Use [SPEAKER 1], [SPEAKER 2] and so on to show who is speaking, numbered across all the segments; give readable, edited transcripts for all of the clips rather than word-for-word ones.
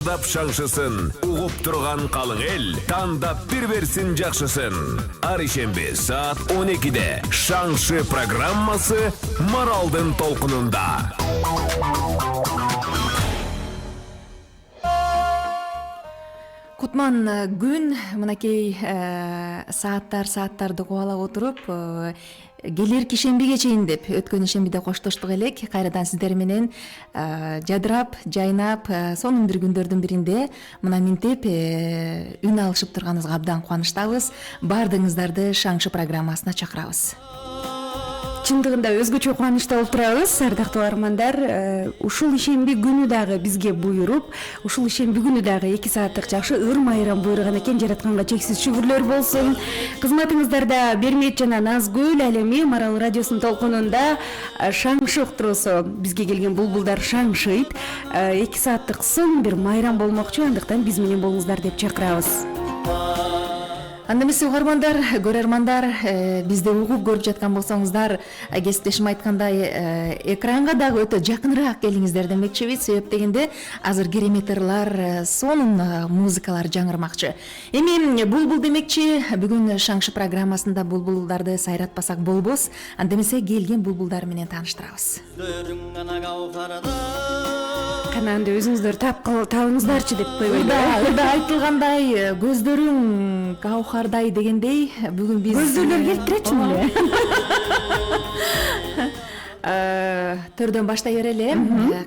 [SPEAKER 1] Тандап шаңшысын, угуп турган калың эл, тандап бир берсин жакшысын. Ар ишемби саат 12-де Шаңшы программасы Маралдын толкунунда.
[SPEAKER 2] Кутман күн мынакей сааттарды кубалап отуруп келер ишембиге чейин деп өткөн ишембиде коштоштук элек. Кайрадан сиздер менен жадырап, жайнап, сонун бир күндөрдүн биринде мына минтип үн алышып турганыбызга абдан кубанычтабыз. Баардыгыңыздарды Шаңшы программасына чакырабыз.
[SPEAKER 3] Чындыгында өзгөчө кубанычта болуп турабыз, ардактуу армандар. Ушул ишемби күнү дагы бизге буйруп, ушул ишемби күнү дагы 2 сааттык жакшы ыр-майрам буйруган экен. Жаратканга чексиз шүгүрлөр болсун. Кызматыңыздарда Бермет жана Назгүл ал эми Марал радиосунун толкунунда Шаңшы уктуруусу бизге келген булбулдар шаңшыйт. 2 сааттык сын бир майрам болмокчу, андыктан биз менен болуңуздар деп чакырабыз.
[SPEAKER 2] Анда эмесе угармандар, көрөрмандар, бизди угуп көрүп жаткан болсоңуздар, кесиптешим айткандай, экранга дагы өтө жакыныраак келиңиздер демекчибиз. Себеп дегенде азыр керемет ырлар, сонун музыкалар жаңырмакчы. Эми булбул демекчи, бүгүн Шаңшы программасында булбулдарды сайратпасак болбос. Анда эмесе келген булбулдар менен тааныштырабыз.
[SPEAKER 3] Кананды өзүңүздөр табыңыздарчы деп койбойду.
[SPEAKER 2] Ырда айтылгандай, көздөрүң каухардай дегендей, бүгүн биз
[SPEAKER 3] көздөрлөр келтиречүмүн эле.
[SPEAKER 2] Төрдөн баштай берели.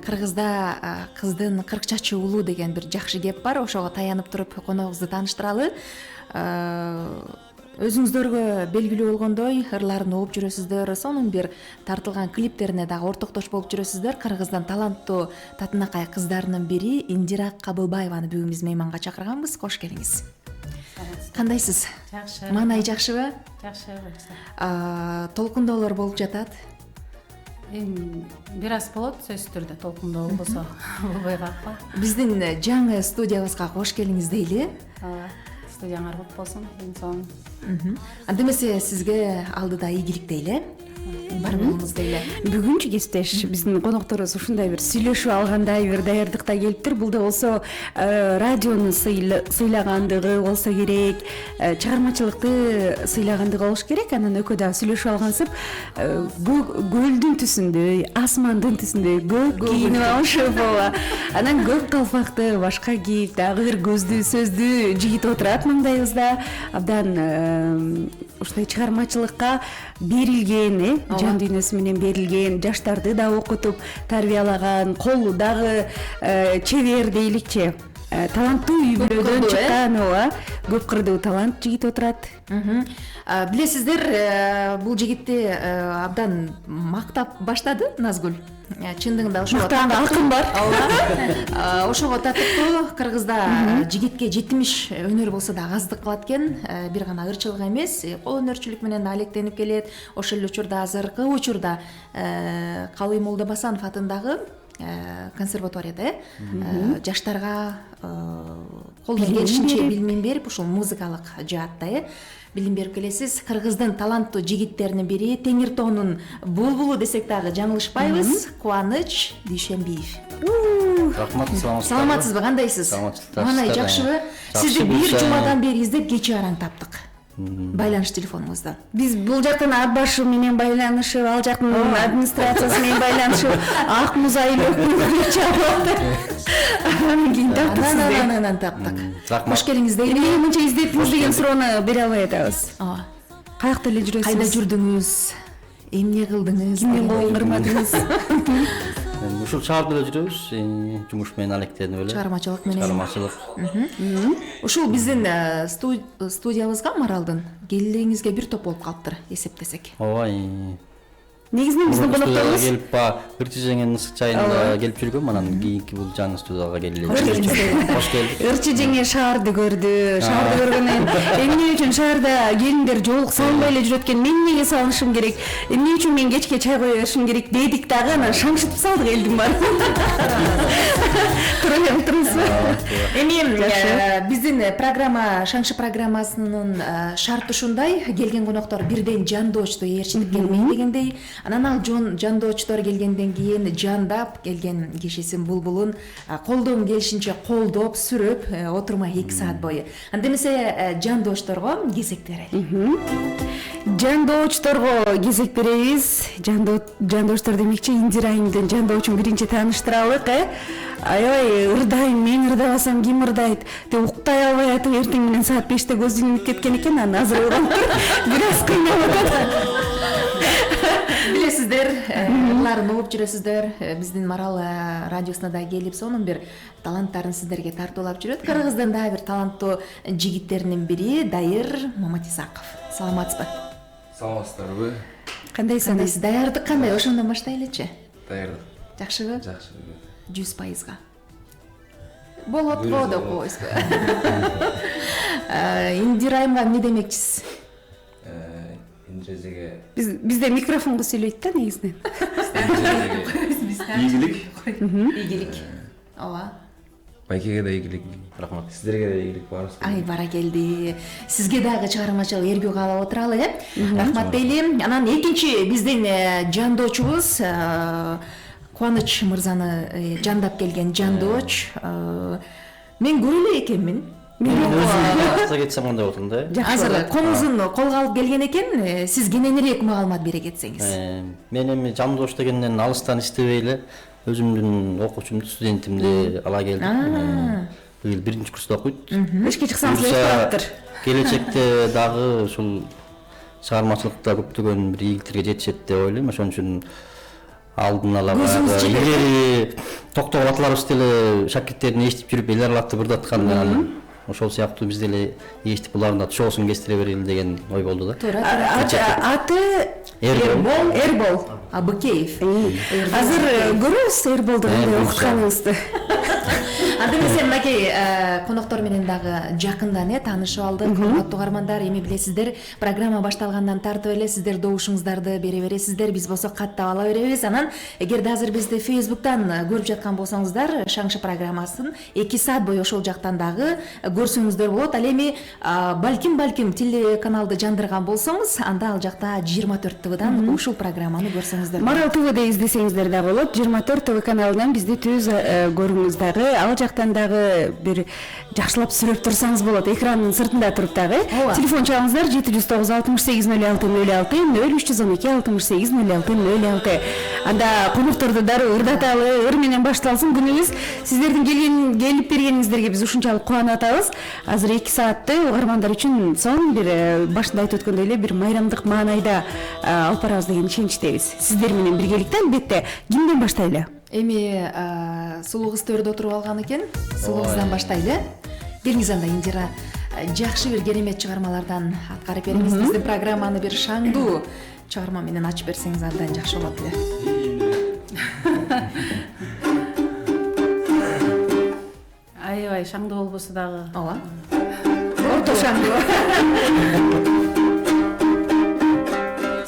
[SPEAKER 2] Кыргызда кыздын 40 чачы улуу деген бир жакшы кеп бар. Ошого таянып туруп коногубузду тааныштыралы. Өзүңүздөргө белгилүү болгондой, ырларын угуп жүрөсүздөр, сонун бир тартылган клиптерине дагы ортоктошуп болуп жүрөсүздөр. Кыргыздын таланттуу татынакай кыздарынын бири Индира Кабылбаеваны бүгүн биз мейманга чакырганбыз. Кош келиңиз. Кандайсыз?
[SPEAKER 4] Жакшы.
[SPEAKER 2] Маанай жакшыбы?
[SPEAKER 4] Жакшы.
[SPEAKER 2] Толкундоолор болуп жатат.
[SPEAKER 4] Бир аз болот, сөзсүз түрдө толкундоо болбосо болбой калпа.
[SPEAKER 2] Биздин жаңы студиябызга кош келиңиз дейли.
[SPEAKER 4] Студияңар кут болсун, эң соң.
[SPEAKER 2] Анда эмесе сизге алдыда ийгилик дейли. Бар болуңуз дейли.
[SPEAKER 3] Бүгүнчү кесиптеш биздин конокторубуз ушундай бир сүйлөшүп алгандай бир даярдыкта келиптир. Бул да болсо радиону сыйлагандыгы болсо керек, чыгармачылыкты сыйлагандыгы болуш керек. Анан экөө дагы сүйлөшүп алгансып, бул көлдүн түсүндөй, асмандын түсүндөй көк кийинип алышып ооба. Анан көк калпакты башка кийип, дагы бир көздүү сөздүү жигит отурат маңдайыбызда. Абдан ушундай чыгармачылыкка берилген, жан дүйнөсү менен берилген, жаштарды да окутуп тарбиялаган, колу дагы чебер дейликчи. Таланттуу үй бүлөдөн чыккан, ооба, көп кырдуу талант жигит отурат.
[SPEAKER 2] Билесиздер, бул жигитти абдан мактап баштады Назгүл. Чындыгында ошого
[SPEAKER 3] акын бар.
[SPEAKER 2] Ошого татыктуу Кыргызда жигитке 70 өнөр болсо да аздык кылат экен. Бир гана ырчылык эмес, кол өнөрчүлүк менен алектенип келет. Ошол эле учурда азыркы учурда Калый Молдобасанов атындагы консерваторияда жаштарга колдон келишинче билим берип, ушул музыкалык жаатта билим берип келесиз. Кыргыздын таланттуу жигиттеринин бири Теңиртоонун булбулу десек дагы жаңылышпайбыз. Кубаныч Дүйшөнбиев.
[SPEAKER 5] Рахмат,
[SPEAKER 2] саламатсызбы, кандайсыз? Маанай жакшыбы? Сизди бир жумадан бери издеп кече араң таптык. Байланыш телефонуңузда.
[SPEAKER 3] Биз бул жактан ат башы менен байланышып, ал жактын администрациясы менен байланышып, ак муз айылып чабылды. Анан кийин таптык сизди.
[SPEAKER 2] Анан таптык. Кош келиңиз дейли.
[SPEAKER 3] Эмнеге мынча издептиңиз деген суроону бере албай атабыз. Каякта эле жүрөсүз?
[SPEAKER 2] Кайда жүрдүңүз? Эмне кылдыңыз?
[SPEAKER 3] Кимдин колун кырмадыңыз?
[SPEAKER 5] Ушул шаарда эле жүрөбүз, жумуш менен алектенип эле.
[SPEAKER 2] Чыгармачылык менен.
[SPEAKER 5] Чыгармачылык.
[SPEAKER 2] Ушул биздин студиябызга Маралдын келиңизге бир топ болуп калыптыр, эсептесек.
[SPEAKER 5] Ооба.
[SPEAKER 3] Негизинен биздин конокторубуз
[SPEAKER 5] келип ба, Ырчы жеңенин ысык чайында келип жүргөм, анан кийинки бул жаңы студияга келип. Кош келдик.
[SPEAKER 3] Ырчы жеңе шаарды көрдү. Шаарды көргөндөн эмне үчүн шаарда келиндер жоолук салынбай эле жүрөт экен, мен эмнеге салынышым керек, эмне үчүн мен кечке чай кое беришим керек дедик дагы, анан шаңшытып салдык элдин баарын. Тура эле отурмузбу?
[SPEAKER 2] Эми биздин программа Шаңшы программасынын шарты ушундай: келген коноктор бирден жандоочту ээрчитип келмейт дегендей. Анан ал жандоочтор келгенден кийин жандап келген кишисин булбулун колдон келишинче колдоп, сүрөп отурмай 2 саат бою. Анда эмесе жандоочторго кезек берели.
[SPEAKER 3] Жандоочторго кезек беребиз. Жандоочтор демекчи Индира айымдын жандоочун биринчи тааныштыралык. Аябай ырдайм, мен ырдабасам ким ырдайт деп уктай албай атып эртең менен саат 5те көз илинип кеткен экен. Анан азыр уган бир аз кыйнап атат.
[SPEAKER 2] Билесиздер, буларын угуп жүрөсүздөр. Биздин Марал радиосуна да келип, сонун бир таланттарын сиздерге тартуулап жүрөт. Кыргыздын да бир таланттуу жигиттеринин бири Дайыр Маматисаков. Саламатсызбы?
[SPEAKER 6] Саламатсыздарбы?
[SPEAKER 2] Кандайсыз? Даярдык кандай? Ошондон баштайлычы.
[SPEAKER 6] Даярдык.
[SPEAKER 2] Жакшыбы?
[SPEAKER 6] Жакшы.
[SPEAKER 2] 100%. Болот го деп койсузбу. Индира айымга эмне демекчисиз?
[SPEAKER 6] Индирезеге
[SPEAKER 3] Бизде микрофонго сүйлөйт да негизинен.
[SPEAKER 2] Ийгилик. Ооба.
[SPEAKER 6] Байкеге да ийгилик. Рахмат. Сиздерге да ийгилик барыбыз.
[SPEAKER 2] Ай, баракелди. Сизге дагы чыгармачылык эргүү каалап отуралы, Рахмат дейли. Анан экинчи биздин жандоочубуз Кубаныч мырзаны жандап келген жандооч. Мен көрүлө экенмин.
[SPEAKER 5] Өзүм кетсем андай отурум да.
[SPEAKER 2] Азыр комузун колго алып келген экен. Сиз кененирээк маалымат бере кетсеңиз.
[SPEAKER 5] Мен эми жандооч дегенден алыстан иштебей эле өзүмдүн окуучумду, студентимди ала келдим. Быйыл 1-курста окуйт.
[SPEAKER 3] Ишке чыксаңыз өтүптүр.
[SPEAKER 5] Келечекте дагы ушул чыгармачылыкта көптөгөн бир ийгиликтерге жетишет деп ойлойм. Ошон үчүн алдын ала илгери токтогул аталарыбыз деле шакирттерин эстип жүрүп эл аралатып ырдаткан, ошол сыяктуу биз деле эстип булардын да шоусун кестире берели деген ой болду да.
[SPEAKER 3] Аты Эрбол
[SPEAKER 2] Абыкеев.
[SPEAKER 3] Азыр көрөбүз Эрболду кандай окутканыңызды.
[SPEAKER 2] Анда эмесе мынакей коноктор менен дагы жакындан таанышып алдык. Урматтуу угармандар, эми билесиздер, программа башталгандан тартып эле сиздер добушуңуздарды бере бересиздер, биз болсо каттап ала беребиз. Анан эгерде азыр бизди Facebook'тан көрүп жаткан болсоңуздар, Шаңшы программасын 2 саат бою ошол жактан дагы көрсөңүздөр болот. Ал эми балким телеканалды жандырган болсоңуз, анда ал жакта 24 ТВдан ушул программаны көрсөңүздөр.
[SPEAKER 3] Марал ТВде издесеңиздер да болот. 24 ТВ каналынан бизди түз көрүңүз дагы. Ал жактан дагы бир жакшылап сүрөп турсаңыз болот. Экрандын сыртында туруп дагы. Телефон чалыңыздар 709 68 06 06 0312 68 06 06. Анда конокторду дароо ырдаталы, ыр менен башталсын күнүбүз. Сиздердин келип бергениңиздерге биз ушунчалык кубанып атабыз. Азыр 2 саатты угармандар үчүн сонун бир башында айтып өткөндөй эле бир майрамдык маанайда алып барабыз деген ишеничтебиз. Сиздер менен биргеликте албетте кимден баштайлы?
[SPEAKER 2] Эми сулуу кыз төрдө отуруп алган экен. Сулуу кыздан баштайлы. Келиңиз анда Индира, жакшы бир керемет чыгармалардан аткарып бериңиз. Биздин программаны бир шаңдуу чыгарма менен ачып берсеңиз абдан жакшы болот эле.
[SPEAKER 4] Аябай шаңдуу болбосо дагы.
[SPEAKER 2] Ооба. Орто шаңдуу.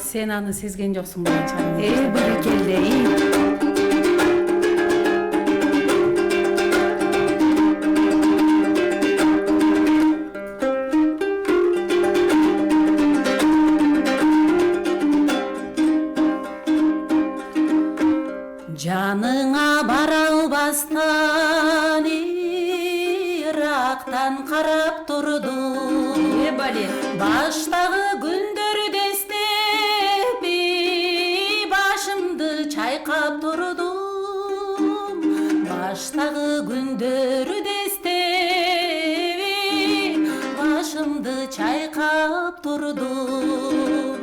[SPEAKER 4] Сен аны сезген жоксуң деген чыгарма.
[SPEAKER 3] Баракелде.
[SPEAKER 4] Жаныңа бара албастан Ирактан карап турдум. Баштагы күндөрдө эстеп башымды чайкап турдум. Баштагы күндөрдө эстеп башымды чайкап турдум.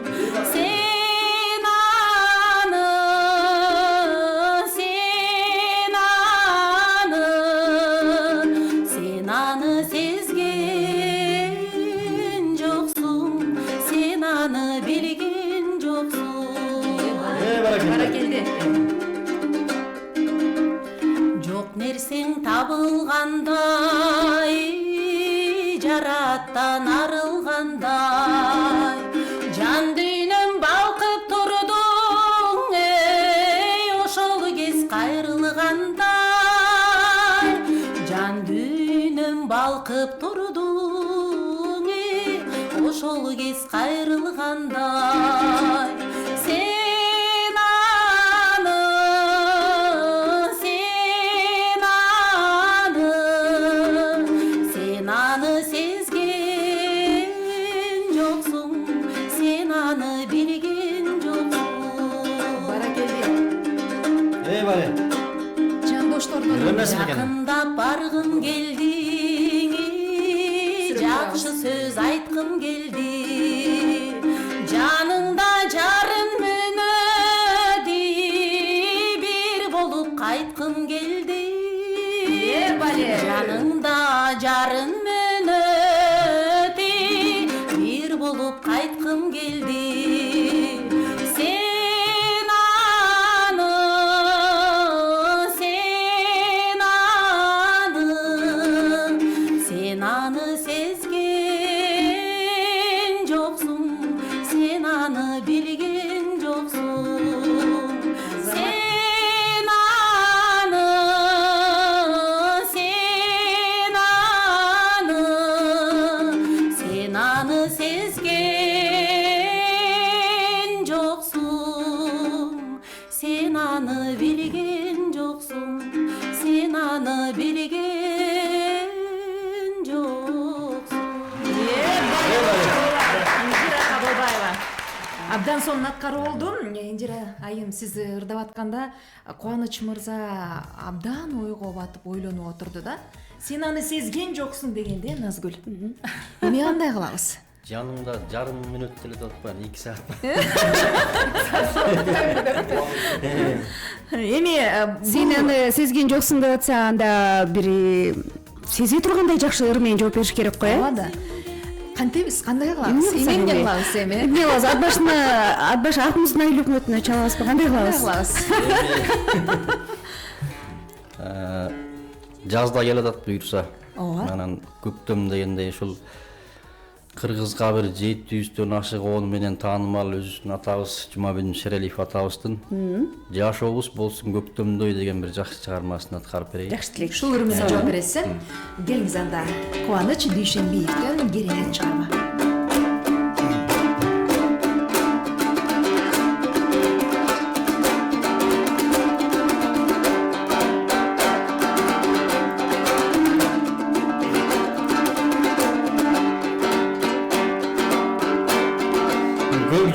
[SPEAKER 4] Нерсең табылгандай, жараттан арылгандай, жан дүйнөм балкып турдуң, ошол кез кайрылгандай, жан күнүнөн балкып турдуң ошол кез кайрылгандай сен аны сезген жоксуң сен аны билген жоксуң
[SPEAKER 2] Баракелди.
[SPEAKER 5] Бале.
[SPEAKER 2] Жандоштордун
[SPEAKER 4] Жакындап баргым келди жакшы сөз айткым келди жаныңда жарым мөнөдү бир болуп кайткым келди жаныңда жарым мөнөдү бир болуп кайткым келди сен аны сезген жоксуң сен аны билген жоксуң сен аны сезген жоксуң сен аны билген жоксуң сен аны билген жоксуң
[SPEAKER 2] Индира Кабылбаева. Абдан сонун аткаруу болду. Индира айым сиз ырдап атканда Кубаныч мырза абдан ойго батып ойлонуп отурду да. Сен аны сезген жоксуң дегенде Назгүл. Эми кандай кылабыз?
[SPEAKER 5] Жаныңда жарым мүнөт деле атпайм, 2 саат.
[SPEAKER 2] Эми
[SPEAKER 3] Сен аны сезген жоксуң деп атса, анда бир сезе тургандай жакшы ыр менен жооп бериш керек го, э?
[SPEAKER 2] да. Кантебиз, кандай кылабыз? Эмне кылабыз эми?
[SPEAKER 3] Эмне кылабыз? Атбаш акыбыздын айыл өкмөтүнө чалабызбы? Кандай кылабыз?
[SPEAKER 5] Жазда келатат буюрса.
[SPEAKER 2] Ооба.
[SPEAKER 5] Анан көктөм дегенде ушул кыргызга бир 700дөн ашык оон менен таанымал өзүбүздүн атабыз Жумабек Шерелиев атабыздын жашообуз болсун көктөмдөй деген бир жакшы чыгармасын аткарып берейин.
[SPEAKER 3] Жакшы тилек.
[SPEAKER 2] Ушул ыр менен жооп бересиз, э? Келиңиз анда. Кубаныч Дүйшөнбиевден керемет чыгарма.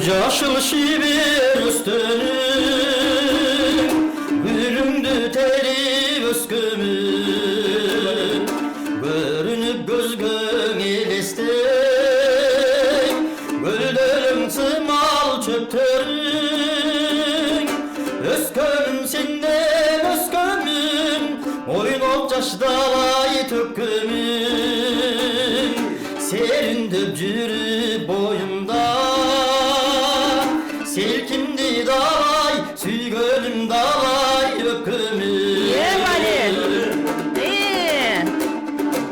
[SPEAKER 5] Жашыл шибер өстөнүм гүлүңдү терип өскөмүн көрүнүп көзгөң элестей гүлдөрүң сымал чөптөрүң өскөмүн сенден өскөмүн ойноп жашталай төккөмүн сериндеп жүрүп боюмда селкимди далай сүйгөнүм далай өкүмү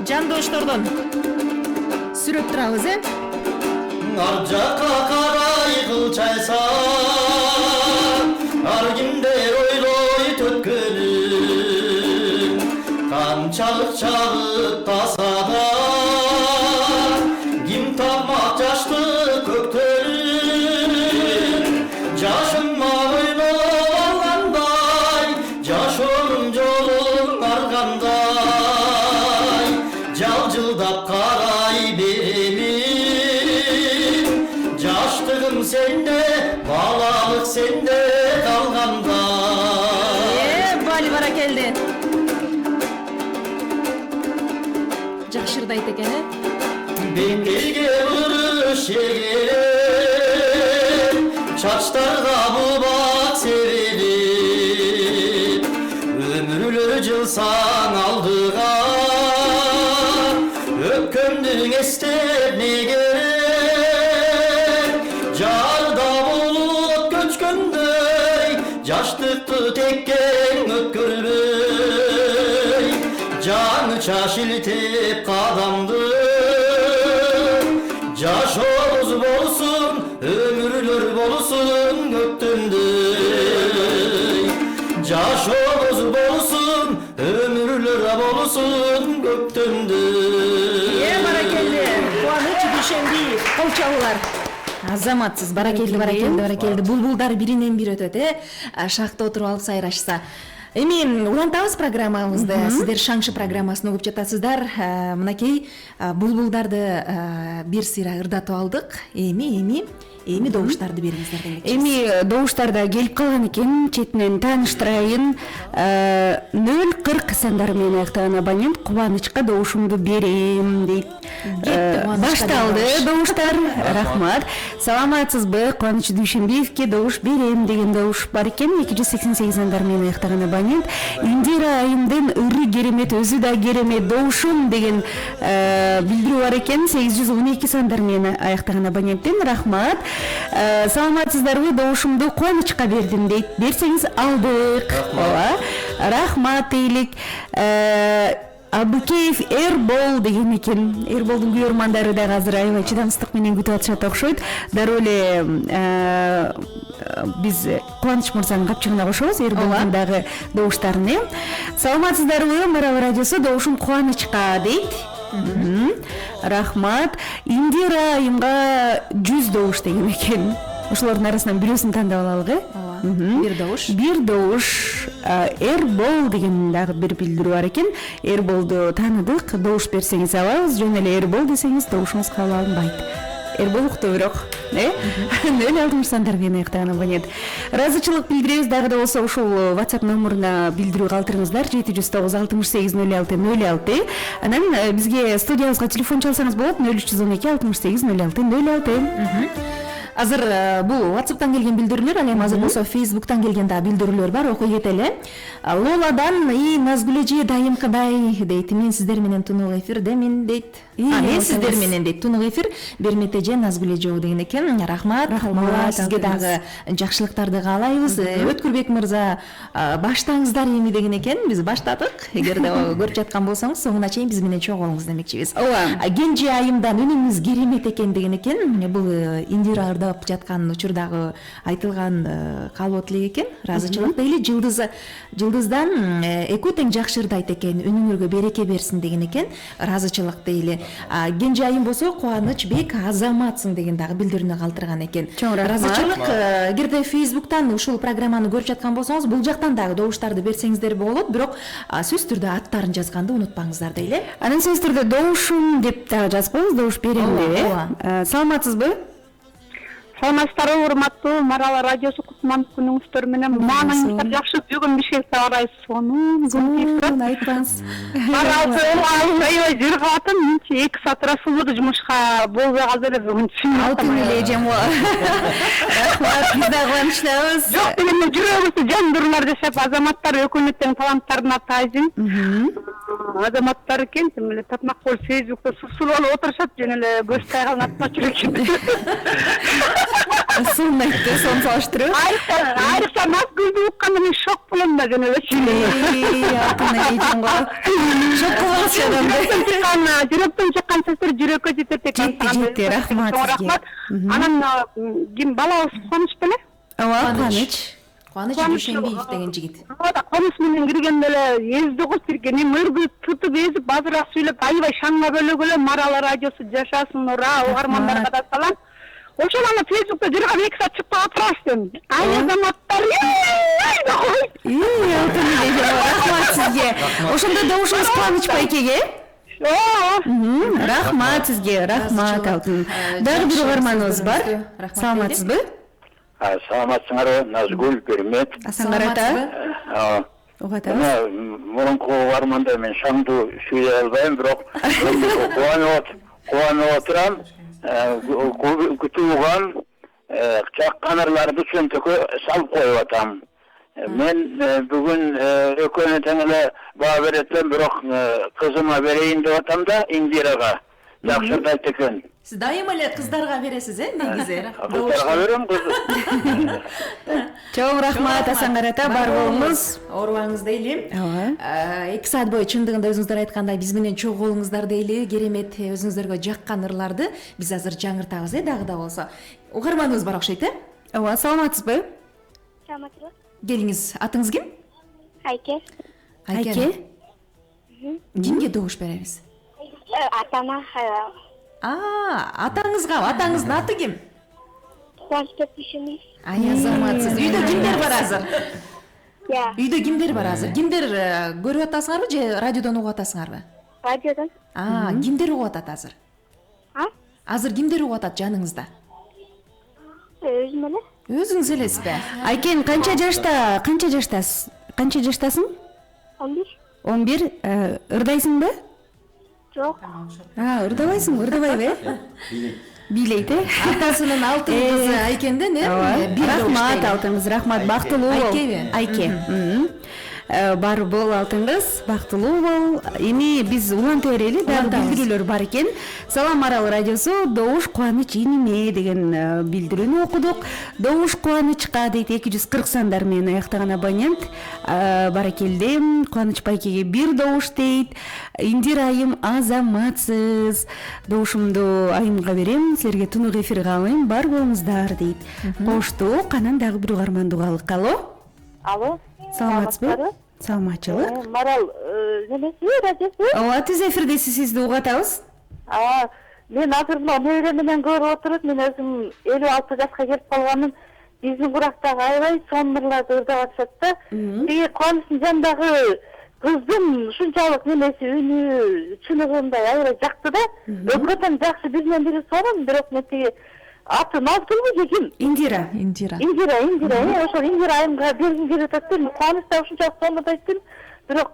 [SPEAKER 2] Жандоштордон сүрөп турабыз, э?
[SPEAKER 5] ар жакка карай кылчайсам ар кимдер ойлой төккөнүм канчалык чабык таса да ким тапмак жаштык көктөрүм жашыма ойноп алгандай жашоонун жолун аргандай жалжылдап карай беремин жаштыгым сенде балалык сенде калгандай
[SPEAKER 2] Бали баракелди. Жакшы ырдайт экен, э?
[SPEAKER 5] Беңгелге ырыш егелеп чачтарга бубак себелеп өмүрлөр жылсаң алдыга өпкөмдүң эстеп не керек жарда болуп көчкөндөй жаштыкты теккен өткөрбөй жаны чашилтеп кадамды жашообуз болсун өмүрлөр болсун көктөмдөй жашообуз болсун өмүрлөр болсун көктемді.
[SPEAKER 2] Баракелди. Кубаныч Дүйшенбиев. Кол чабуулар. Азаматсыз. Баракелди. Булбулдар биринен бири өтөт, Шакта отуруп алып сайрашса. Эми улантабыз программабызды. Сиздер Шаңшы программасын угуп жатасыздар. Мынакей булбулдарды бир сыйра ырдатып алдык. Эми добуштарды бериңиздер демекчи.
[SPEAKER 3] Эми добуштар да келип калган экен, четинен тааныштырайын. 040 сандары менен аяктаган абонент Кубанычка добушумду берем дейт. Башталды добуштар. Рахмат. Саламатсызбы? Кубаныч Дүйшенбиевке добуш берем деген добуш бар экен. 288 сандары менен аяктаган абонент. Индира айымдын ыры керемет, өзү да керемет добушум деген билдирүү бар экен. 812 сандары менен аяктаган абоненттен. Рахмат. Саламатсыздарбы? Добушумду Кубанычка бердим дейт. Берсеңиз алдык. Рахмат дейлик. Абыкеев Эрбол деген экен. Эрболдун күйөрмандары да азыр аябай чыдамсыздык менен күтүп атышат окшойт. Дароо эле биз Кубаныч мырзанын капчыгына кошобуз Эрболдун дагы добуштарын. Саламатсыздарбы? Марал радиосу добушум Кубанычка дейт. Рахмат. Индира айымга 100 добуш деген экен. Ошолордун арасынан бирөөсүн тандап алалы. Бир добуш. Эрбол деген дагы бир билдирүү бар экен. Эрболду тааныдык. Добуш берсеңиз алабыз. Жөн эле Эрбол десеңиз добушуңуз кабыл алынбайт. Эрбол уктуу бирок. 060 сандар менен аяктаган абонент. Ыраазычылык билдиребиз. Дагы да болсо ушул WhatsApp номуруна билдирүү калтырыңыздар. 709 Анан бизге студиябызга телефон чалсаңыз болот. 0312 68 06.
[SPEAKER 2] Азыр бул WhatsApp'тан келген билдирүүлөр, ал эми азыр болсо Facebook'тан келген да билдирүүлөр бар, окуй кетели. Лоладан Назгүл эже дайымкыдай дейт. Мен сиздер менен тунук эфирдемин дейт. Мен сиздер менен дейт. Тунук эфир Бермет эже, Назгүл эже деген экен. Рахмат. Сизге дагы жакшылыктарды каалайбыз. Өткүрбек мырза баштаңыздар эми деген экен. Биз баштадык. Эгерде көрүп жаткан болсоңуз, соңуна чейин биз менен чогуу болуңуз демекчибиз. Кенже айымдан үнүңүз керемет экен деген экен. Бул Индира жаткан учурдагы айтылган калбот элек экен. Ыраазычылык дейли. Жылдыздан экөө тең жакшы ырдайт экен. Үнүңөргө береке берсин деген экен. Ыраазычылык дейли. Кенже айым болсо Кубанычбек азаматсың деген дагы билдирүүнү калтырган экен. Ыраазычылык. Эгерде Facebook'тан ушул программаны көрүп жаткан болсоңуз, бул жактан дагы добуштарды берсеңиздер болот, бирок сөз түрдө аттарын жазганды унутпаңыздар дейли.
[SPEAKER 3] Анан сөз түрдө добушум деп дагы жазып коюңуз, добуш берем деп. Саламатсызбы?
[SPEAKER 7] Саламатсыздарбы, урматтуу Марал радиосу кутмандык күнүңүздөр менен. Мааңыңыздар жакшы, бүгүн бишкекте арай сонун күн тийип
[SPEAKER 3] Айтпаңыз.
[SPEAKER 7] Марал аябай жүрүп атам. Мен 2 саат расылды жумушка болбой калды эле бүгүн.
[SPEAKER 3] Алтын эле эжем. Рахмат, биз да кубанычтабыз.
[SPEAKER 7] Жок, мен жүрөгүбүздү жандырлар дешеп, азаматтар өкмөттүн таланттарына таазим. Азаматтар экен, тим эле татмак болуп Facebook'та сусулап отурушат, жөн эле көз тайгалын атма жүрөк.
[SPEAKER 3] Сын айтты, сон салыштырып.
[SPEAKER 7] Айрыкча Назгүлдү укканда мен шок болом да, жөн эле.
[SPEAKER 3] Алтын эжем го. Шок болосуз адамды.
[SPEAKER 7] Жүрөктөн чыккан сөздөр жүрөккө жетет экен.
[SPEAKER 3] Жетти, рахмат сизге.
[SPEAKER 7] Анан ким балабыз Кубаныч беле?
[SPEAKER 3] Кубаныч.
[SPEAKER 2] Кубаныч Дүйшенбиев деген жигит.
[SPEAKER 7] Конус менен киргенде эле эздөгүз кирген, мөргү тутуп эзип азыраак сүйлөп, аябай шаңга бөлөгөлө Марал радиосу жашасын, ура, угармандарга да салам. Ошол аны Facebook'та жүргөн 2 саат чыкпай отурасың. Ай азаматтар,
[SPEAKER 3] алтын эле, рахмат сизге. Ошондо добушуңуз Кубаныч байкеге? Рахмат сизге, рахмат алтын. Дагы бир угарманыбыз бар. Саламатсызбы?
[SPEAKER 8] Саламатсыңарбы, Назгүл, Бермет.
[SPEAKER 3] Асаңарата. Угатабыз.
[SPEAKER 8] Мурунку угарманда мен шаңды сүйлөй албайм, бирок кубанып отурам. Күтүүган чаккан ырларды чөнтөккө салып коюп атам. Мен бүгүн экөөнү тең эле баа беретем, бирок кызыма берейин деп атам да, Индирага. Жакшы ырдайт экен.
[SPEAKER 2] Сиз дайыма эле кыздарга бересиз, негизи.
[SPEAKER 8] Кыздарга берем, кыз.
[SPEAKER 3] Чоң рахмат, Асаңарата, бар болуңуз.
[SPEAKER 2] Оорубаңыз дейли. 2 саат бою чындыгында өзүңүздөр айткандай биз менен чогуу болуңуздар дейли. Керемет өзүңүздөргө жаккан ырларды биз азыр жаңыртабыз, дагы да болсо. Угарманыбыз бар окшойт,
[SPEAKER 3] Ооба, саламатсызбы?
[SPEAKER 7] Саламатсызбы?
[SPEAKER 2] Келиңиз, атыңыз ким?
[SPEAKER 7] Айке.
[SPEAKER 3] Айке.
[SPEAKER 2] Кимге добуш беребиз?
[SPEAKER 7] Атама.
[SPEAKER 2] Атаңыздын аты ким?
[SPEAKER 7] Кубанычбек Дүйшөнбаев.
[SPEAKER 2] Ай, азаматсыз. Үйдө кимдер бар азыр? Үйдө кимдер бар азыр? Кимдер көрүп атасыңарбы же радиодон угуп атасыңарбы?
[SPEAKER 7] Радиодон.
[SPEAKER 2] Кимдер угуп атат азыр? Азыр кимдер угуп атат жаныңызда?
[SPEAKER 7] Өзүм эле.
[SPEAKER 2] Өзүңүз элесизби?
[SPEAKER 3] Айкен, канча жаштасың?
[SPEAKER 7] 11.
[SPEAKER 3] 11. Ырдайсыңбы?
[SPEAKER 7] Жок.
[SPEAKER 3] Ырдабайсың, ырдабайбы? Бийлейт,
[SPEAKER 2] Атасынын алтын кызы Айкенден,
[SPEAKER 3] Рахмат, алтын кыз, рахмат. Бактылуу бол.
[SPEAKER 2] Айкеби?
[SPEAKER 3] Айке. Бар бол, алтын кыз, бактылуу бол. Эми биз уланта берели, дагы билдирүүлөр бар экен. Салам Марал радиосу добуш кубаныч иниме деген билдирүүнү окудук. Добуш кубанычка дейт 240 сандар менен аяктаган абонент. Баракелде, Кубаныч байкеге бир добуш дейт. Индира айым азаматсыз. Добушумду айымга берем, силерге тунук эфирге алайын, бар болуңуздар дейт. Коштук, анан дагы бир угарманды угайлык.
[SPEAKER 7] Алло.
[SPEAKER 3] Саламатсызбы? Саламатчылык.
[SPEAKER 7] Марал, немеси радиосу?
[SPEAKER 3] Ооба, түз эфирдесиз, сизди угуп атабыз.
[SPEAKER 7] Мен азыр мына небере менен көрүп отуруп, мен өзүм 56 жашка келип калганмын. Биздин курактагы аябай сонурларды ырдап атышат да. Тиги Кубанычтын жанындагы кыздын ушунчалык немеси үнү чыныгындай аябай жакты да. Өкмөттөн жакшы бири менен бири сонун, бирок мен тиги аты Назгүлбү же ким?
[SPEAKER 3] Индира.
[SPEAKER 7] Индира, ошол Индира айымга бергим келип атат да. Кубаныч да ушунчалык сонун айттым, бирок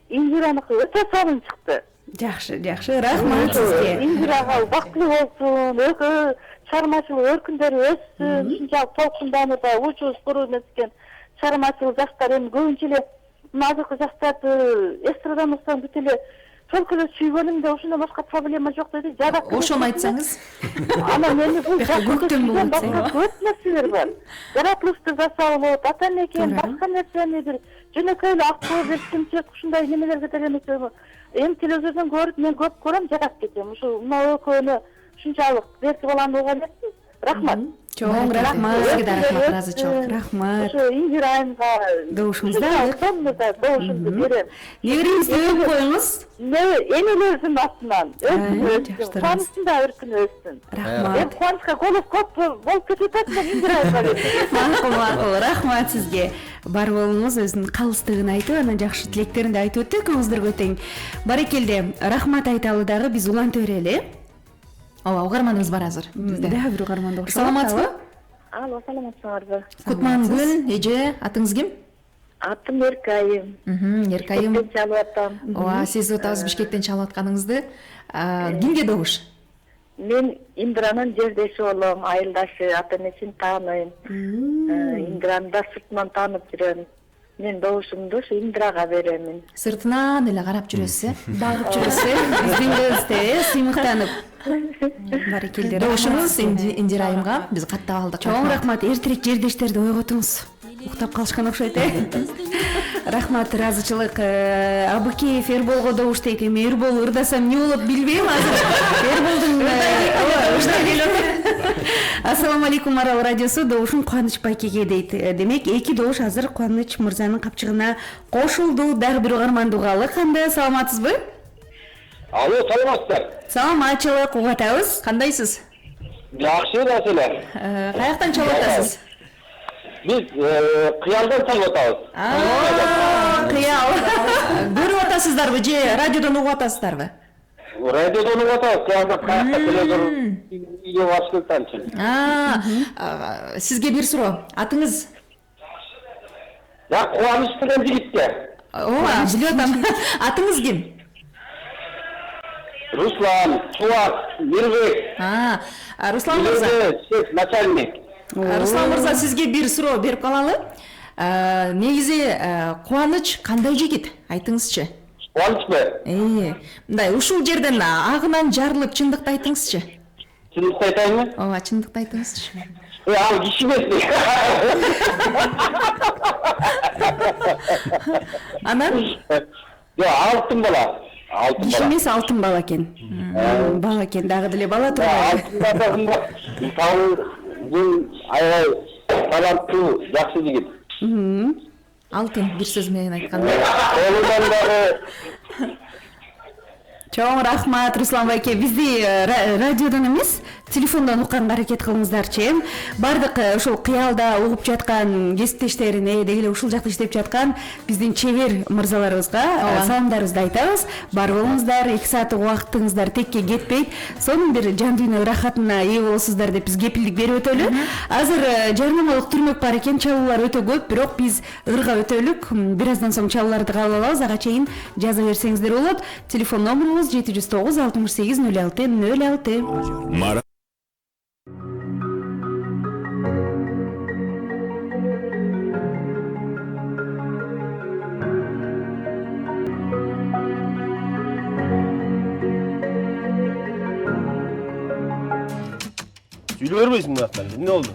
[SPEAKER 7] Индираныкы өтө сонун чыкты.
[SPEAKER 3] Жакшы, рахмат сизге.
[SPEAKER 7] Индирага бактылуу болсун, чыгармачылык өркүндөрү өссүн, ушунчалык толкунданып, учуу спору экен. Чыгармачылык жаштар эми көбүнчө эле азыркы жаштарды эстрададан устан бүт эле folk эле сүйгөнүмдө ушундан башка проблема жок деди.
[SPEAKER 2] Ошону айтсаңыз.
[SPEAKER 7] Анан мени бул көп нерселер бар. Жаратылышты жасоо болот, ата экен, башка нерсени бир жөнөкөй эле актоо беришимче ушундай немелерге делемесе. Эми телевизордон көрүп мен көп көрөм, жарап кетем. Ушу мына экөөнү ушунчалык берки баланы уга берсин. Рахмат.
[SPEAKER 3] Чоң рахмат.
[SPEAKER 2] Сизге да рахмат, ыраазычылык.
[SPEAKER 3] Рахмат.
[SPEAKER 7] Ушу Индира айымга
[SPEAKER 3] Добушуңузду
[SPEAKER 7] добушумду берем.
[SPEAKER 3] Небериңизди өп коюңуз.
[SPEAKER 7] Энелердин астынан өссүн. Кубанычтын да өркүнү өссүн.
[SPEAKER 3] Рахмат.
[SPEAKER 7] Кубанычка голос көп болуп кетип атат, Индира айымга берем.
[SPEAKER 3] Макул, рахмат сизге. Бар болуңуз, өзүнүн калыстыгын айтып, анан жакшы тилектерин да айтып өттү, көңүлүңүздөргө тең. Барекелде, рахмат айталы дагы биз уланта берели.
[SPEAKER 2] Ооба, угарманыбыз бар азыр.
[SPEAKER 3] Дагы бир угарманды окшойт.
[SPEAKER 2] Саламатсызбы?
[SPEAKER 7] Алло, саламатсыңарбы?
[SPEAKER 2] Кутман күн, эже, атыңыз ким?
[SPEAKER 7] Атым Эркайым.
[SPEAKER 2] Эркайым.
[SPEAKER 7] Бишкектен чалып атам.
[SPEAKER 2] Ооба, сиз атабыз Бишкектен чалып атканыңызды. Кимге добуш?
[SPEAKER 7] Мен Индиранын жердеши болом, айылдашы, ата энесин тааныйм. Индираны да сыртынан таанып жүрөм. Мен добушумду ушу Индирага беремин.
[SPEAKER 2] Сыртынан эле карап жүрөсүз,
[SPEAKER 3] Багып жүрөсүз, биздин көздө сыймыктанып. Барекелде.
[SPEAKER 2] Добушуңуз Индира айымга биз каттап алдык.
[SPEAKER 3] Чоң рахмат, эртерээк жердештерди ойготуңуз. Уктап калышкан окшойт, Рахмат, ыраазычылык. Абыкеев Эрболго добуш дейт. Эми Эрбол ырдасам эмне болот билбейм азыр. Эрболдун Ассаламу алейкум, Марал радиосу добушун Кубаныч байкеге дейт. Демек, 2 добуш азыр Кубаныч мырзанын капчыгына кошулду. Дагы бир угарманды угалы. Кандай, саламатсызбы?
[SPEAKER 9] Алло, саламатсыздар.
[SPEAKER 3] Саламатчылык, угуп атабыз.
[SPEAKER 2] Кандайсыз?
[SPEAKER 9] Жакшы нерселер.
[SPEAKER 2] Каяктан чалып атасыз?
[SPEAKER 9] Биз кыялдан чалып атабыз.
[SPEAKER 3] Кыял.
[SPEAKER 2] Көрүп атасыздарбы же радиодон угуп атасыздарбы?
[SPEAKER 9] Радиодон угуп атабыз. Кыялда каякта телевизор үйгө барышкан.
[SPEAKER 2] Сизге бир суроо. Атыңыз?
[SPEAKER 9] Кубаныч деген жигитке.
[SPEAKER 2] Ооба, билип атам. Атыңыз ким?
[SPEAKER 9] Руслан, Чубак, Мирбек.
[SPEAKER 2] Руслан мырза.
[SPEAKER 9] Шеф, начальник.
[SPEAKER 2] Руслан мырза, сизге бир суроо берип калалы. Негизи Кубаныч кандай жигит? Айтыңызчы.
[SPEAKER 9] Кубанычпы?
[SPEAKER 2] Мындай ушул жерден агынан жарылып чындыкты айтыңызчы.
[SPEAKER 9] Чындыкты айтайынбы?
[SPEAKER 2] Ооба, чындыкты айтыңызчы.
[SPEAKER 9] Ал киши эмес.
[SPEAKER 2] Анан?
[SPEAKER 9] Алтын бала.
[SPEAKER 3] Киши эмес, алтын бала экен. Бала экен, дагы деле бала турбайбы?
[SPEAKER 9] Алтын бала бул аябай таланттуу, жакшы жигит.
[SPEAKER 2] Алтын, бир сөз менен айтканда.
[SPEAKER 3] Чоң рахмат Руслан байке. Бизди радиодон эмес, телефондон укканга аракет кылыңыздарчы. Бардык ушул кыялда угуп жаткан кесиптештерине, деги эле ушул жакта иштеп жаткан биздин чебер мырзаларыбызга саламдарыбызды айтабыз. Бар болуңуздар, 2 сааттык убактыңыздар текке кетпейт. Сонун бир жан дүйнө ырахатына ээ болосуздар деп биз кепилдик берип өтөлү. Азыр жарнамалык түрмөк бар экен, чалуулар өтө көп, бирок биз ырга өтөлүк. Бир аздан соң чалууларды кабыл алабыз. Ага чейин жаза берсеңиздер болот. Телефон номерубуз 709-68-06-06.
[SPEAKER 9] Сөйлей бермейсің мынақтан. Не oldu?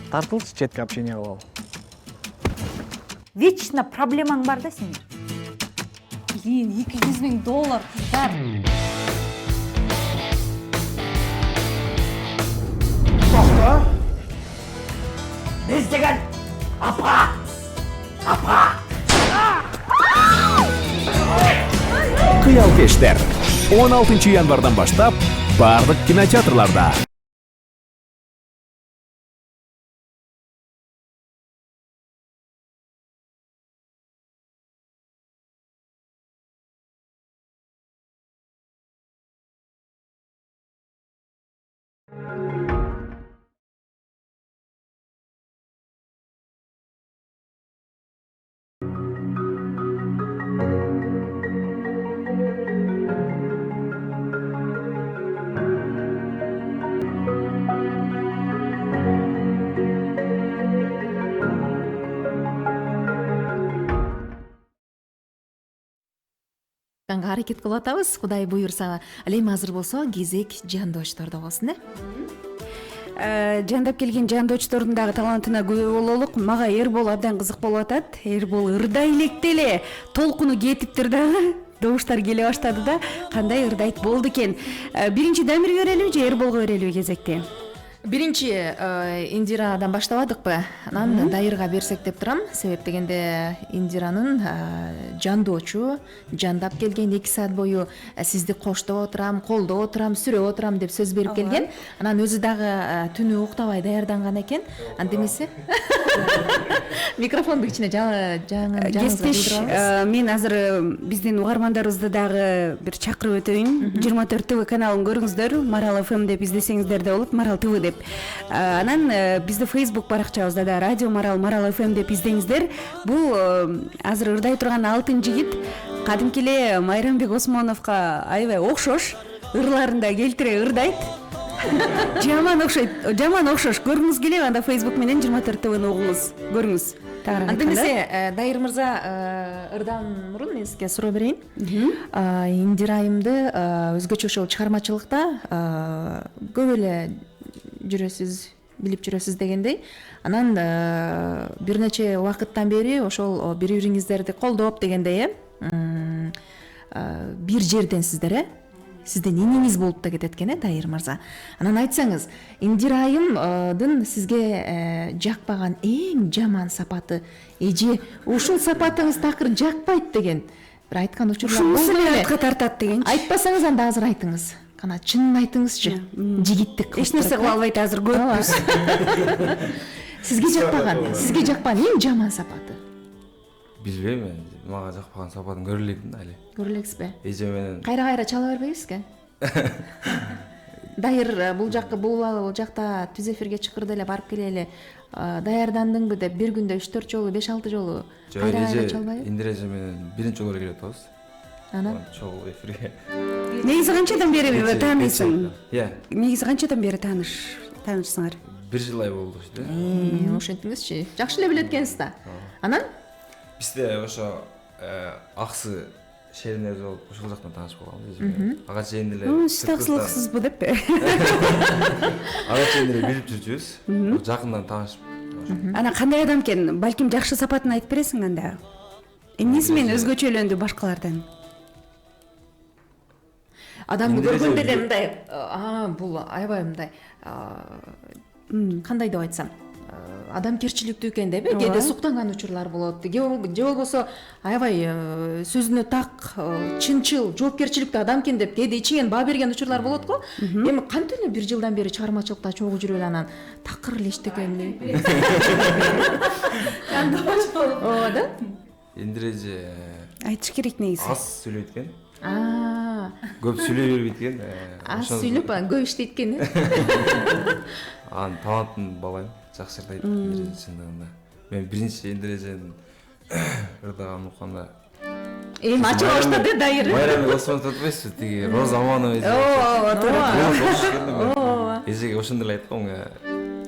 [SPEAKER 10] Тартылшы четке общение кылалы.
[SPEAKER 11] Вечно проблемаң бар да сенин.
[SPEAKER 4] Блин, $200,000 кыздар.
[SPEAKER 9] Тоқта.
[SPEAKER 11] Біз деген апа.
[SPEAKER 1] Кыял кештер 16 январдан баштап бардык кинотеатрларда.
[SPEAKER 2] Аракет кылып атабыз. Кудай буйурса, ал эми азыр болсо кезек жандоштордо болсун,
[SPEAKER 3] Жандап келген жандочтордун дагы талантына күбө бололук. Мага Эрбол абдан кызык болуп атат. Эрбол ырдай электе эле толкуну кетиптир дагы. Добуштар келе баштады да, кандай ырдайт болду экен. Биринчи Дамирге берелиби же Эрболго берелиби кезекти?
[SPEAKER 2] Биринчи Индирадан баштабадыкпы? Анан Дайырга берсек деп турам. Себеп дегенде Индиранын жандоочу, жандап келген 2 саат бою сизди коштоп отурам, колдоп отурам, сүрөп отурам деп сөз берип келген. Анан өзү дагы түнү уктабай даярданган экен. Андемесе микрофонду кичине
[SPEAKER 3] кеспеш. Мен азыр биздин угармандарыбызды дагы бир чакырып өтөйүн. 24 ТВ каналын көрүңүздөр. Марал ФМ деп издесеңиздер да болот. Марал ТВ деп. Анан бизди Facebook баракчабызда да Радио Марал, Марал ФМ деп издеңиздер. Бул азыр ырдай турган алтын жигит кадимки эле Майрамбек Осмоновго аябай окшош, ырларында келтире ырдайт. Жаман окшош. Көрүңүз келеби, анда Facebook менен 24 ТВны угуңуз, көрүңүз.
[SPEAKER 2] Андемесе Дайыр мырза, ырдан мурун мен сизге суроо берейин. Индирайымды өзгөчө ошол чыгармачылыкта көп эле жүрөсүз, билип жүрөсүз дегендей. Анан бир нече убакыттан бери ошол бири-бириңиздерди колдоп дегендей, бир жерденсиздер, сиздин иниңиз болуп да кетет экен, Дайыр мырза. Анан айтсаңыз, Индирайымдын сизге жакпаган эң жаман сапаты, эже ушул сапатыңыз такыр жакпайт деген бир айткан учурлар болду эле.
[SPEAKER 3] Ушул тартат дегенчи.
[SPEAKER 2] Айтпасаңыз анда азыр айтыңыз. Кана чынын айтыңызчы. Жигиттик.
[SPEAKER 3] Эч нерсе кыла албайт азыр көппүз.
[SPEAKER 2] Сизге жакпаган эң жаман сапаты.
[SPEAKER 6] Билбейм, мага жакпаган сапатын көрө электин али.
[SPEAKER 2] Көрө элексизби?
[SPEAKER 6] Эже менен
[SPEAKER 2] Кайра чала бербейсизби? Дайыр бул жакта түз эфирге чакырды эле, барып келели. Даярдандыңбы деп бир күндө 3-4 жолу, 5-6 жолу кайра чалбайбы?
[SPEAKER 6] Индиреже менен биринчи жолу келип атабыз.
[SPEAKER 2] Анан
[SPEAKER 6] чогуу эфирге.
[SPEAKER 3] Негизи канчадан бери таанысың?
[SPEAKER 5] Негизи
[SPEAKER 3] канчадан бери таанышсыңар?
[SPEAKER 6] 1 жыл болду иште.
[SPEAKER 2] Ошентиңизчи. Жакшы эле билет экенсиз да. Анан
[SPEAKER 6] бизде ошо аксы шеринер болуп ошол жактан таанышып калганбыз. Ага чейин эле
[SPEAKER 3] сиз аксылыксызбы деппи?
[SPEAKER 6] Ага чейин эле билип жүрчүбүз. Жакындан таанышып.
[SPEAKER 3] Ана кандай адам экен? Балким жакшы сапатын айтып бересиң анда. Эмнеси менен өзгөчөлөндү башкалардан?
[SPEAKER 2] Адамды көргөндө эле мындай, бул аябай мындай кандай деп айтсам, адамгерчиликтүү экен деп кээде суктанган учурлар болот, же болбосо аябай сөзүнө так, чынчыл, жоопкерчиликтүү адам экен деп кээде ичиңен баа берген учурлар болот го. Эми кантип эле 1 жылдан бери чыгармачылыкта чогуу жүрүп эле анан такыр эле иштегенди. Ооба да.
[SPEAKER 6] Эндиреже
[SPEAKER 3] айтыш керек негизи.
[SPEAKER 6] аз сүйлөйт экен.
[SPEAKER 2] Көп
[SPEAKER 6] сүйлөй бербейт экен.
[SPEAKER 2] Аз сүйлөп, көп иштейт экен.
[SPEAKER 6] Анын талантын баалайм, жакшы айтат Эндиреже чындыгында. Мен биринчи Эндиреженин ырдаган укканда
[SPEAKER 2] Эми ачып баштады дайыр.
[SPEAKER 6] Майрам Осмонов атпайсызбы, тиги Роза Аманова эже.
[SPEAKER 2] Ооба.
[SPEAKER 6] Эжеге ошондой эле айткам.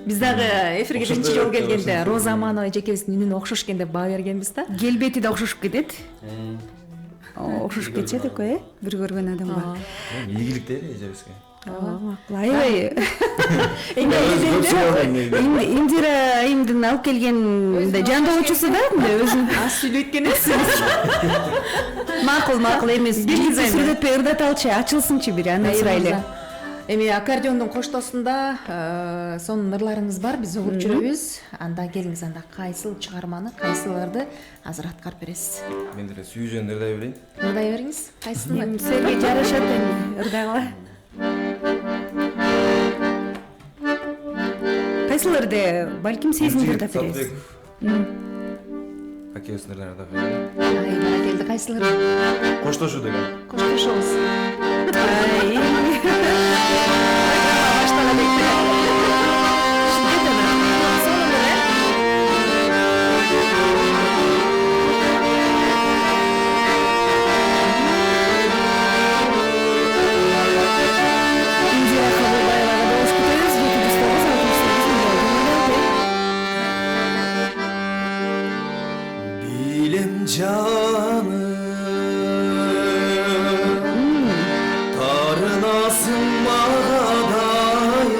[SPEAKER 2] Биз дагы эфирге биринчи жолу келгенде Роза Аманова эжекебиздин үнүнө окшош экен деп баа бергенбиз да.
[SPEAKER 3] Келбети да окшошуп кетет. Окшошуп кетет эко, бир көргөн адамга.
[SPEAKER 6] Ийгилик дейт эжебизге.
[SPEAKER 3] Макул, аябай. Индира айымдын алып келген жандоочусу да, өзүн
[SPEAKER 2] аз сүйлөйт экен.
[SPEAKER 3] Макул эмес. Биринчи сүрөтпөй ырдаталчы, ачылсынчы бири, аны сурайлы.
[SPEAKER 2] Эми аккордеондун коштосунда сонун ырларыңыз бар, биз угуп жүрөбүз. Анда келиңиз, анда кайсыл чыгарманы, кайсыл ырды азыр аткарып бересиз.
[SPEAKER 6] Мен деле сүйүүжөн ырдай берейин.
[SPEAKER 2] Ырдай бериңиз. Кайсысын?
[SPEAKER 3] Силерге жарашат эми, ырдагыла. Кайсыл ырды? Балким сезимди ырдап бересиз.
[SPEAKER 6] Акебиздин ырдан ырдап берейин.
[SPEAKER 2] Баракелди, кайсыл ырды?
[SPEAKER 6] Коштошуу деген.
[SPEAKER 2] Коштошобуз.
[SPEAKER 12] Bilem canım tarınasın mağdayım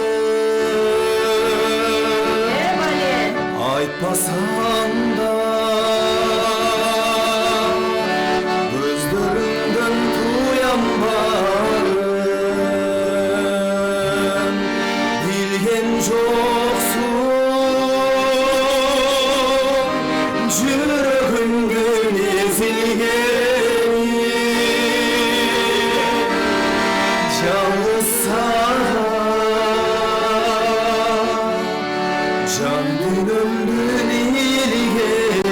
[SPEAKER 12] aytpasan da gözlerinden tuyan barım bilgen joksun yüreğimden ezilgeni yalnız sana can dünümdün ilgeni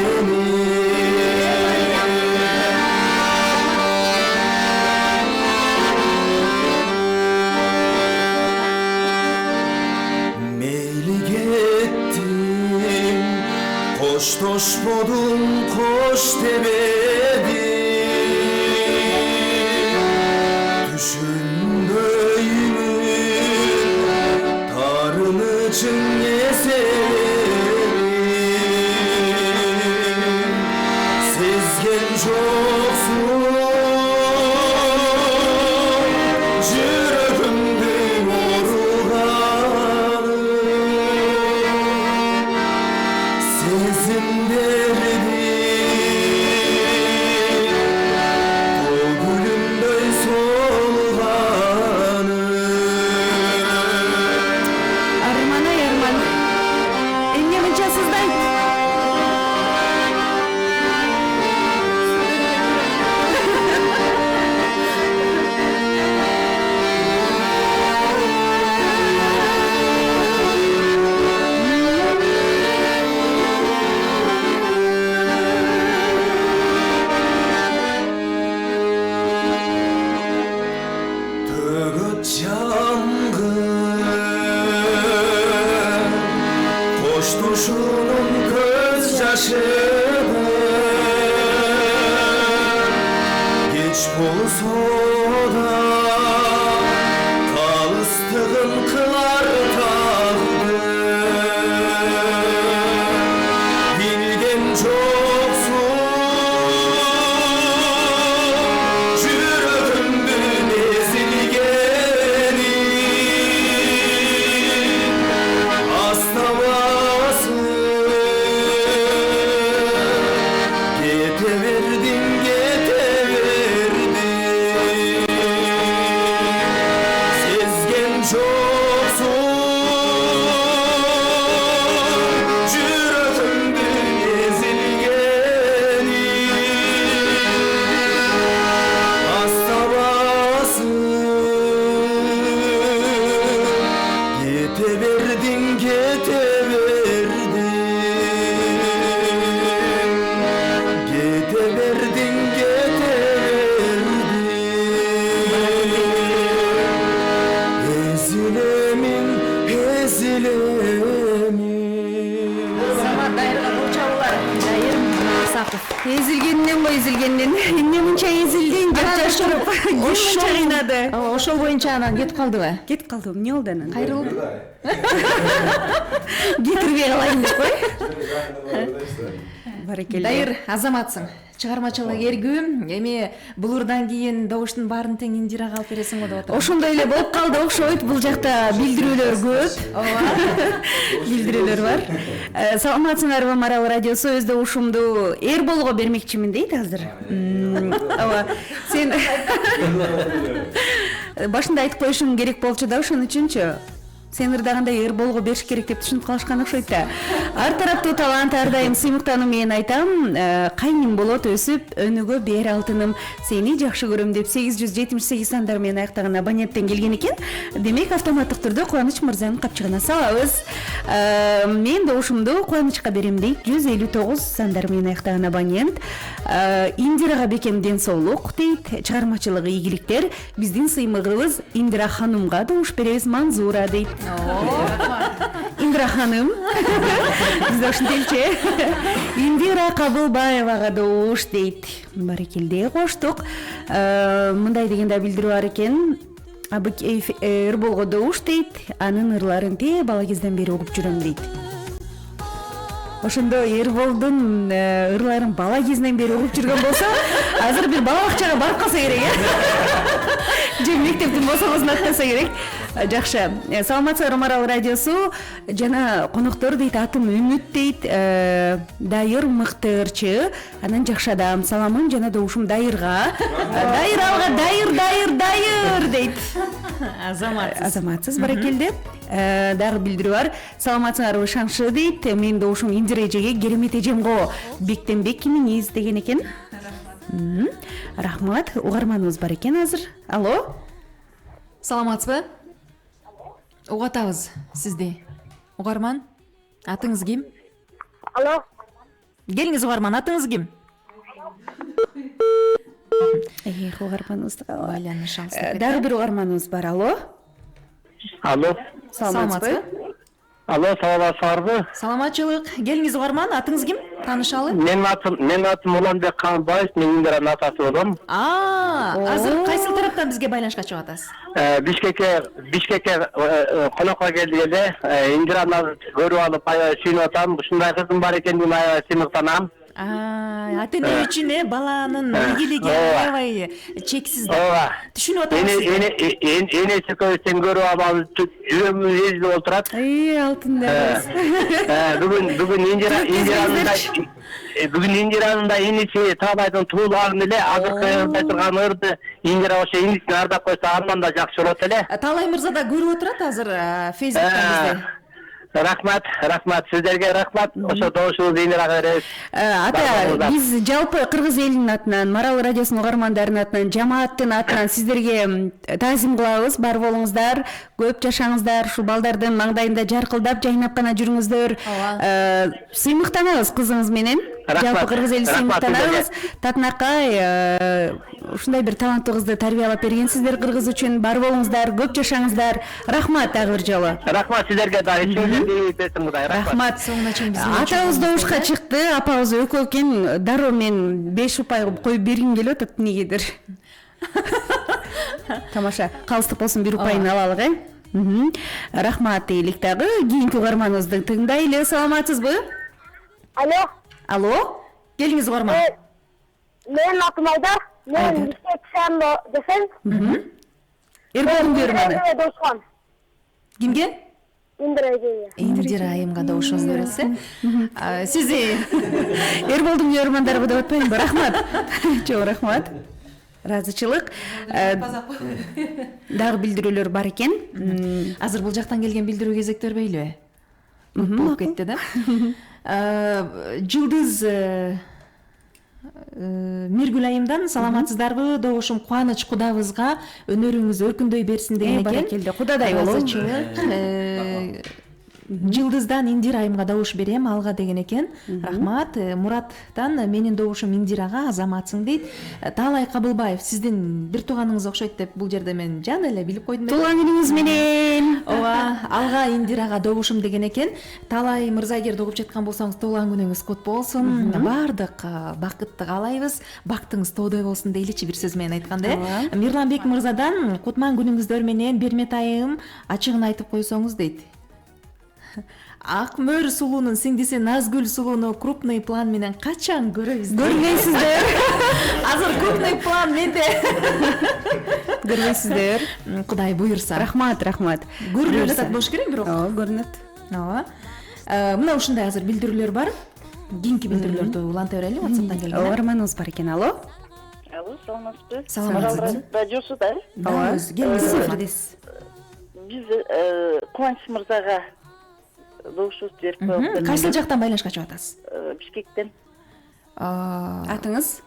[SPEAKER 12] meylik ettim koş bodum koş demedim düşündüğümün tarını için yeserim sezgen çoksun yüreğimden oruganı sezim derdi o gülümdöy solganı
[SPEAKER 3] Arman ay Arman. Эмне мынчасыз да айт.
[SPEAKER 12] Tөгөт жангын коштошуунун көз жашыдыр кеч болсо да калыстыгын кылар тагдыр билген жоксуң жүрөгүмдүн ezilgeni астабасың кете бердиң келемин.
[SPEAKER 2] Азамат Дайырга кол чабуулар. Дайыр Саков.
[SPEAKER 3] Ezilгенинен го ezilгенден. Эмне мынча ezildиң деп жаштырып. Ким мынча кыйнады?
[SPEAKER 2] Ошол боюнча анан кетип калдыбы?
[SPEAKER 3] Кетип калдым. Эмне болду анан?
[SPEAKER 2] Кайрылды.
[SPEAKER 3] Кетирбей калайын деп кой. Барекелде.
[SPEAKER 2] Дайыр Азаматсың. Чыгармачылык эргүү. Эми булурдан кийин добуштун баарын тең Индирага алып бересиң го деп атат.
[SPEAKER 3] Ошондой эле болуп калды окшойт. Бул жакта билдирүүлөр көп. Билдирүүлөр бар. Саламатсыңарбы, Марал радиосу өз добушумду Эрболго бермекчимин дейт азыр. Ооба. Сен башында айтып коюшуң керек болчу да, ошон үчүнчү. Сен ырдагандай Эрболго бериш керек деп түшүнүп калышкан окшойт да. Ар тараптуу талант ар дайым сыймыктануу менен айтам. Кайним болот өсүп, өнүгө бер алтыным. Сени жакшы көрөм деп 878 сандар менен аяктаган абоненттен келген экен. Демек автоматтык түрдө Кубаныч мырзанын капчыгына салабыз. Мен добушумду Кубанычка берем дейт 159 сандар менен аяктаган абонент. Индирага бекем ден соолук дейт. Чыгармачылыгы ийгиликтер. Биздин сыймыгыбыз Индира ханымга добуш беребиз, Манзура дейт. Индира ханым. Бизде ушунтелчи. Индира Кабылбаевага добуш дейт. Барекелде коштук. Мындай дегенде билдирүү бар экен. Эрболго добуш дейт. Анын ырларын те бала кезден бери угуп жүрөм дейт. Ошондо Эрболдун ырларын бала кезинен бери угуп жүргөн болсо, азыр бир бала бакчага барып калса керек. Же мектептин босогосун аттаса керек. Жакшы. Саламатсыздарбы, Марал радиосу жана коноктор дейт, атым Үмүт дейт. Дайыр мыкты ырчы. Анан жакшы адам. Саламым жана добушум Дайырга. Дайыр алга, дайыр дейт. Азаматсыз баракелде. Дагы билдирүү бар. Саламатсыңарбы, Шаңшы дейт. Менин добушум Индира эжеге керемет эжемго бектенбек миниз деген экен. Рахмат. Угарманыбыз бар экен азыр. Алло.
[SPEAKER 2] Саламатсызбы? Угатабыз сизди. Угарман, атыңыз ким?
[SPEAKER 7] Алло.
[SPEAKER 2] Келиңиз угарман, атыңыз ким?
[SPEAKER 3] Угарманыбызды
[SPEAKER 2] байланыш алыстап.
[SPEAKER 3] Дагы бир угарманыбыз бар. Алло.
[SPEAKER 9] Алло.
[SPEAKER 2] Саламатсызбы?
[SPEAKER 9] Алло, саламатсыздарбы?
[SPEAKER 2] Саламатчылык. Келиңиз угарман, атыңыз ким? Таанышалы?
[SPEAKER 9] Менин атым Уланбек Канбаев, мен Индиранын атасы болом.
[SPEAKER 2] Азыр кайсы тараптан бизге байланышка чыгып атасыз?
[SPEAKER 9] Бишкекке конокко келдик эле. Индираны көрүп алып аябай сүйүнүп атам. Ушундай кызым бар экен деп аябай сыймыктанам.
[SPEAKER 2] Ата эне үчүн баланын ийгилиги аябай чексиз.
[SPEAKER 9] Ооба.
[SPEAKER 2] Түшүнүп атабыз.
[SPEAKER 9] Энеси көзсөң көрүп алып жүрөгүмүз езилип отурат.
[SPEAKER 3] Алтындабыз.
[SPEAKER 9] Бүгүн Индиранын да иниси Таабайдын тууларын эле азыркы ырдай турган ырды Индира ошо инисин ардап койсо андан да жакшы болот эле.
[SPEAKER 2] Таалай мырза да көрүп отурат азыр Facebook'та бизде.
[SPEAKER 9] Рахмат, сиздерге рахмат. Ошо добушубузду Индирага беребиз.
[SPEAKER 3] Ата, биз жалпы кыргыз элинин атынан, Марал радиосунун угармандарынын атынан, жамааттын атынан сиздерге таазим кылабыз. Бар болуңуздар, көп жашаңыздар, ушу балдардын маңдайында жаркылдап, жайнап гана жүрүңүздөр. Сыймыктанабыз кызыңыз менен. Жалпы кыргыз эли сыймыктанабыз. Татынакай ушундай бир таланттуу кызды тарбиялап бергенсиздер кыргыз үчүн. Бар болуңуздар, көп жашаңыздар. Рахмат дагы бир жолу.
[SPEAKER 9] Рахмат сиздерге дагы.
[SPEAKER 3] Рахмат. Атабыз добушка чыкты, апабыз экөө экен. Дароо мен 5 упай коюп бергим келип атат эмнегедир. Тамаша. Калыстык болсун, 1 упайын алалык, Рахмат дейлик дагы. Кийинки угарманыбызды тыңдайлы. Саламатсызбы?
[SPEAKER 7] Алло.
[SPEAKER 3] Алло. Келиңиз угарман.
[SPEAKER 7] Менин атым Айдар. Мен Бишкек десем.
[SPEAKER 3] Эрболдун көрманы.
[SPEAKER 2] Кимге?
[SPEAKER 7] Индира
[SPEAKER 2] айымга добушуңузду бересиз. Сизи
[SPEAKER 3] Эрболдун көрмандарыбы деп атпаймынбы? Рахмат. Чоң рахмат. Ыраазычылык. Дагы билдирүүлөр бар экен.
[SPEAKER 2] Азыр бул жактан келген билдирүү кезекти бербейлиби? Болуп кетти да. Жылдыз Миргүл айымдан саламатсыздарбы? Добушум Кубаныч кудабызга өнөрүңүз өркүндөй берсин деген экен.
[SPEAKER 3] Баракелде, кудадай болобу.
[SPEAKER 2] Жылдыздан Индира айымга добуш берем, алга деген экен. Рахмат. Мураттан менин добушум Индирага, азаматсың дейт. Таалай Кабылбаев, сиздин бир тууганыңыз окшойт деп бул жерде мен жан эле билип койдум.
[SPEAKER 3] Туулган күнүңүз менен.
[SPEAKER 2] Ооба, алга Индирага добушум деген экен. Таалай мырза, эгер угуп жаткан болсоңуз, туулган күнүңүз кут болсун. Бардык бакытты каалайбыз. Бактыңыз тоодой болсун дейличи, бир сөз менен айтканда. Мирланбек мырзадан кутман күнүңүздөр менен Бермет айым ачыгын айтып койсоңуз дейт. Ак мөр сулуунун сиңдиси Назгүл сулууну крупный план менен качан көрөбүз?
[SPEAKER 3] Көрбөйсүздөр.
[SPEAKER 2] Азыр крупный план менде.
[SPEAKER 3] Көрбөйсүздөр.
[SPEAKER 2] Кудай буйрса.
[SPEAKER 3] Рахмат.
[SPEAKER 2] Көрүнүп жатат болуш керек, бирок.
[SPEAKER 3] Ооба, көрүнөт.
[SPEAKER 2] Ооба. Мына ушундай азыр билдирүүлөр бар. Кийинки билдирүүлөрдү уланта берели, WhatsApp'тан келген.
[SPEAKER 3] Ооба, арманыңыз бар экен. Алло.
[SPEAKER 13] Алло, саламатсызбы?
[SPEAKER 2] Саламатсызбы?
[SPEAKER 13] Радиосу да?
[SPEAKER 2] Ооба, келиңиз эфирдесиз.
[SPEAKER 13] Биз Кубаныч мырзага добушубузду берип коелук.
[SPEAKER 2] Кайсыл жактан байланышка чыгып атасыз?
[SPEAKER 13] Бишкектен.
[SPEAKER 3] Атыңыз?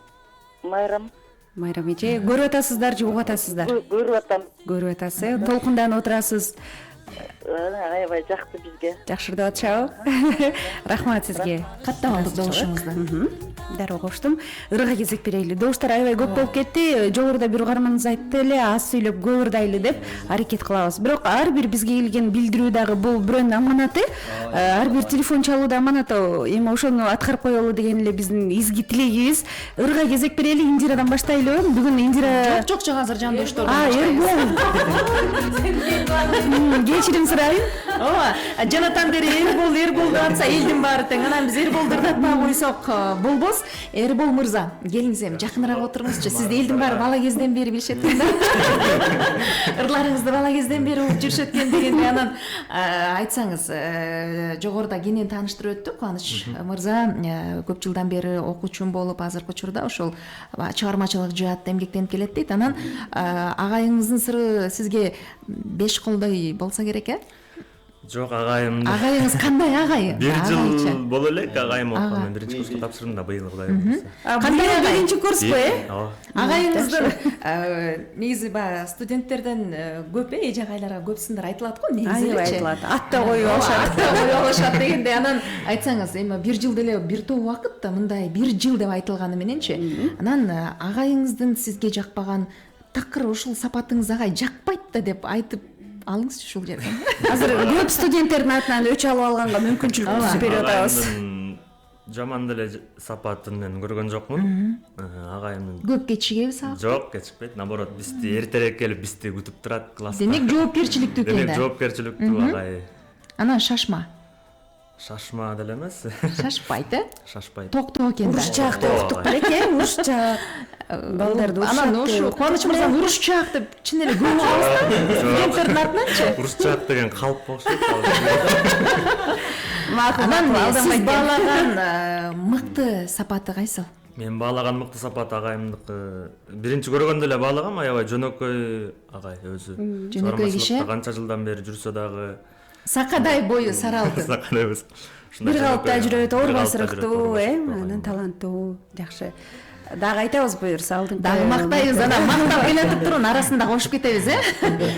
[SPEAKER 13] Майрам.
[SPEAKER 3] Майрам эже, көрүп атасыздар же угуп атасыздар?
[SPEAKER 13] Көрүп атам.
[SPEAKER 3] Көрүп атасыз. Толкунданып отурасыз.
[SPEAKER 13] Аябай жакты бизге.
[SPEAKER 3] Жакшырдап атышабы? Рахмат сизге.
[SPEAKER 2] Каттап алдык добушуңузду.
[SPEAKER 3] Дароо коштум. Ырга кезек берели. Добуштар аябай көп болуп кетти. Жогоруда бир угарманыбыз айтты эле, аз сүйлөп көп ырдайлы деп аракет кылабыз. Бирок ар бир бизге келген билдирүү дагы бул бирөөнүн аманаты. Ар бир телефон чалуу да аманат. Эми ошону аткарып коелу деген эле биздин изги тилегибиз. Ырга кезек берели, Индирадан баштайлы. Бүгүн Индира
[SPEAKER 2] Жок, азыр жандоштор.
[SPEAKER 3] Эрбол. Кечирим сурайын.
[SPEAKER 2] Ооба, жанатан бери Эрбол деп атса элдин баары тең. Анан биз Эрболду ырдатпай койсок болбос. Эрбол мырза, келиңиз эми жакыныраак отуруңузчу. Сизди элдин баары бала кезден бери билишет экен да. Ырларыңызды бала кезден бери угуп жүрүшөт экен дегенде, анан айтсаңыз, жогоруда кенен тааныштырып өттүк. Кубаныч мырза көп жылдан бери окуучум болуп, азыркы учурда ошол чыгармачылык жаатта эмгектенип келет дейт. Анан агайыңыздын сыры сизге беш колдой болсо керек, э?
[SPEAKER 6] Жок, агайым.
[SPEAKER 2] Агайыңыз кандай агайы?
[SPEAKER 6] Бир жыл боло элек агайым окуган. Биринчи курска тапшырдым да быйыл Кудай буйрса.
[SPEAKER 2] Кандай биринчи курспу, э?
[SPEAKER 6] Ооба.
[SPEAKER 2] Агайыңыздын негизи баягы студенттерден көп, эже агайларга көп сындар айтылат го, негизи элечи.
[SPEAKER 3] Айтылат. Атта коюп алышат.
[SPEAKER 2] Атта коюп алышат дегенде, анан айтсаңыз, эми бир жыл деле бир топ убакытта мындай бир жыл деп айтылганы мененчи, анан агайыңыздын сизге жакпаган такыр ушул сапатыңыз агай жакпайт да деп айтып алыңызчы ушул жерде.
[SPEAKER 3] Азыр көп студенттердин атынан өч алып алганга мүмкүнчүлүк берип атабыз.
[SPEAKER 6] Жаман деле сапатын мен көргөн жокмун. Агайымдын
[SPEAKER 2] Көп кечигеби сабак?
[SPEAKER 6] Жок, кечикпейт. Наоборот, бизди эртерээк келип бизди күтүп турат класста.
[SPEAKER 2] Демек жоопкерчиликтүү экен да.
[SPEAKER 6] Демек жоопкерчиликтүү агай.
[SPEAKER 2] Анан шашма.
[SPEAKER 6] Шашма деле эмес.
[SPEAKER 2] Шашпайт, э?
[SPEAKER 6] Шашпайт.
[SPEAKER 2] Токтоо экен да.
[SPEAKER 3] Урушчаак деп уктук белек, э? Урушчаак. Балдарды урушчаак.
[SPEAKER 2] Анан ошо Кубаныч мырза урушчаак деп чын эле күлүп калабыз да. Студенттердин атынанчы.
[SPEAKER 6] Урушчаак деген калп окшойт.
[SPEAKER 2] Анан сиз баалаган мыкты сапаты кайсыл?
[SPEAKER 6] Мен баалаган мыкты сапат агайымдыкы. Биринчи көргөндө эле баалагам, аябай жөнөкөй агай өзү.
[SPEAKER 2] Жөнөкөй киши.
[SPEAKER 6] Канча жылдан бери жүрсө дагы
[SPEAKER 2] Сакадай бою саралды.
[SPEAKER 6] Сакадай бою.
[SPEAKER 3] Бир калыпта жүрөт, оорбасырыктуу, анан таланттуу, жакшы. Дагы айтабыз буюрса алдын.
[SPEAKER 2] Дагы мактайбыз, анан мактап ыйлатып турун, арасында кошуп кетебиз, э?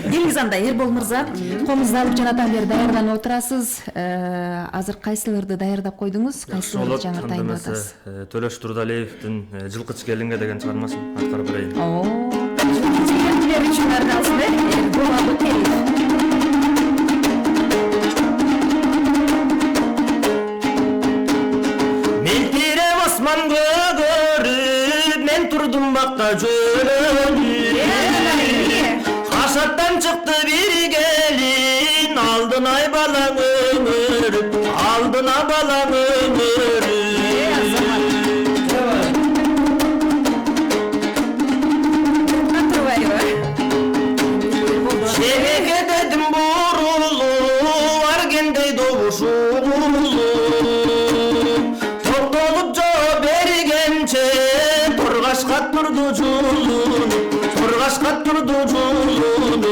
[SPEAKER 2] Келиңиз анда Эрбол мырза, комузду алып жанатан бери даярданып отурасыз. Азыр кайсыларды даярдап койдуңуз? Кайсыларды жаңы дайындап атасыз?
[SPEAKER 6] Төлөш Турдалиевдин Жылкыч келинге деген чыгармасын аткарып берейин.
[SPEAKER 3] Сүйгөнчүлөр үчүн арналсын, э? Эрбол Абыкеев.
[SPEAKER 12] Мен турдум бакта жөнөдү. Кашаттан чыкты бир келин, алдына балаң өмүр, алдына балаң өмүр. Шебеке дедим бурулу, аргендей добушулу. Токтолуп жооп бергенче тургашка турду жулун, тургашка турду жулун.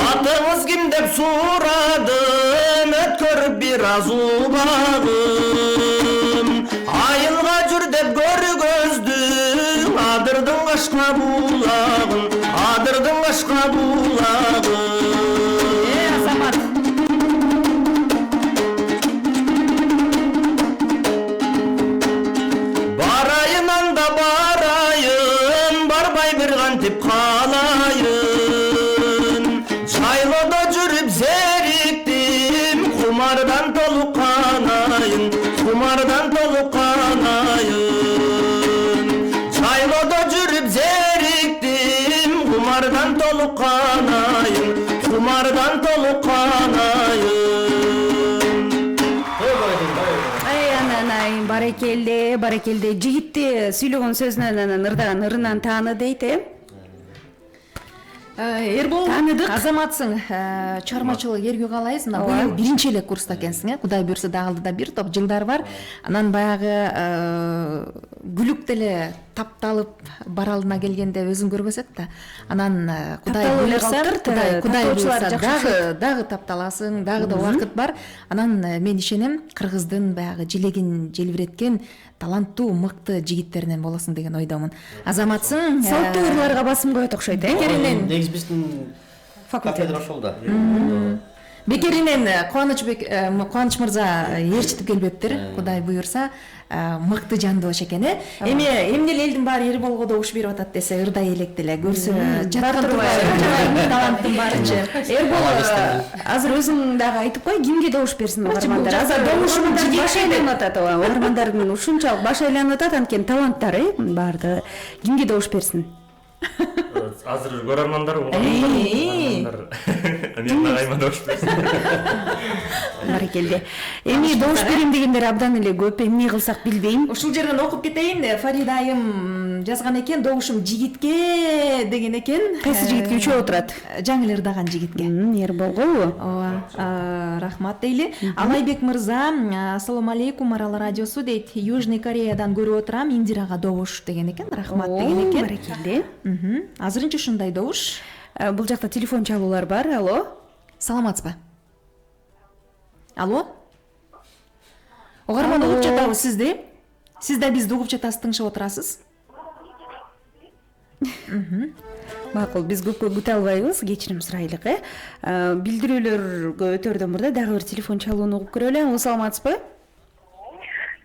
[SPEAKER 12] Атыңыз ким деп сурадым, өткөрүп бир аз убагым. Айылга жүр деп кантип калайын жайлоодо жүрүп зериктим кумардан толукканайын кумардан толукканайын жайлоодо жүрүп зериктим кумардан толукканайын кумардан толукканайын.
[SPEAKER 3] Баракелде жигитти сүйлөгөн сөзүнөн анан ырдаган ырынан тааны дейт
[SPEAKER 2] Эрбол, азаматсың, чыгармачылык эргүү калайсыз? Мына быйыл биринчи эле курста экенсиң, Кудай буйрса дагы бир топ жылдар бар. Анан баягы күлүк деле тапталып бара алдына келгенде өзүң көрбөсөт да. Анан Кудай буйрса дагы тапталасың, дагы да убакыт бар. Анан мен ишенем, Кыргыздын баягы желегин желбиреткен таланттуу, мыкты жигиттеринен болосуң деген ойдомун. Азаматсың,
[SPEAKER 3] салттуу ырларга басым коет окшойт,
[SPEAKER 5] Негизи биздин кафедра ошол да.
[SPEAKER 2] Бекеринен Кубаныч мырза ээрчитип келбептир, Кудай буйрса, мыкты жанды болуш экен. Эми эмне элдин баары Эрболго добуш берип атат десе, ырдай элек деле көрсө, таланттын баарычы.
[SPEAKER 3] Эрбол, азыр өзүң дагы айтып кой, кимге добуш берсин угармандар? Азыр добушун баш айланып атат, угармандардын ушунчалык баш айланып атат, анткени таланттар баардыгы. Кимге добуш берсин?
[SPEAKER 14] Азыр көрөрмандар мен агайыма добуш берсин.
[SPEAKER 3] Баракелде. Эми добуш берем дегендер абдан эле көп, эмне кылсак билбейм.
[SPEAKER 2] Ушул жерден окуп кетейин. Фарида айым жазган экен, добушум жигитке деген экен.
[SPEAKER 3] Кайсы жигитке? Үчөө отурат.
[SPEAKER 2] Жаңы эле ырдаган жигитке.
[SPEAKER 3] Эрболго?
[SPEAKER 2] Ооба. Рахмат дейли. Алайбек мырза, ассаламу алейкум, Марал радиосу дейт. Южный Кореядан көрүп отурам, Индирага добуш деген экен. Рахмат деген экен.
[SPEAKER 3] Баракелде.
[SPEAKER 2] Азырынча ушундай добуш.
[SPEAKER 3] Бул жакта телефон чалуулар бар. Алло.
[SPEAKER 2] Саламатсызбы? Алло? Угарман угуп жатабыз сизди. Сиз да бизди угуп жатасыз, тыңшап отурасыз.
[SPEAKER 3] Макул, биз көпкө күтө албайбыз, кечирим сурайлык, Билдирүүлөргө өтөрдөн мурда дагы бир телефон чалууну угуп көрөлү. Саламатсызбы?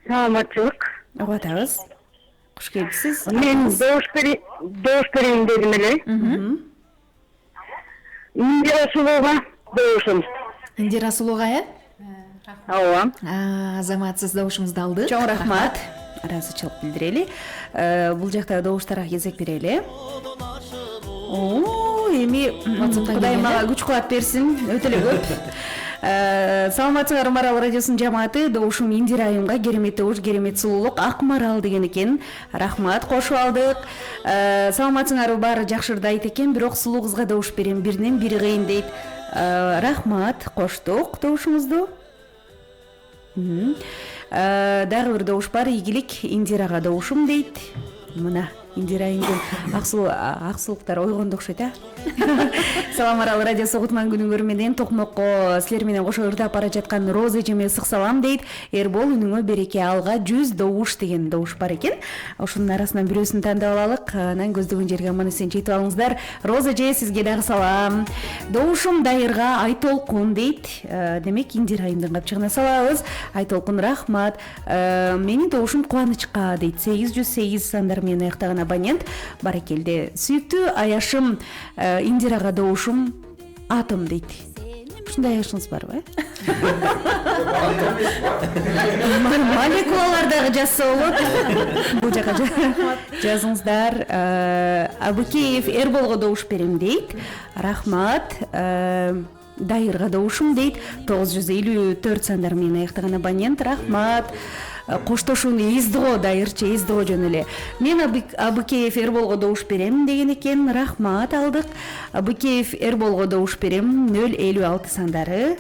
[SPEAKER 7] Саламатчылык.
[SPEAKER 3] Угуп атабыз. Куш келипсиз.
[SPEAKER 7] Мен добуш берейин дедим эле. Индира Сулууга добушум.
[SPEAKER 2] Индира Сулууга,
[SPEAKER 7] Ооба.
[SPEAKER 2] Азаматсыз добушуңузду алдык.
[SPEAKER 3] Чоң рахмат. Ыраазычылык билдирели. Бул жакта добуштарга кезек берели. Эми Кудай мага күч кубат берсин, өтө эле көп. Саламатсыңар, Марал радиосунун жамааты. Добушум Индира айымга керемет добуш, керемет сулуулук, ак марал деген экен. Рахмат, кошуп алдык. Саламатсыңар, баары жакшы ырдайт экен, бирок сулуу кызга добуш берем, биринен бири кыйын дейт. Рахмат, коштук добушуңузду. Дагы бир добуш бар, ийгилик, Индирага добушум дейт. Мына Индира айымдын аксулуктар ойгонду окшойт, Салам Марал радиосу Кутман күнүңөр менен токмокко силер менен кошо ырдап бара жаткан Роза эжеме ысык салам дейт. Эрбол, үнүңө береке, алга 100 добуш деген добуш бар экен. Ошонун арасынан бирөөсүн тандап алалык. Анан көздөгөн жерге аман эсен жетип алыңыздар. Роза эже, сизге дагы салам. Добушум Дайырга Айтолкун дейт. Демек Индира айымдын капчыгына салабыз. Айтолкун, рахмат. Менин добушум Кубанычка дейт. 808 сандар менен аяктаган абонент. Баракелде. Сүйүктүү аяшым Индирага добушум Атом дейт. Ушундай аяшыңыз барбы? Молекулалар дагы жазса болот. Бул жака жазыңыздар. Абыкеев Эрболго добуш берем дейт. Рахмат. Дайырга добушум дейт. 954 сандар менен аяктаган абонент. Рахмат. Коштошууну эздиго, Дайырчы эздиго жөн эле. Мен Абыкеев Эрболго добуш берем деген экен. Рахмат, алдык. Абыкеев Эрболго добуш берем. 056 сандары.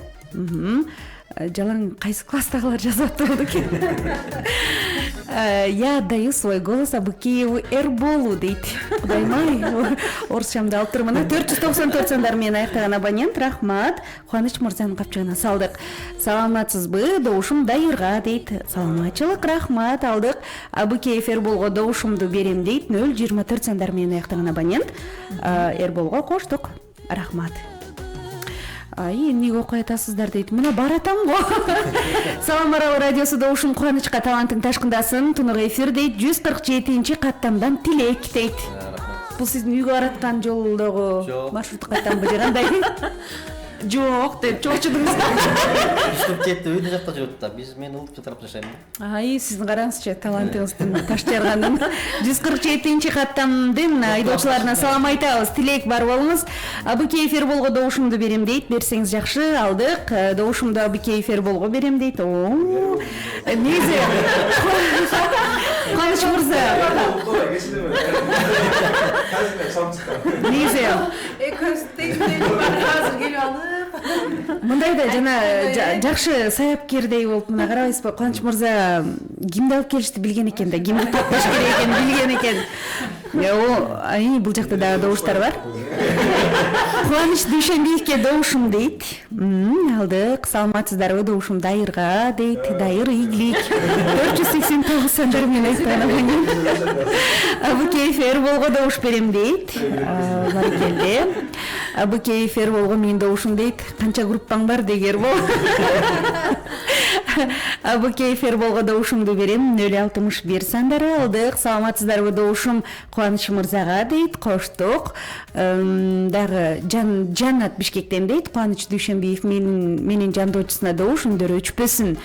[SPEAKER 3] Жалаң кайсы класстагылар жазып атты экен. Я отдаю свой голос Абыкееву Эрболу дейт. Кудайым, орусчамды алып турмун. 494 сандар менен аяктаган абонент. Рахмат. Кубаныч мырзанын капчыгына салдык. Саламатсызбы? Добушум Дайырга дейт. Саламатчылык, рахмат, алдык. Абыкеев Эрболго добушумду берем дейт. 024 сандар менен аяктаган абонент. Эрболго коштук. Рахмат. Эмнеге окуй атасыздар дейт. Мына баратам го. Салам Марал радиосу добушум Кубанычка таланттын ташкындасын. Тунук эфир дейт. 147-каттамдан тилек дейт. бул сиздин үйгө бараткан жолдогу маршруттукаттанбы же кандай?
[SPEAKER 2] Жок деп чоочудуңуз.
[SPEAKER 5] Үстүп кетти, үйдө жакта жүрөт да. Биз мен улутчу тарапта жашайм.
[SPEAKER 3] Ай, сиздин караңызчы, талантыңыздын таш жарганын. 147-чи каттамдын айдоочуларына салам айтабыз. Тилек бар болуңуз. Абыке эфир болго добушумду берем дейт. Берсеңиз жакшы, алдык. Добушумду абыке эфир болго берем дейт. Незе? Каныч мырза. Незе?
[SPEAKER 2] Экөөбүз тең азыр келип алып.
[SPEAKER 3] Мындайда жана жакшы саяпкердей болуп мына карабайсызбы, Кубаныч мырза кимди алып келишти билген экен да, кимди таппаш керек экенин билген экен. Бул жакта дагы добуштар бар. Кубаныч Дүйшөнбиевке добушум дейт. Алдык, саламатсыздарбы, добушум Дайырга дейт. Дайыр ийгилик. 489 сандар менен айтпайм. Абыке эфир болго добуш берем дейт. Баракелде. Абыке эфир болго менин добушум дейт. Канча группаң бар дегер бол. Абыке эфир болго добушумду берем. 061 сандары алдык. Саламатсыздарбы, добушум Кубаныч мырзага дейт. Коштук. Дагы Жаннат Бишкектен дейт. Кубаныч Дүйшөнбиев менин жандоочусуна добуш үндөрү өчпөсүн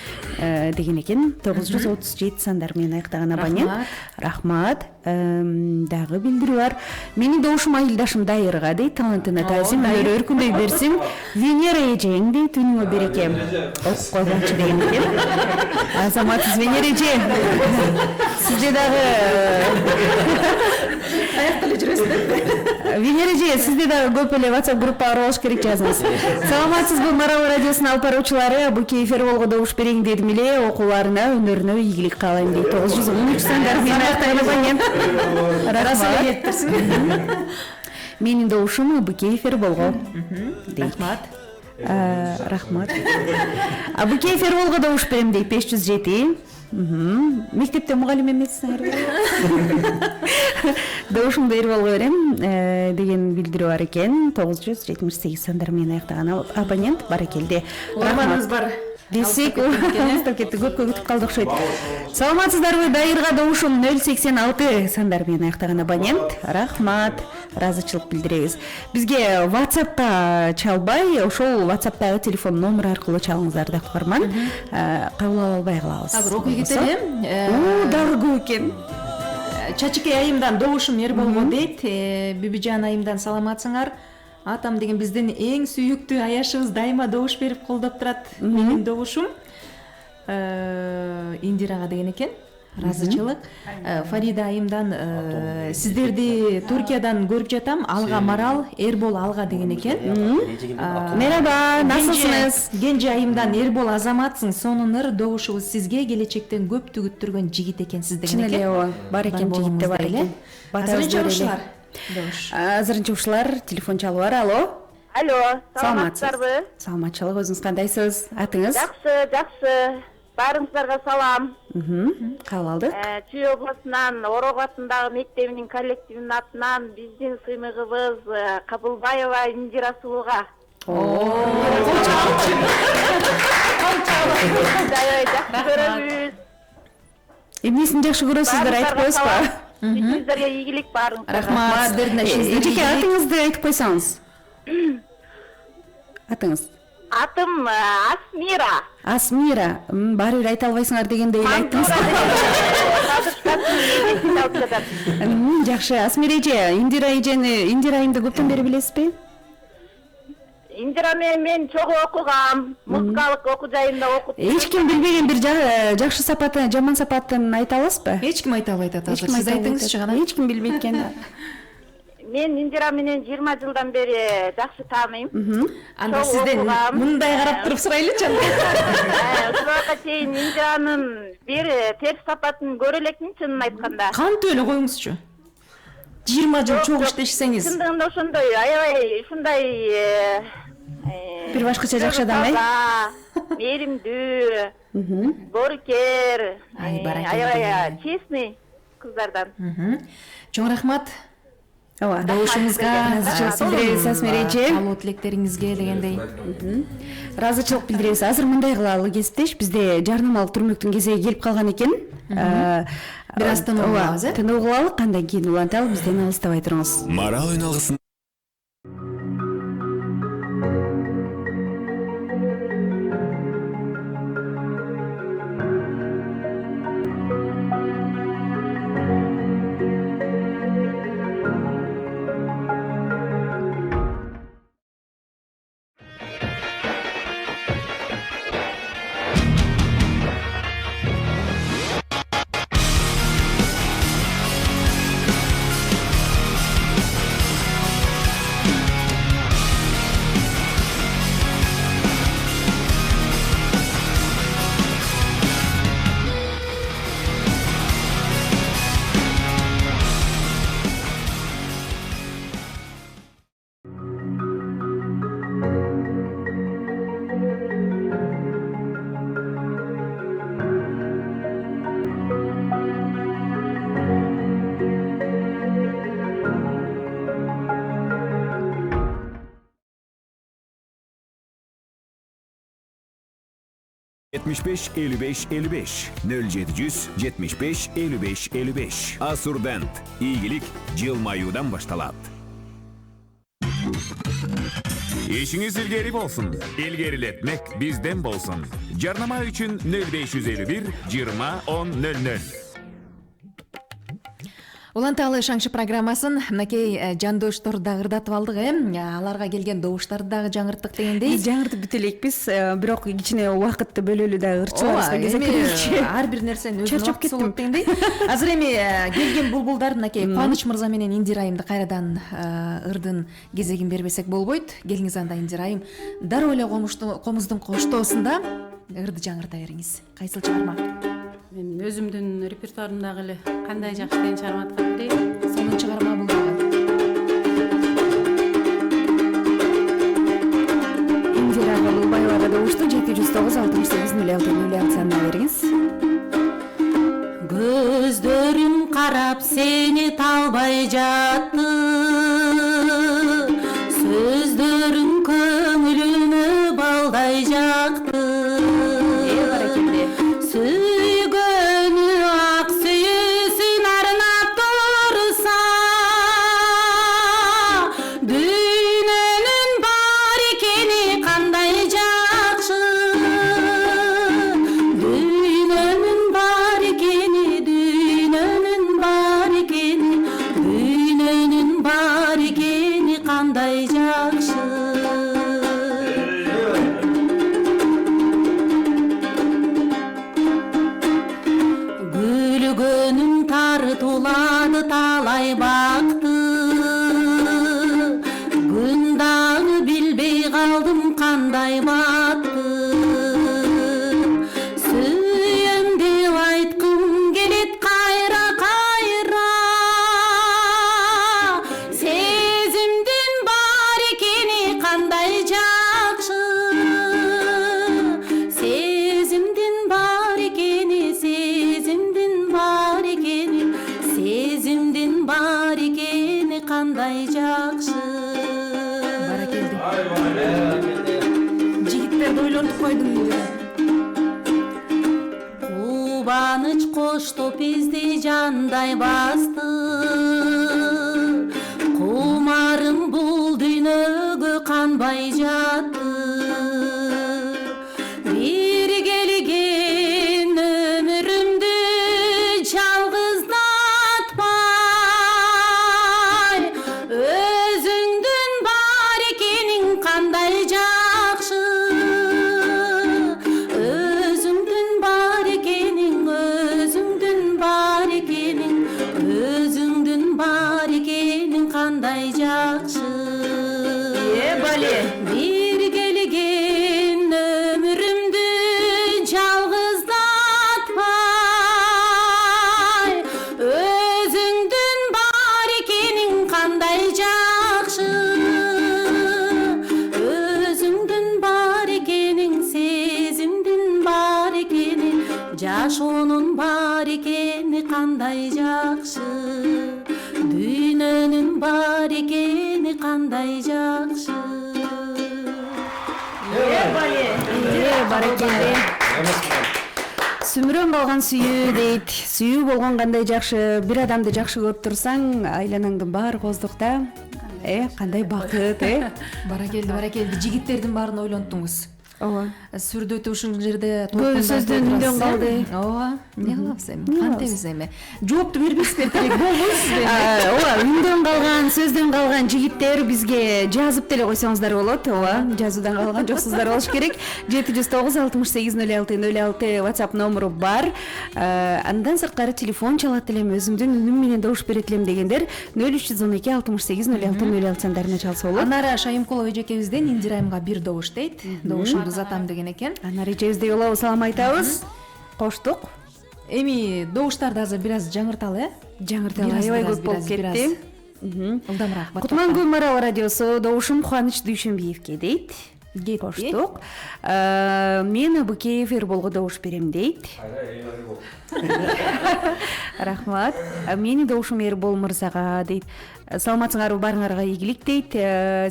[SPEAKER 3] деген экен. 937 сандар менен аяктаган абонент. Рахмат. Дагы билдирүү бар. Менин добушум айылдашым Дайырга дейт. Талантына таасим, өркүндөй берсин. Венера эжең дейт. Үнүңө береке. Койгончу деген экен. Азаматсыз Венера эже. Сизде дагы аякта эле жүрөсүз. Венера эже, сизде дагы көп эле WhatsApp группага болуш керек, жазыңыз. Саламатсызбы, Марал радиосунун алып баруучулары, Абыке эфир болго добуш берейин дедим эле, окууларына, өнөрүнө ийгилик каалайм дейт. 913 сандар менен аяктаган абонент. Рахмат. Менин добушум Абыке эфир болго. Рахмат. Рахмат. Абыке эфир болго добуш берем дейт. 507. Мектепте мугалим эмессиңерби? Добушумду берип алга берем деген билдирүү бар экен. 978 сандар менен аяктаган абонент. Баракелде.
[SPEAKER 2] Урманыңыз бар.
[SPEAKER 3] Десек, кетти, көпкө күтүп калды окшойт. Саламатсыздарбы, Дайырга добушум 086 сандар менен аяктаган абонент. Рахмат, ыраазычылык билдиребиз. Бизге WhatsApp'та чалбай, ошол WhatsApp'тагы телефон номер аркылуу чалыңыздар да каарман. Кабыл албай калабыз.
[SPEAKER 2] Азыр окуй кетели.
[SPEAKER 3] Дагы көп экен.
[SPEAKER 2] Чачыке айымдан добушум Эрболго дейт. Бибижан айымдан саламатсыңар. Атам деген биздин эң сүйүктүү аяшыбыз, дайыма добуш берип колдоп турат. Менин добушум Индирага деген экен. Ыраазычылык. Фарида айымдан сиздерди Туркиядан көрүп жатам. Алга Марал, Эрбол Алга деген экен.
[SPEAKER 3] Мераба, насылсыңыз?
[SPEAKER 2] Генже айымдан Эрбол Азаматсың, сонун ыр, добушубуз сизге, келечектен көптү күттүргөн жигит экенсиз деген экен.
[SPEAKER 3] Чын эле, бар экен, жигитте бар экен. Азырынча ушулар телефон чалып бар.
[SPEAKER 13] Алло, саламатсыздарбы?
[SPEAKER 3] Саламатчылык, өзүңүз кандайсыз? Атыңыз?
[SPEAKER 13] Жакшы. Баарыңыздарга салам.
[SPEAKER 3] Кабыл алдык.
[SPEAKER 13] Чүй областынан Орог атындагы мектебинин коллективинин атынан биздин сыймыгыбыз Кабылбаева Индира Сулууга. Жакшы көрөбүз.
[SPEAKER 3] Эмнесин жакшы көрөсүздөр, айтып коесузбу?
[SPEAKER 13] Сиздерге ийгилик баарыңыздарга.
[SPEAKER 3] Рахмат. Эжеке, атыңызды айтып койсоңуз. Атыңыз?
[SPEAKER 13] Атым Асмира.
[SPEAKER 3] Асмира. Баары бир айта албайсыңар дегендей эле айттыңыз. Жакшы. Асмира эже, Индира айымды көптөн бери билесизби?
[SPEAKER 13] Индира мен чогуу окугам. Музыкалык окуу жайында окуп.
[SPEAKER 3] Эч ким билбеген бир жакшы сапатын, жаман сапатын айта аласызбы?
[SPEAKER 2] Эч ким айта албайт ата. Сиз айтыңызчы гана.
[SPEAKER 3] Эч ким билбейт экен.
[SPEAKER 13] Мен Индира менен 20 жылдан бери жакшы тааныйм.
[SPEAKER 2] Анда сизден мындай карап туруп сурайлычы.
[SPEAKER 13] Ушуга чейин Индиранын бир терс сапатын көрө элекмин, чынын айтканда.
[SPEAKER 2] Кантип эле коюңузчу. 20 жыл чогуу иштешсеңиз.
[SPEAKER 13] Чындыгында ошондой, аябай ушундай
[SPEAKER 3] бир башкача жакшы адам,
[SPEAKER 13] мээримдүү, боорукер, аябай честный кыздардан.
[SPEAKER 2] Чоң рахмат.
[SPEAKER 3] ооба
[SPEAKER 2] добушуңузга
[SPEAKER 3] ыраазычылык билдиребиз Асмер эже,
[SPEAKER 2] каалоо тилектериңизге дегендей
[SPEAKER 3] ыраазычылык билдиребиз. Азыр мындай кылалы кесиптеш, бизде жарнамалык турмөктүн кезеги келип калган экен.
[SPEAKER 2] Бир аз тынуу кылабыз, э?
[SPEAKER 3] Тынуу кылалы, андан кийин уланталы, бизден алыстабай туруңуз.
[SPEAKER 1] Марал үналгысын. Жетмиш 55 0700 75 55 55. Асурдент. Ийгилик жылмаюудан башталат. Ишиңиз илгери болсун. Илгерилетмек бизден болсун. Жарнама үчүн 0551 20 10 00.
[SPEAKER 2] Уланталы шаңшы программасын мынакей жандоштор да ырдатып алдык, аларга келген добуштарды дагы жаңырттык дегендей.
[SPEAKER 3] Биз жаңыртып бүтө элекпиз, бирок кичине убакытты бөлөлү да ырчыларыбызга кезек берүүчү.
[SPEAKER 2] Ар бир нерсенин өзүнүн убактысы болот дегендей. Азыр эми келген булбулдар мынакей Кубаныч мырза менен Индира айымды кайрадан ырдын кезегин бербесек болбойт. Келиңиз анда Индира айым. Дароо эле комуздун коштоосунда ырды жаңырта бериңиз. Кайсыл чыгарма?
[SPEAKER 4] Мен өзүмдүн репертуарымдагы эле кандай жакшы деген чыгарма аткарып берейин.
[SPEAKER 2] Сонун чыгарма бул дагы.
[SPEAKER 3] Индира Балубаева добушту 709 68 06 06 санына бериңиз.
[SPEAKER 4] Көздөрүм карап сени талбай жатты, сөздөрүң көңүлүмө балдай жакты. Сүйгөнү ак сүйүүсүн арнап турса, дүйнөнүн бар экени кандай жакшы. Дүйнөнүн бар экени, дүйнөнүн бар экени, дүйнөнүн бар экени кандай жакшы. Гүлгөнүм тартуулады талай бакты, күн дагы билбей калдым кандай батты. Сүйөм деп айткым келет кайра кайра, сезимдин бар экени кандай жакшы. Сезимдин бар экени, сезимдин бар экени, сезимдин бар экени кандай жакшы.
[SPEAKER 2] Баракелди. Жигиттерди ойлонтуп койдуң.
[SPEAKER 4] Кубаныч коштоп бизди жандай басты, кумарым бул дүйнөгө канбай жатты. Бир келген өмүрүмдү жалгыздатпай, өзүңдүн бар экениң кандай жакшы. Өзүңдүн бар экениң, өзүңдүн бар экениң, өзүңдүн бар жашоонун бар экени кандай жакшы, дүйнөнүн бар экени кандай жакшы.
[SPEAKER 3] Баракелде. Сүмүрөн калган сүйүү дейт. Сүйүү болгон кандай жакшы. Бир адамды жакшы көрүп турсаң, айланаңдын баары коздукта. Кандай бакыт,
[SPEAKER 2] Баракелди. Жигиттердин баарын ойлонттуңуз.
[SPEAKER 3] Ооба.
[SPEAKER 2] Сүрдөтүп ушул жерде
[SPEAKER 3] Көп сөздөн үндөн калды.
[SPEAKER 2] Ооба. Эмне кылабыз эми? Кантебиз эми? Жоопту бербейсиздер керек болбойсуз эми.
[SPEAKER 3] Ооба, үндөн калган, сөздөн калган жигиттер бизге жазып деле койсоңуздар болот. Ооба, жазуудан калган жоксуздар болуш керек. 709-68-06-06 WhatsApp номеру бар. Андан сырткары телефон чалат элем, өзүмдүн үнүм менен добуш берет элем дегендер 0312-68-06-06 сандарына чалса болот.
[SPEAKER 2] Анара Шайымкулова эжекебизден Индирайымга бир добуш дейт. Добушумду узатам деген экен.
[SPEAKER 3] Анара эжебизде улабы салам айтабыз. Коштук.
[SPEAKER 2] Эми добуштарды азыр бир аз жаңырталы,
[SPEAKER 3] Жаңырталы, аябай көп болуп кетти.
[SPEAKER 2] Ылдамыраак.
[SPEAKER 3] Кутман Марал радиосу добушум Кубаныч Дүйшөнбиевке дейт. Коштук. Мен Абыкеев Эрболго добуш берем дейт. Рахмат. Мени добушум Эрбол мырзага дейт. Саламатсыңарбы, барыңарга ийгилик дейт.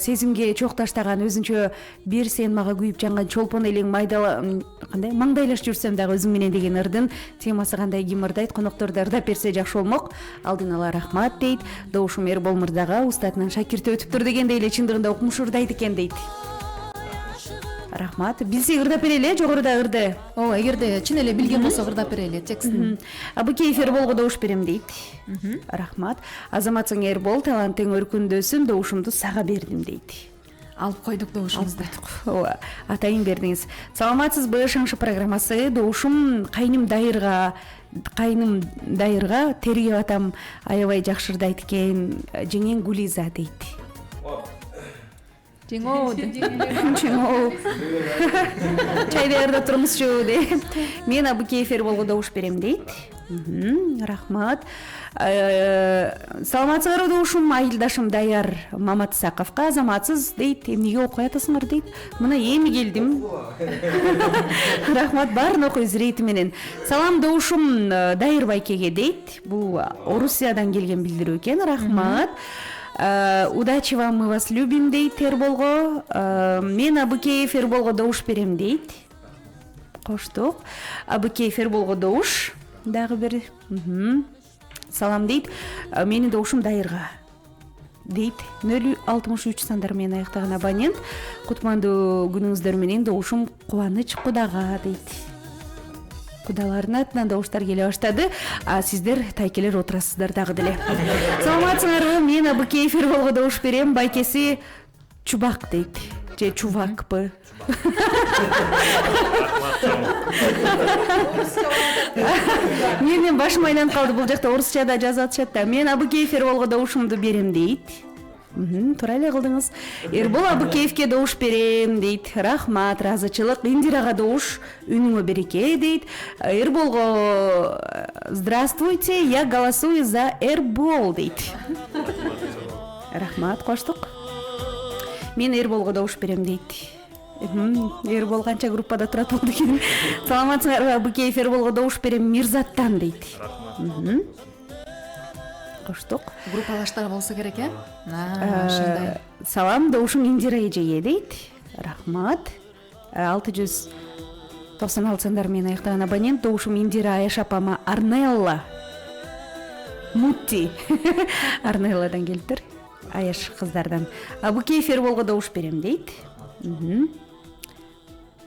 [SPEAKER 3] Сезимге чок таштаган өзүнчө бир сен мага күйүп жанган чолпон элең кандай маңдайлаш жүрсөм дагы өзүң менен деген ырдын темасы кандай ким ырдайт, конокторду ырдап берсе жакшы болмок. Алдын ала рахмат дейт. Добушум Эрбол мырзага устатынан шакирти өтүптүр дегендей эле чындыгында окумуш ырдайт экен дейт. Рахмат. Билсе ырдап берели, жогоруда ырды.
[SPEAKER 2] Ооба, эгерде чын эле билген болсо ырдап берели текстин.
[SPEAKER 3] Абыкеев Эрболго добуш берем дейт. Рахмат. Азаматсың Эрбол, талантың өркүндөсүн, добушумду сага бердим дейт.
[SPEAKER 2] Алып койдук добушуңузду.
[SPEAKER 3] Ооба, атайын бердиңиз. Саламатсызбы, Шаңшы программасы. Добушум кайным дайырга терге атам аябай жакшы ырдайт экен. Жеңен Гулиза дейт.
[SPEAKER 2] Жеңоо.
[SPEAKER 3] Чайды ырдап турмузчу дейт. Мен Абыкеев Эрболго добуш берем дейт. Рахмат. Саламатсызбы, добушум айылдашым Даяр Маматсаковка. Азаматсыз дейт. Эмнеге окуп атасыңар дейт. Мына эми келдим. Рахмат, баарын окуйбуз рейти менен. Салам добушум Дайыр Байкеге дейт. Бул Орусиядан келген билдирүү экен. Рахмат. Удачи вам, мы вас любим дейт Эрболго. Мен Абыкеев Эрболго добуш берем дейт. Коштук. Абыкеев Эрболго добуш дагы бир. Салам дейт. Менин добушум Дайырга дейт. 063 сандар менен аяктаган абонент. Кутмандуу күнүңүздөр менен добушум Кубаныч Кудага дейт. Кудалардын атынан добуштар келе баштады. Сиздер тайкелер отурасыздар дагы деле. Саламатсыңарбы, мен Абыкеев Эрболго добуш берем. Байкеси Чубак дейт. Же Чувакпы. Менин башым айланып калды, бул жакта орусчада жазып атышат да. Мен Абыкеев Эрболго добушумду берем дейт. Туура эле кылдыңыз. Эрбол Абыкеевке добуш берем дейт. Рахмат, ыраазычылык. Индирага добуш, үнүңө береке дейт. Эрболго здравствуйте, я голосую за Эрбол дейт. Рахмат, коштук. Мен Эрболго добуш берем дейт. Эрбол канча группада турат болду экен. Саламатсыңарбы, Абыкеев Эрболго добуш берем Мирзаттан дейт. Коштук.
[SPEAKER 2] Группалаштар болсо керек, э?
[SPEAKER 3] Салам, добушум Индира эжеге дейт. Рахмат. 696 сандар менен аяктаган абонент. Добушум Индира Аяш апама Арнелла Мутти. Арнелладан келиптир. Аяш кыздардан. Абыкеев Эрболго добуш берем дейт.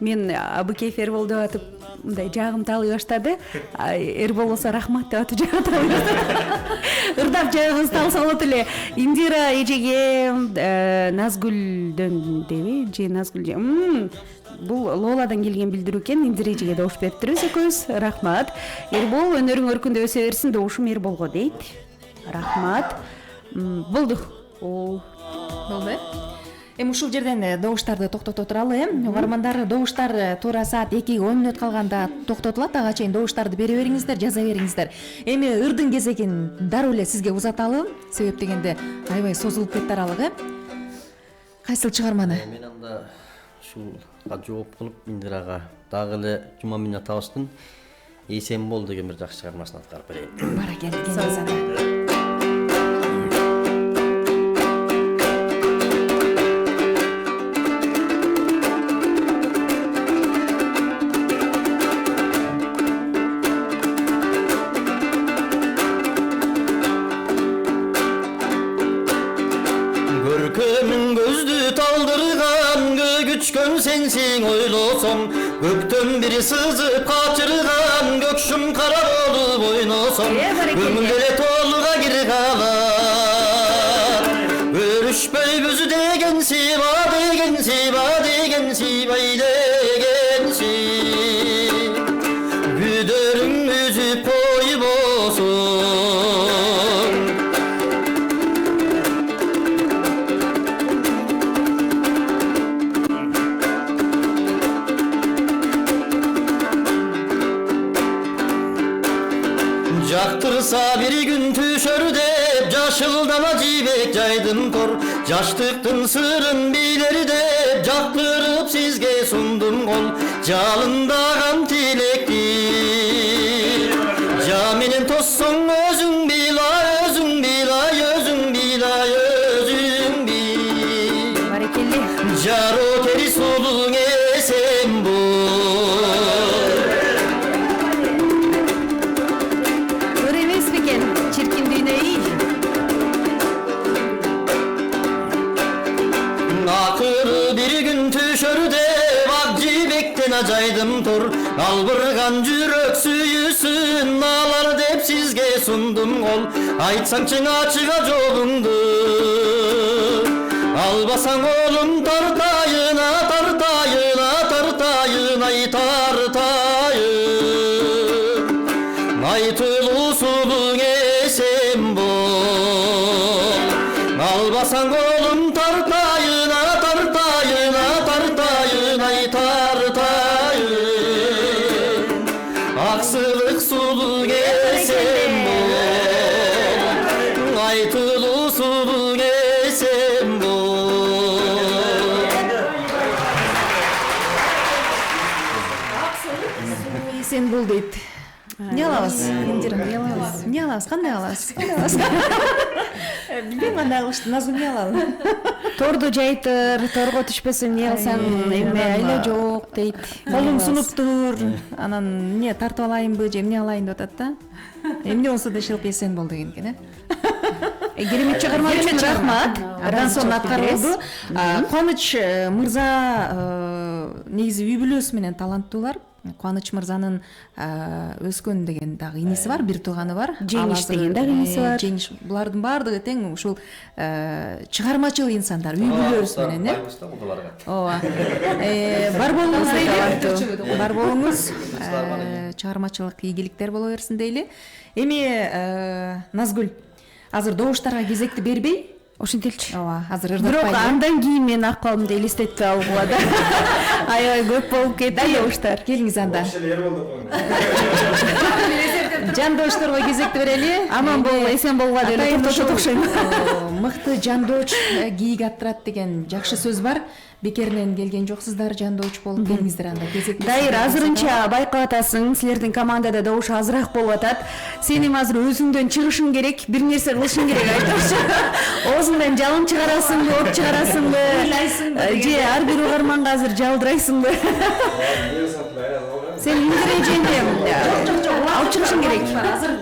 [SPEAKER 3] Мен Абыкеев Эрбол деп атып, мындай жагым таалый баштады. Эрбол болсо рахмат деп атып жагым таалый баштады. Ырдап жагыңыз талса болот эле. Индира эжеге Назгүлдөн деби, же Назгүл же. Бул Лоладан келген билдирүү экен. Индира эжеге добуш бериптирбиз экөөбүз. Рахмат. Эрбол өнөрүң өркүндө өсө берсин, добушум Эрболго дейт. Рахмат. Болду.
[SPEAKER 2] Болду. Эми ушул жерден добуштарды токтото туралы. Угармандар, добуштар туура саат 2-ге 10 мүнөт калганда токтотулат. Ага чейин добуштарды бере бериңиздер, жаза бериңиздер. Эми ырдын кезегин дароо эле сизге узаталы. Себеп дегенде аябай созулуп кетти аралык, э? Кайсыл чыгарманы?
[SPEAKER 5] Мен анда ушул жооп кылып Индирага дагы эле жума минут табыстын. Эсен бол деген бир жакшы чыгармасын аткарып берейин.
[SPEAKER 2] Баракелде.
[SPEAKER 12] Көркөмүн көздү талдырган көгүчкөн сенсиң ойлосоң, көктөн бир сызып качырган көкшүм кара болуп ойносоң, көңүл эле толуга киргалат. Көрүшпөй өзү деген сиба деген сиба деген сибай дегенси, бүдөрүң үзүп койбосун. Жактырса bir gün түшөр деп жашылдана жибек жайдым тор, жаштыктын сырын билер деп жактырып сизге сундум кол, жалындаган тилекти жа менен тоссоң өзүң билай, өзүң билай, өзүң билай, өзүң бил.
[SPEAKER 2] Баракелде.
[SPEAKER 12] Жаро тери сулуң эсен бол.
[SPEAKER 2] Çirkin dünyayı.
[SPEAKER 12] Akırı bir gün düşör деп ак жибектен ажайдым тур, албырган жүрөк сүйүсүн алар деп сизге сундум кол, айтсаңчы ачыга жолуңду албасаң колум тартайын, тартайын, тартайын, ай тартайын, айтылуу сулуң эсен бол, албасаң колум тартайын, тартайын, тартайын, ай тартайын, аксылык сулуң эсен бол, айтылуу сулуң эсен бол.
[SPEAKER 2] Sen bul deyip. Ne alabыз? Индира, не алабыз? Не алабыз? Кандай алабыз? Билбейм кандай алышты, Назгүл не алалы? Торду жайтыр, торго түшпөсөң не алсаң, эме айла жок дейт. Колум сунуптур. Анан не тартып алайынбы, же эмне алайын деп атат да. Эмне болсо да шылып эсен бол деген экен, керемет чыгарма үчүн рахмат. Андан соң аткарылды. Кубаныч мырза негизи үй бүлөсү менен таланттуулар. Кубаныч мырзанын өскөн деген дагы иниси бар, бир тууганы бар.
[SPEAKER 3] Жеңиш деген дагы иниси бар.
[SPEAKER 2] Жеңиш, булардын баардыгы тең ушул чыгармачыл инсандар, үй бүлөсү менен, ооба. Бар болуңуз дейли. Бар болуңуз. Чыгармачылык ийгиликтер боло берсин дейли. Эми Назгүл, азыр добуштарга кезекти бербей, ошентелчи. Ооба, азыр ырдатпай.
[SPEAKER 3] Бирок андан кийин менин акыбалымды элестетип алгыла да. Аябай көп болуп кетти добуштар.
[SPEAKER 2] Келиңиз анда. Жандошторго кезекти берели.
[SPEAKER 3] Аман бол, эсен болгула деп токтотот окшойм.
[SPEAKER 2] Мыкты жандоч кийик аттырат деген жакшы сөз бар. Бекеринен келген жоксуздар, жандоч болуп келиңиздер анда кезекти.
[SPEAKER 3] Дайыр, азырынча байкап атасың, силердин командада добуш азыраак болуп атат. Сен эми азыр өзүңдөн чыгышың керек, бир нерсе кылышың керек, айтыңчы. Оозуңдан жалын чыгарасыңбы, от чыгарасыңбы, же ар бир угарманга азыр жалдырайсыңбы? Сен Индира эжени алып чыгышың керек.
[SPEAKER 2] Азыр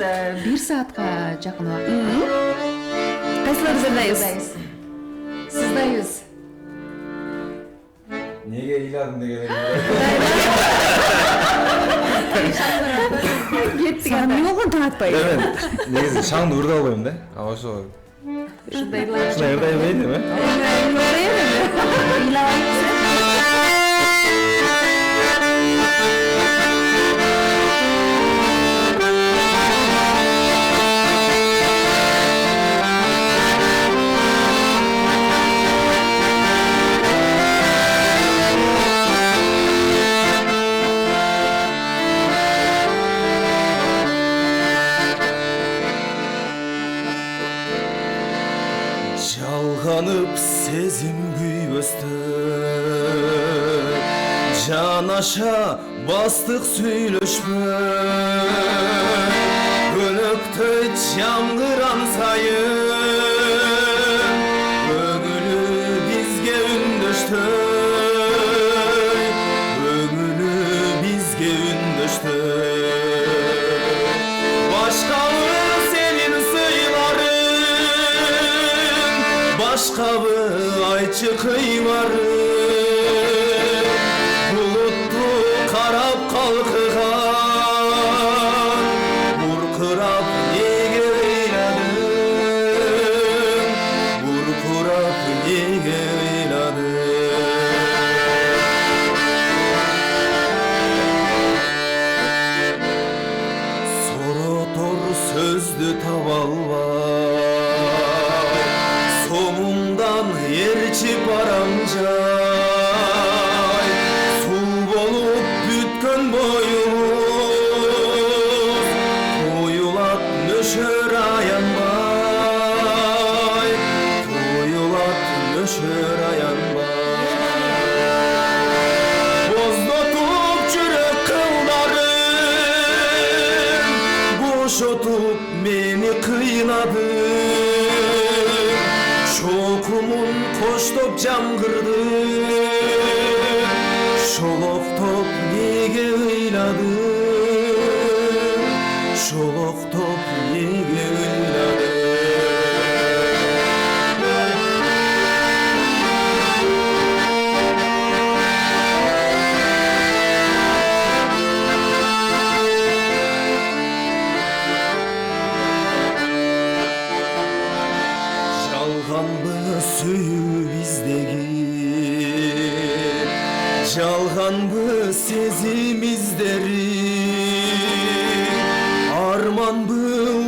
[SPEAKER 2] 1 саатка жакын убакыт.
[SPEAKER 3] Кайсыларыңыз ырдайбыз?
[SPEAKER 2] Сиз дайбыз.
[SPEAKER 6] Неге ыйладым деген
[SPEAKER 3] Сага эмне болгон таң атпайбы?
[SPEAKER 6] негизи шаңды урдап албайм да. Ошо
[SPEAKER 2] Ушундай
[SPEAKER 6] ырдай бербейм,
[SPEAKER 12] Жалганып сезим күйбөстө,
[SPEAKER 15] жанаша бастық сөйлөшпөй көнөктөй жаңгыран сайын көңүлү бизге үндөштөй көңүлү бизге үндөштөй башкабы сенин сыйларың башкабы айтчы кыймарың қарап қалқыған бұрқырап неге ойладың бұрқырап неге ойладың соротор сөзді таба албай соңымдан ерчіп барам Şotup beni kıynadı Şokumun koştop jamgırdı Şoloktop nege ıyladı Şoloktop nege ıyladı Süyüp izlegi Жалған бы сезим издери Арман бы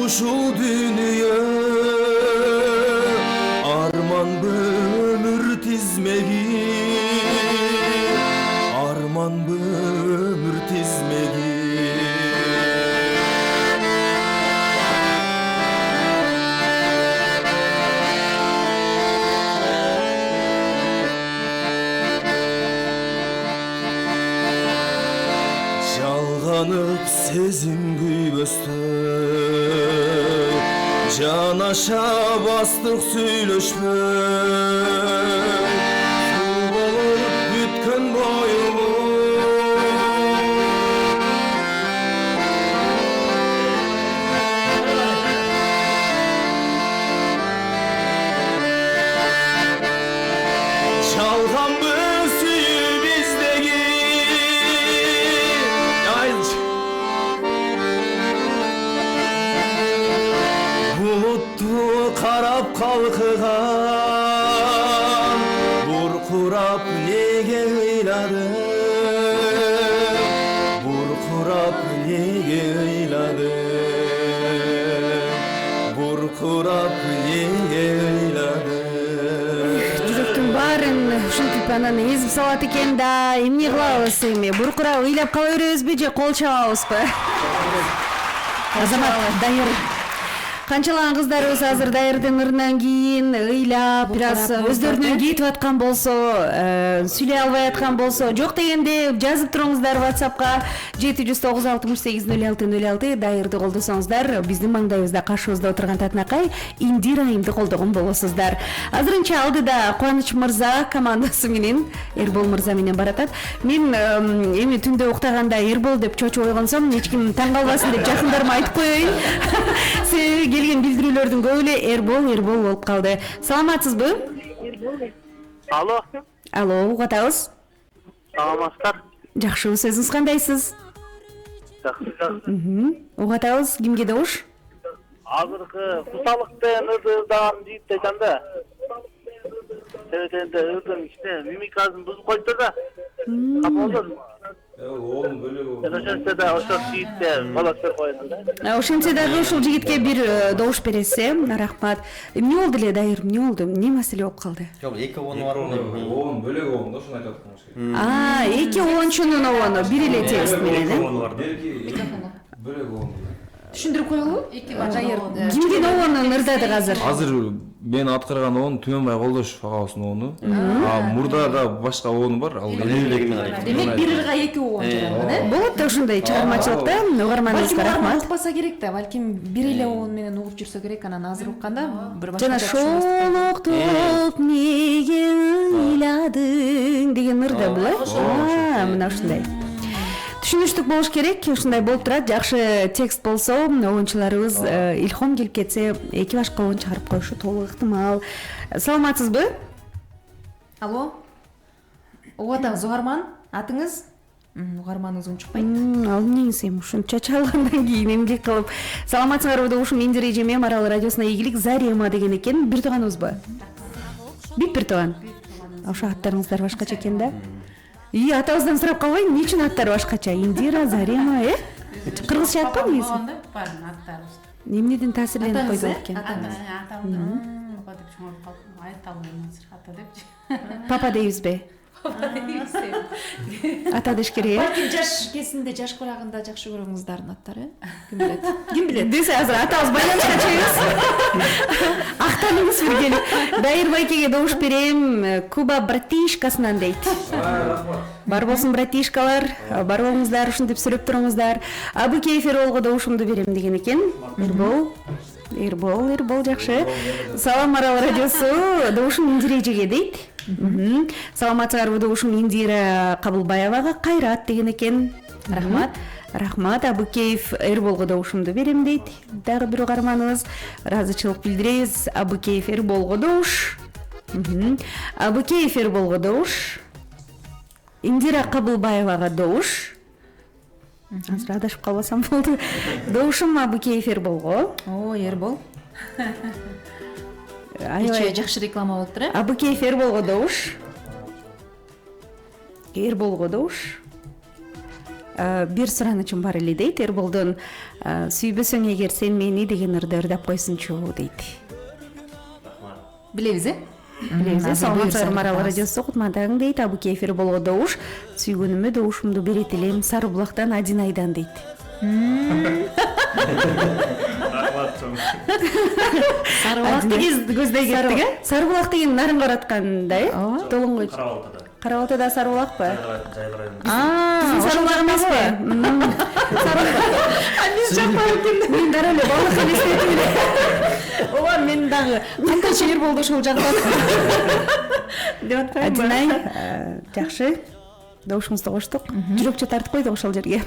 [SPEAKER 15] ушул дүнүйө Арман бы өмүр тизмеги Арман бы өмүр тизмеги Жалганып сезим күйбөстөй Жанаша бастык сүйлөшпөй Суу болуп бүткөн боюму Жалганбы сүйүп издеги Булутту карап калкыган Буркурап неге ыйладың Буркурап неге ыйладың Буркурап неге ыйладың
[SPEAKER 3] Жүрөктүн баарын ушинтип анан эзип салат экен да эмне кылабыз эми буркурап ыйлап кала беребизби же кол чабабызбы Азамат дайыр Канчалаган кыздарыбыз азыр дайырдын ырынан кийин ыйлап бир аз өздөрүнөн кетип аткан болсо, сүйлөй албай аткан болсо, жок дегенде жазып туруңуздар WhatsApp'ка 796-08-06-06 дайырды колдосоңуздар, биздин маңдайыбызда каршыбызда отурган татынакай Индира айымды колдогон болосуздар. Азырынча алдыда Кубаныч мырза командасы менен Эрбол мырза менен баратат. Мен эми түндө уктаганда Эрбол деп чочуп ойгонсом, эч ким таң калбасын деп жакындарыма айтып коеюн. Себеби келген билдирүүлөрдүн көбү эле Эрбол болуп калды. Саламатсызбы?
[SPEAKER 9] Алло.
[SPEAKER 3] Алло, угатабыз.
[SPEAKER 9] Саламатсыздар.
[SPEAKER 3] Жакшыбыз, өзүңүз кандайсыз?
[SPEAKER 9] Жакшы.
[SPEAKER 3] Угатабыз, кимге добуш?
[SPEAKER 9] Азыркы кусалыктын ырдыган жигит айтам да. Себебинде ырдын ичине мимикасын бузуп коюптур да. Капа болдум.
[SPEAKER 6] Оğlum böyle oldu.
[SPEAKER 9] Ошентсе да ошол жигитке голос берип коёдум да.
[SPEAKER 3] Ошентсе дагы ушул жигитке бир добуш бересиз, рахмат. Эмне болду эле дайыр, эмне болду? Эмне маселе болуп калды?
[SPEAKER 5] Жок, эки обону бар болду.
[SPEAKER 6] Оğlum böyle oldu. Ошону айтып атканбыз керек.
[SPEAKER 3] Эки оончунун обону, бир эле текст менен,
[SPEAKER 6] Бөлөк болду.
[SPEAKER 2] Түшүндүрүп коелу? Дайыр.
[SPEAKER 3] Кимдин обонун ырдадык азыр?
[SPEAKER 6] Азыр мен аткарган оон Түмөнбай Колдошев агабыздын оону. Мурда да башка оону бар. Ал
[SPEAKER 2] демек бир ырга эки оо жаралган, э?
[SPEAKER 3] Болот ушундай чыгармачылыкта угарманыбызга рахмат.
[SPEAKER 2] Укпаса керек да, балким бир эле оон менен угуп жүрсө керек, анан азыр укканда бир башка.
[SPEAKER 3] Жана шолоктоп неге ыйладың деген ырда бул, э? Мына ушундай. Түшүнүштүк болуш керек, ушундай болуп турат. Жакшы текст болсо, оюнчуларыбыз илхом келип кетсе, эки башка оюн чыгарып коюшу толук ыктымал. Саламатсызбы?
[SPEAKER 2] Алло. Угуп атабыз, угарман, атыңыз? Угарманыңыз унчукпайт.
[SPEAKER 3] Ал эмнеңиз эми ушунча чалгандан кийин эмгек кылып. Саламатсыңарбы Добушум Индира эжеме Марал радиосуна ийгилик Зарема деген экен. Бир тууганыбызбы? Бир тууган. Ошо аттарыңыздар башкача экен да? Атабыздан сурап калбайм, эмне үчүн аттар башкача? Индира, Зарема, кыргызча атпабы биз?
[SPEAKER 4] Аттарыбыз.
[SPEAKER 3] Эмнеден таасирленип койду экен? Папа дейбизби? Ата деш керек.
[SPEAKER 2] Балким жаш кезинде, жаш курагында жакшы көргөн кыздардын аттары, ким билет? Ким билет?
[SPEAKER 3] Десе азыр атабыз байланышка чыгабыз. Актаныңыз бергени. Дайыр байкеге добуш берем, Куба братишкасынан дейт. Бар болсун братишкалар, бар болуңуздар, ушинтип сүрөп туруңуздар. Абыкеев Эрболго добушумду берем деген экен. Эрбол жакшы. Салам Марал радиосу, добушум Индира эжеге дейт. Саламатсыздарбы Добушум Индира Кабылбаевага кайрат деген экен. Рахмат. Абыкеев Эрболго добушумду берем дейт. Дагы бир угарманыбыз. Ыраазычылык билдиребиз. Абыкеев Эрболго добуш. Абыкеев Эрболго добуш. Индира Кабылбаевага добуш. Азыр адашып калбасам болду. Добушум Абыкеев Эрболго.
[SPEAKER 2] Эрбол. Аябай жакшы реклама болуптур, э?
[SPEAKER 3] Абыкеев Эрболго добуш. Бир суранычым бар эле дейт. Эрболдон сүйбөсөң эгер сен мени деген ырды ырдап койсунчу дейт.
[SPEAKER 2] Билебиз, э?
[SPEAKER 3] Билебиз. Саламатсыздар Марал радиосу кутмандаң дейт. Абыкеев Эрболго добуш. Сүйгөнүмө добушумду берет элем Сары булактан Адин айдан дейт. Сары булак көздөй кеттик, э? Сары булак деген нарын караткандай, э? Толоңгой. Кара Алтайда Сары булакпы? Биздин Сары булак эмеспи? Мен жакпай экен. Мен дара эле балык элестетип эле. Ооба, мен дагы кантайча Эрболду ушул жакта деп атпаймынбы? Адинай, жакшы. Добушумузду коштук. Жүрөкчө тартып койдук ошол жерге.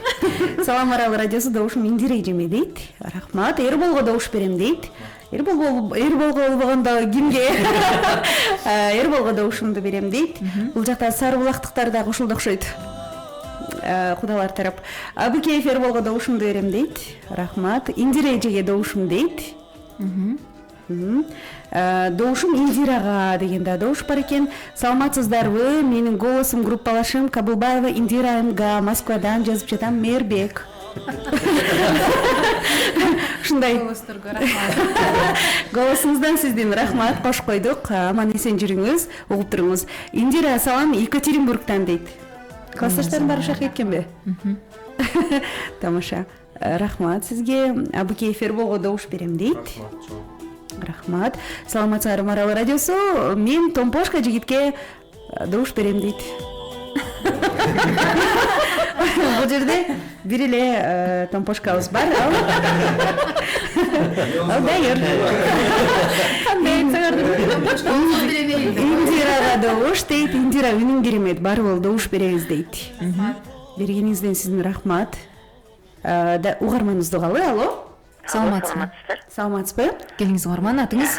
[SPEAKER 3] Салам Марал радиосу Добушум Индира эжеме дейт. Рахмат. Эрболго добуш берем дейт. Эрболго болбогондо кимге? Эрболго добушумду берем дейт. Бул жакта Сары булактыктар дагы ушулда окшойт. Кудалар тарап. Абыкеев Эрболго добушумду берем дейт. Рахмат. Индира эжеге добушум дейт. Добушум Индирага деген да добуш бар экен. Саламатсыздарбы? Менин голосум группалашым Кабылбаева Индира МГ, Москвадан жазып жатам, Мербек. Ушундай. Голосуңуздан сиздин рахмат, кош койдук. Аман эсен жүрүңүз, угуп туруңуз. Индира салам Екатеринбургтан дейт. Классташтарым бар ушак эткенби? Тамаша. Рахмат сизге. Абыкеев Эрболго добуш берем дейт. Рахмат. Саламатсыздар Марал радиосу. Мен Томпошка жигитке добуш берем дейт. Бул жерде бир эле Томпошкабыз бар. Ал дайыр. Индирага добуш дейт. Индира үнүң керемет. Бар бол добуш беребиз дейт. Бергениңизден сиздин рахмат. Угарманыбызды калы. Алло. Саламатсызбы?
[SPEAKER 2] Келиңиз угарман, атыңыз?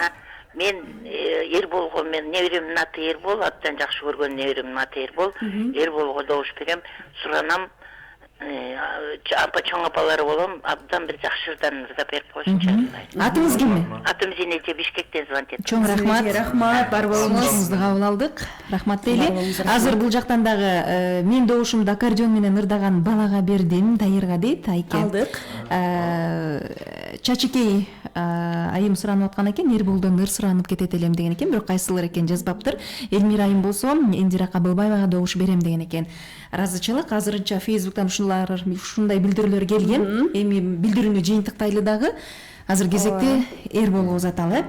[SPEAKER 16] Мен Эрболго, мен неберемдин аты Эрбол, аттан жакшы көргөн неберемдин аты Эрбол. Эрболго добуш берем. Суранам, апа чоң апалары болом, абдан бир жакшы ырдап берип койсунчу.
[SPEAKER 2] Атыңыз кимми?
[SPEAKER 16] Атым Зинеже, Бишкектен звонить этим.
[SPEAKER 2] Чоң рахмат.
[SPEAKER 3] Рахмат, бар болуңуз.
[SPEAKER 2] Кабыл алдык. Рахмат дейли. Азыр бул жактан дагы мен добушумду аккордеон менен ырдаган балага бердим, Тайырга дейт, Айке.
[SPEAKER 3] Алдык.
[SPEAKER 2] Чачекей айым суранып аткан экен, Эрболдон ыр суранып кетет элем деген экен, бирок кайсылыр экен жазбаптыр. Элмира айым болсо Индира Кабылбаевага добуш берем деген экен. Ыраазычылык. Азырынча Фейсбуктан ушундай билдирүүлөр келген. Эми билдирүүнү жыйынтыктайлы дагы. Азыр кезекте Эрболго узаталы.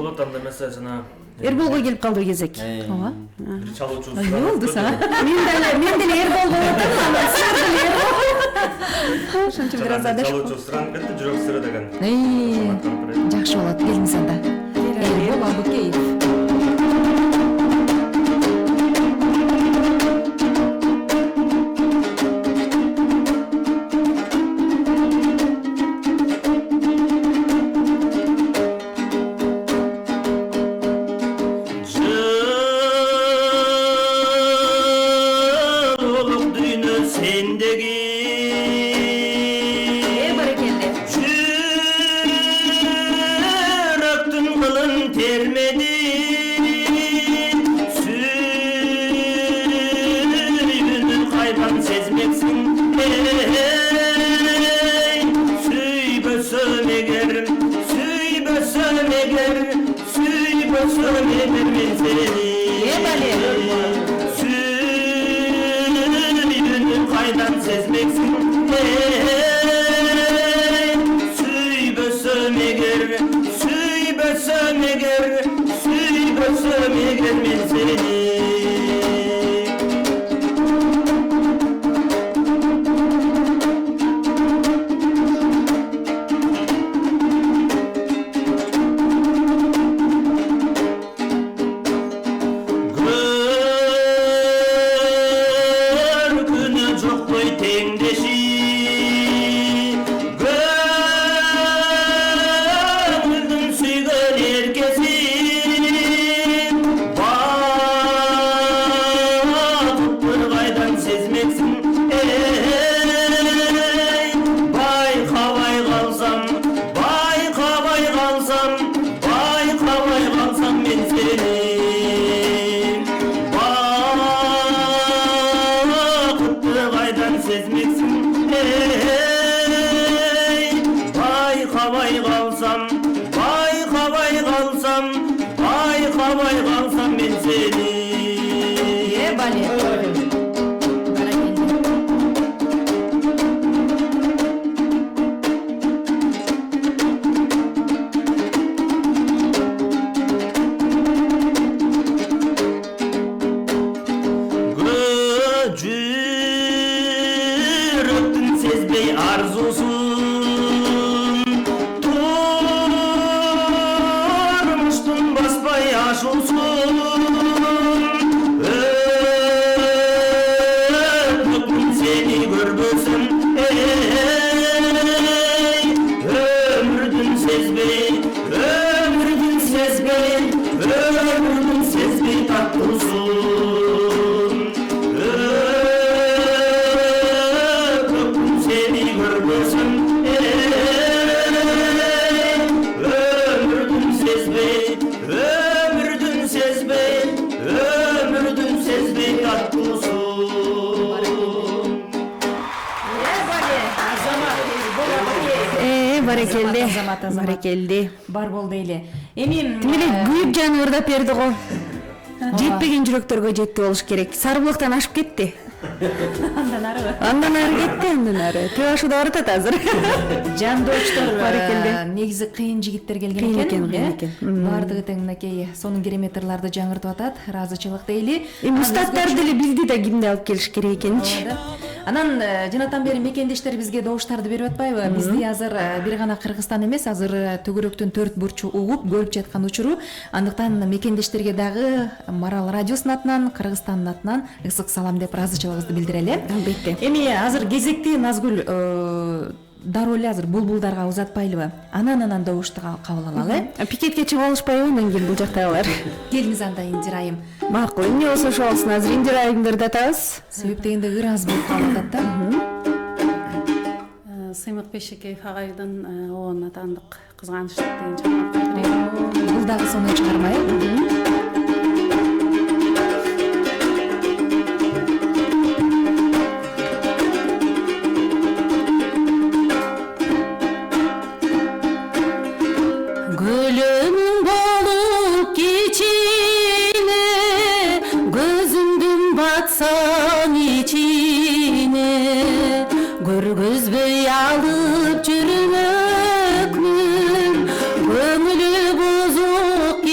[SPEAKER 14] болот анда mesela жана
[SPEAKER 3] Эрболго келип калды кезек.
[SPEAKER 14] ооба бир чалуучу
[SPEAKER 2] эмне болду сага?
[SPEAKER 3] Мен деле Эрбол болуп атам, анан силер деле Эрбол.
[SPEAKER 2] Ошончо бир аз адашып.
[SPEAKER 14] чалуучу суранып кетти жүрөк сыры деген
[SPEAKER 2] Жакшы болот, келиңиз анда. Эрбол Абукеев.
[SPEAKER 3] Баракелди.
[SPEAKER 2] Бар болду эле. Эми
[SPEAKER 3] тимеле күйүп жанып ырдап берди го. Жетпеген жүрөктөргө жетти болуш керек. Сарыбулактан ашып кетти.
[SPEAKER 2] Андан арыбы?
[SPEAKER 3] Андан ары кетти, андан ары. Төө ашууда баратат азыр.
[SPEAKER 2] Жандоочтор негизи кыйын жигиттер келген экен. Баардыгы тең мынакей сонун кереметрларды жаңыртып атат. Ыраазычылык дейли.
[SPEAKER 3] Устаттар деле билди да кимди алып келиш керек экенчи.
[SPEAKER 2] Анан жанатан бери мекендештер бизге добуштарды берип атпайбы? Бизди азыр бир гана Кыргызстан эмес, азыр төгөрөктүн 4 бурчу угуп көрүп жаткан учуру. Андыктан мекендештерге дагы Марал радиосунун атынан, Кыргызстандын атынан ысык салам деп ыраазычылыгыбызды билдирели.
[SPEAKER 3] Албетте.
[SPEAKER 2] Эми азыр кезекти Назгүл дароо эле азыр булбулдарга узатпайлыбы? Анан добушту кабыл алалы.
[SPEAKER 3] Пикетке чыгып алышпайбы андан кийин бул жактагылар?
[SPEAKER 2] Келиңиз анда Индирайым.
[SPEAKER 3] Макул, эмне болсо ошо болсун. Азыр Индирайымдарды атабыз.
[SPEAKER 2] Себеп дегенде ыраз болуп калып атат да.
[SPEAKER 4] Сыймык Бешекеев агайдын оон атандык кызганычтык деген чыгарма.
[SPEAKER 2] Бул дагы сонун чыгарма э?
[SPEAKER 17] Көргөзбөй алып жүрмөкмүн, көңүлү бузук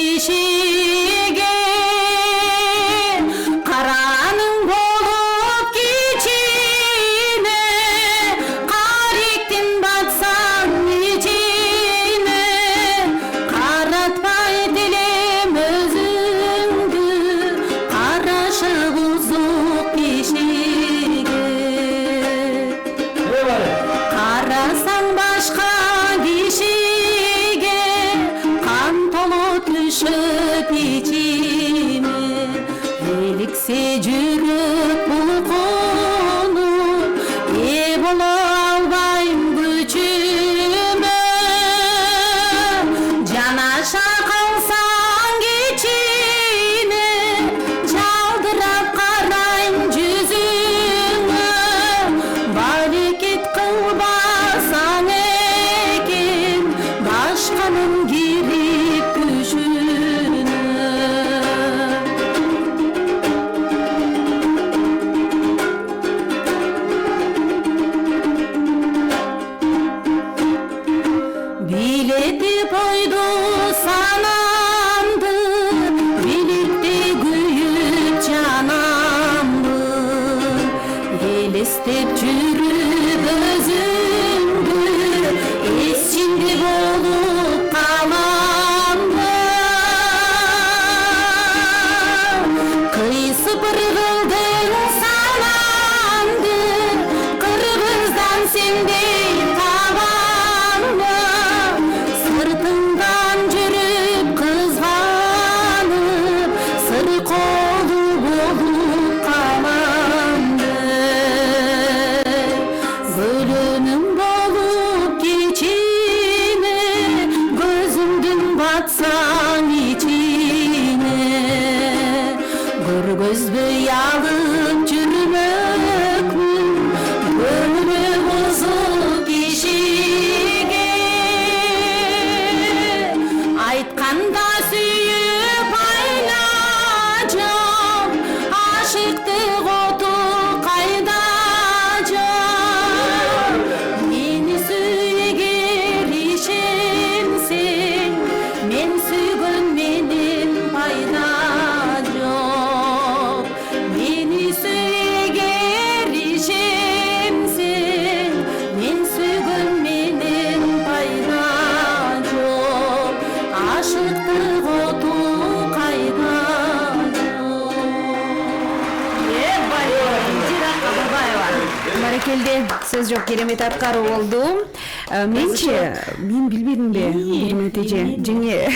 [SPEAKER 3] сөз жок, керемет аткаруу болду. Менчи, мен билбедимби, керемет эже. Жеңе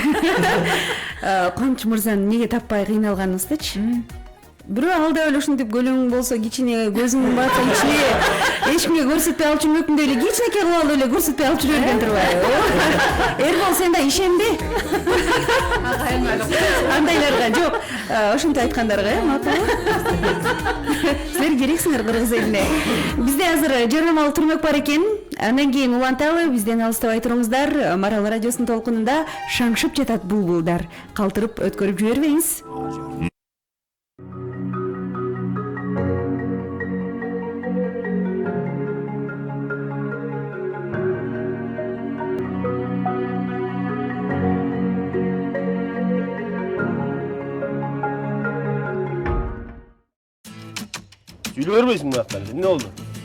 [SPEAKER 3] Кубаныч мырзаны эмнеге таппай кыйналганыңыздычы? Бирөө алда эле ушинтип көлөң болсо, кичине көзүң батса ичине эч кимге көрсөтпөй алып жүрмөкмүн деп эле кичинекей кылып алып эле көрсөтпөй алып жүрө берген турбайбы? Эрбол, сен да ишенби. Андайларга жок, ошентип айткандарга, макулбу? Силер керексиңер кыргыз элине. Бизде азыр жарнамалык түрмөк бар экен. Андан кийин уланталы, бизден алыстабай туруңуздар. Марал радиосунун толкунунда шаңшып жатат булбулдар. Калтырып өткөрүп жибербеңиз.
[SPEAKER 10] Үйлі көрмейсің бұяқтар, не олды?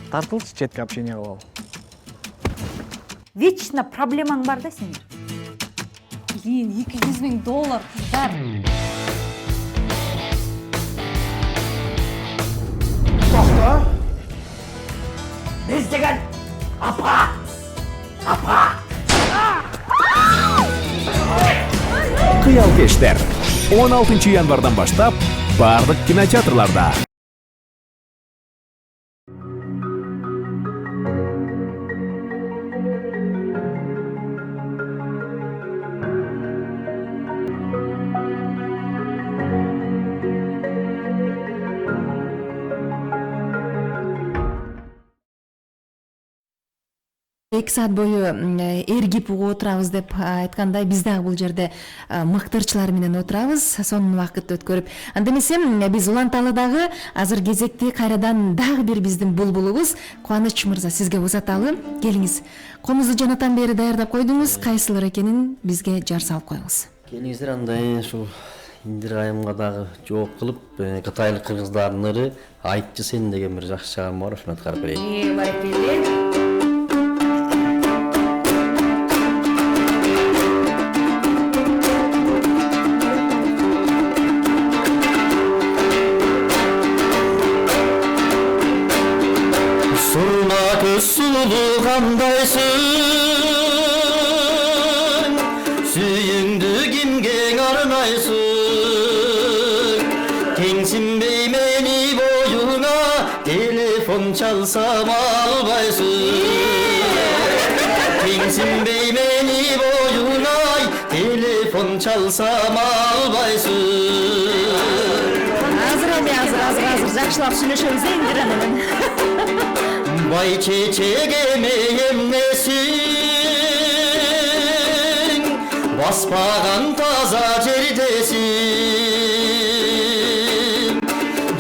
[SPEAKER 10] Тартылшы четке общение қылып ал.
[SPEAKER 11] Вечно проблемаң бар да сенің?
[SPEAKER 4] Блин, $200,000 қыздар.
[SPEAKER 11] Тоқта! Біз деген апа! Апа!
[SPEAKER 1] Кыял кештер 16 январдан баштап бардык кинотеатрларда.
[SPEAKER 2] Эки саат бою эргип угуп отурабыз деп айткандай, биз дагы бул жерде мактырчылар менен отурабыз, сонун убакыт өткөрүп. Анда эмесе биз уланталы дагы азыр кезекти кайрадан дагы бир биздин булбулубуз Кубаныч мырза, сизге узаталы. Келиңиз. Комузду жанатан бери даярдап койдуңуз, кайсылар экенин бизге жар салып коюңуз.
[SPEAKER 5] Келиңиздер, андай ушул Индир айымга дагы жооп кылып, Кытайлык кыргыздардын ыры Айтчы сен деген бир жакшы чыгарма бар, ошону аткарып берейин.
[SPEAKER 3] Баракелде.
[SPEAKER 12] Sulu kandayсың, сүйіңді кимге арнайсың, теңсінбей мени бойыңа, телефон çalsam албайсың. Теңсінбей мени бойыңа, телефон çalsam албайсың.
[SPEAKER 3] Азыр жакшылап сүйлөшөбүз Индир менен.
[SPEAKER 12] Vay çiçek emeyemlesin, baspagan taza cerdesin.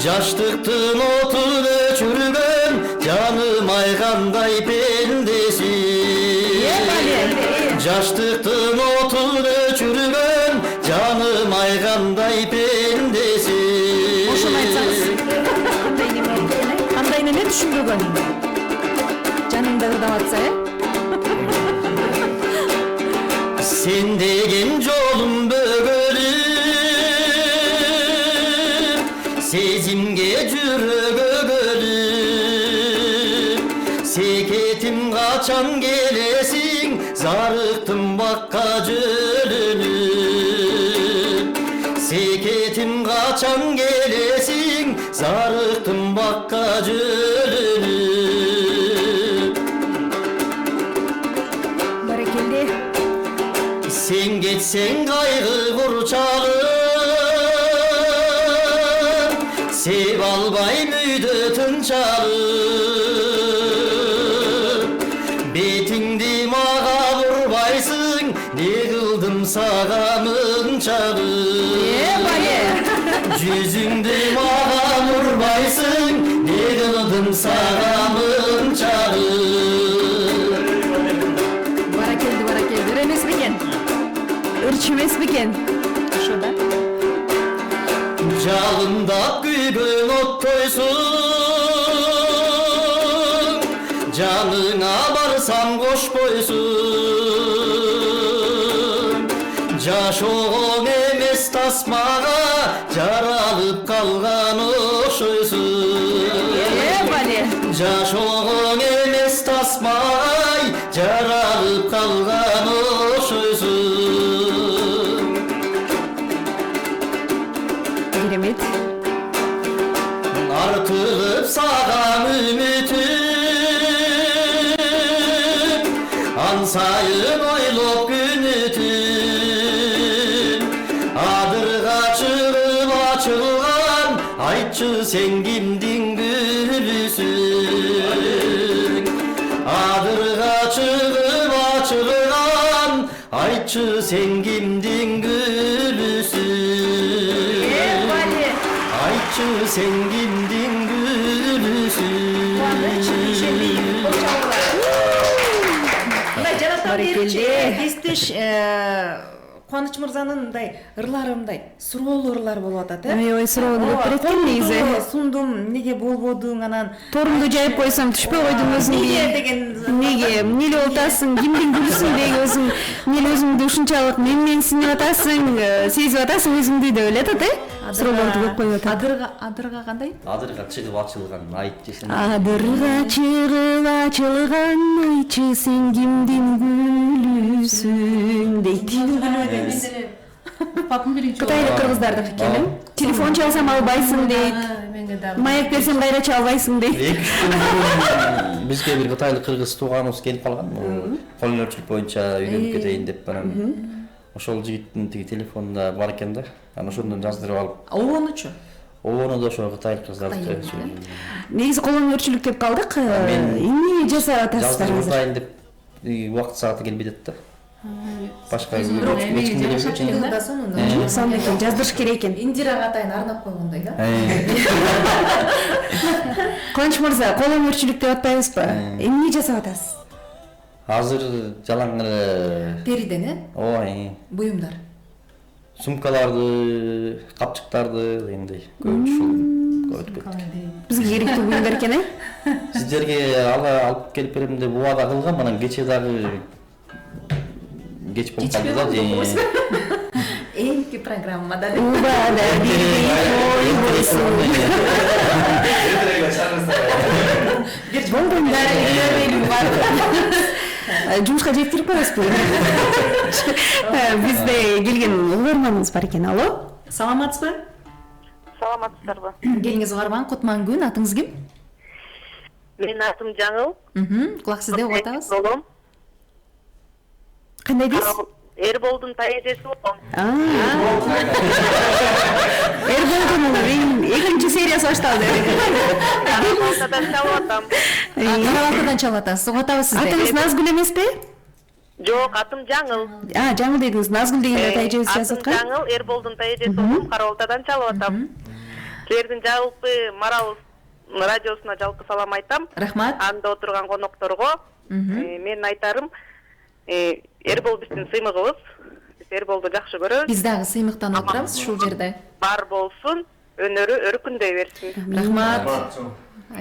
[SPEAKER 12] Yaştıktın otun öçürgen, canım ayganday pendesin. Yaştıktın otun öçürgen, canım ayganday pendesin.
[SPEAKER 3] Ошону айтсаңыз. Кандай эмне түшүнбөгөн? Жаныңда ырдап атса,
[SPEAKER 12] Sen degen jolum bөгөлүп, сезимге жүрөгө көлүп. Секетим качан келесиң, зарыктым бакка жөлөнүп. Секетим качан келесиң, зарыктым бакка жөлөнүп. Sen geçsen kaygı kurçalım, sev albay müydütün çalım. Betindi mağa vurbaysın, ne kıldım sağamın çalım. Yüzündü mağa vurbaysın, ne kıldım sağamın çalım.
[SPEAKER 3] Barakeldi, remes beken. Irçımес beken. Şurada.
[SPEAKER 12] Жалындап күйгөн оттойсуң, жаныңа барсам кошпойсуң. Жашооң эмес тасмага жаралып калган ошойсуң. Жашооң эмес жаралып калган ошойсуң.
[SPEAKER 3] Керемет.
[SPEAKER 12] Артылып саган үмүтүм, ансайын ойлоп күн өтүм. Адырга чыгып ачылган, айтчы сен кимдин гүлүсүң. Адырга чыгып ачылган, айтчы сен кимдин гүлүсүң. Айтчы сен кимдин гүлүсүң.
[SPEAKER 2] Кестеш Кубаныч мырзанын мындай ырлары мындай суроолуу ырлар болуп атат,
[SPEAKER 3] Ой, суроолуу болуп берет экен негизи.
[SPEAKER 2] Сундум, неге болбодуң, анан
[SPEAKER 3] торумду жайып койсом түшпөй койдуң өзүң.
[SPEAKER 2] Неге деген
[SPEAKER 3] неге эмне болтасың, кимдин гүлүсүң деги өзүң, эмне өзүңдү ушунчалык менменсинип атасың, сезип атасың өзүңдү деп эле атат, суроолорду көп коюп атат.
[SPEAKER 2] Адырга кандай?
[SPEAKER 12] Адырга чыгып ачылган, айтчы сен.
[SPEAKER 3] Адырга чыгып ачылган, айтчы сен кимдин гүлүсүң дейт. Кытайлык кыргыздардыкы экен. Телефон чалсам албайсың дейт. Маяк берсем кайра чалбайсың дейт.
[SPEAKER 5] Бизге бир кытайлык кыргыз тууганыбыз келип калган. Кол өнөрчүлүк боюнча үйрөнүп кетейин деп анан ошол жигиттин тиги телефонунда бар экен да. Анан ошондон жаздырып алып.
[SPEAKER 2] Обонучу?
[SPEAKER 5] Обону да ошо кытайлык кыздардыкы.
[SPEAKER 3] Негизи кол өнөрчүлүк деп калдык. Эмне жасап атасыздар азыр?
[SPEAKER 5] Жаздырып деп убакыт сааты келбей атат да. Башка
[SPEAKER 3] сонун экен, жаздырыш керек экен.
[SPEAKER 2] Индирага атайын арнап койгондой да.
[SPEAKER 3] Кубаныч мырза, кол өнөрчүлүк деп атпайбызбы? Эмне жасап атасыз?
[SPEAKER 5] Азыр жалаң
[SPEAKER 2] териден,
[SPEAKER 5] ой,
[SPEAKER 2] буюмдар.
[SPEAKER 5] Сумкаларды, капчыктарды дегендей көбүнчө өтүп кетти.
[SPEAKER 3] Бизге керектүү буюмдар экен,
[SPEAKER 5] Сиздерге алып келип берем деп убада кылгам, анан кече дагы кеч болуп калды да.
[SPEAKER 2] Энки программада
[SPEAKER 3] убада жумушка жеткирип коесузбу? Бизде келген угарманыбыз бар экен. Алло,
[SPEAKER 2] саламатсызбы?
[SPEAKER 13] Саламатсыздарбы?
[SPEAKER 2] Келиңиз угарман, кутман күн. Атыңыз ким?
[SPEAKER 13] Менин атым Жаңыл.
[SPEAKER 2] Кулак сизде угуп атабыз.
[SPEAKER 3] Кандай дейсиз?
[SPEAKER 13] Эрболдун таежеси болом.
[SPEAKER 3] Эрболдун экинчи сериясы башталды.
[SPEAKER 13] Карабалтадан чалып атам.
[SPEAKER 2] Карабалтадан чалып атасыз. Угуп атабыз сизди.
[SPEAKER 3] Атыңыз Назгүл эмеспи?
[SPEAKER 13] Жок, атым Жаңыл.
[SPEAKER 3] Жаңыл дедиңиз. Назгүл деген таежебиз жазып аткан.
[SPEAKER 13] Атым Жаңыл, Эрболдун таежеси болом, Карабалтадан чалып атам. Силердин жалпы Марал радиосуна жалпы салам айтам.
[SPEAKER 2] Рахмат.
[SPEAKER 13] Анда отурган конокторго мен айтарым, Эрбол биздин сыймыгыбыз. Биз Эрболду жакшы көрөбүз.
[SPEAKER 2] Биз дагы сыймыктан отурабыз ушул жерде.
[SPEAKER 13] Бар болсун, өнөрү өркүндөй берсин.
[SPEAKER 2] Рахмат.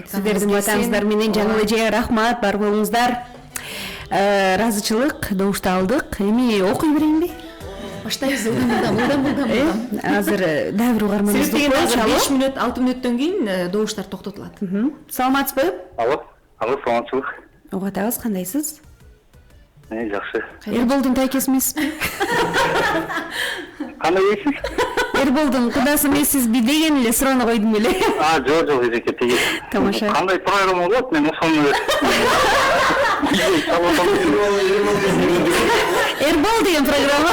[SPEAKER 3] Сиздердин батаңыздар менен Жаңыл эже рахмат, бар болуңуздар. Ыраазычылык добушту алдык. Эми окуй берейинби?
[SPEAKER 2] Баштайбыз. Мылдан.
[SPEAKER 3] Азыр дагы бир угарманыбызды коелучу.
[SPEAKER 2] 5 мүнөт, 6 мүнөттөн кийин добуштар токтотулат.
[SPEAKER 3] Саламатсызбы?
[SPEAKER 9] Алло, саламатчылык.
[SPEAKER 3] Угуп атабыз, кандайсыз?
[SPEAKER 9] Жакшы.
[SPEAKER 3] Эрболдун тайкеси эмессизби?
[SPEAKER 9] Кандай дейсиз?
[SPEAKER 3] Эрболдун кудасы эмессизби деген эле суроону койдум эле.
[SPEAKER 9] Жок, эжеке тиги.
[SPEAKER 3] Тамаша.
[SPEAKER 9] Кандай программа болот? Мен ошону
[SPEAKER 3] Эрбол деген программа.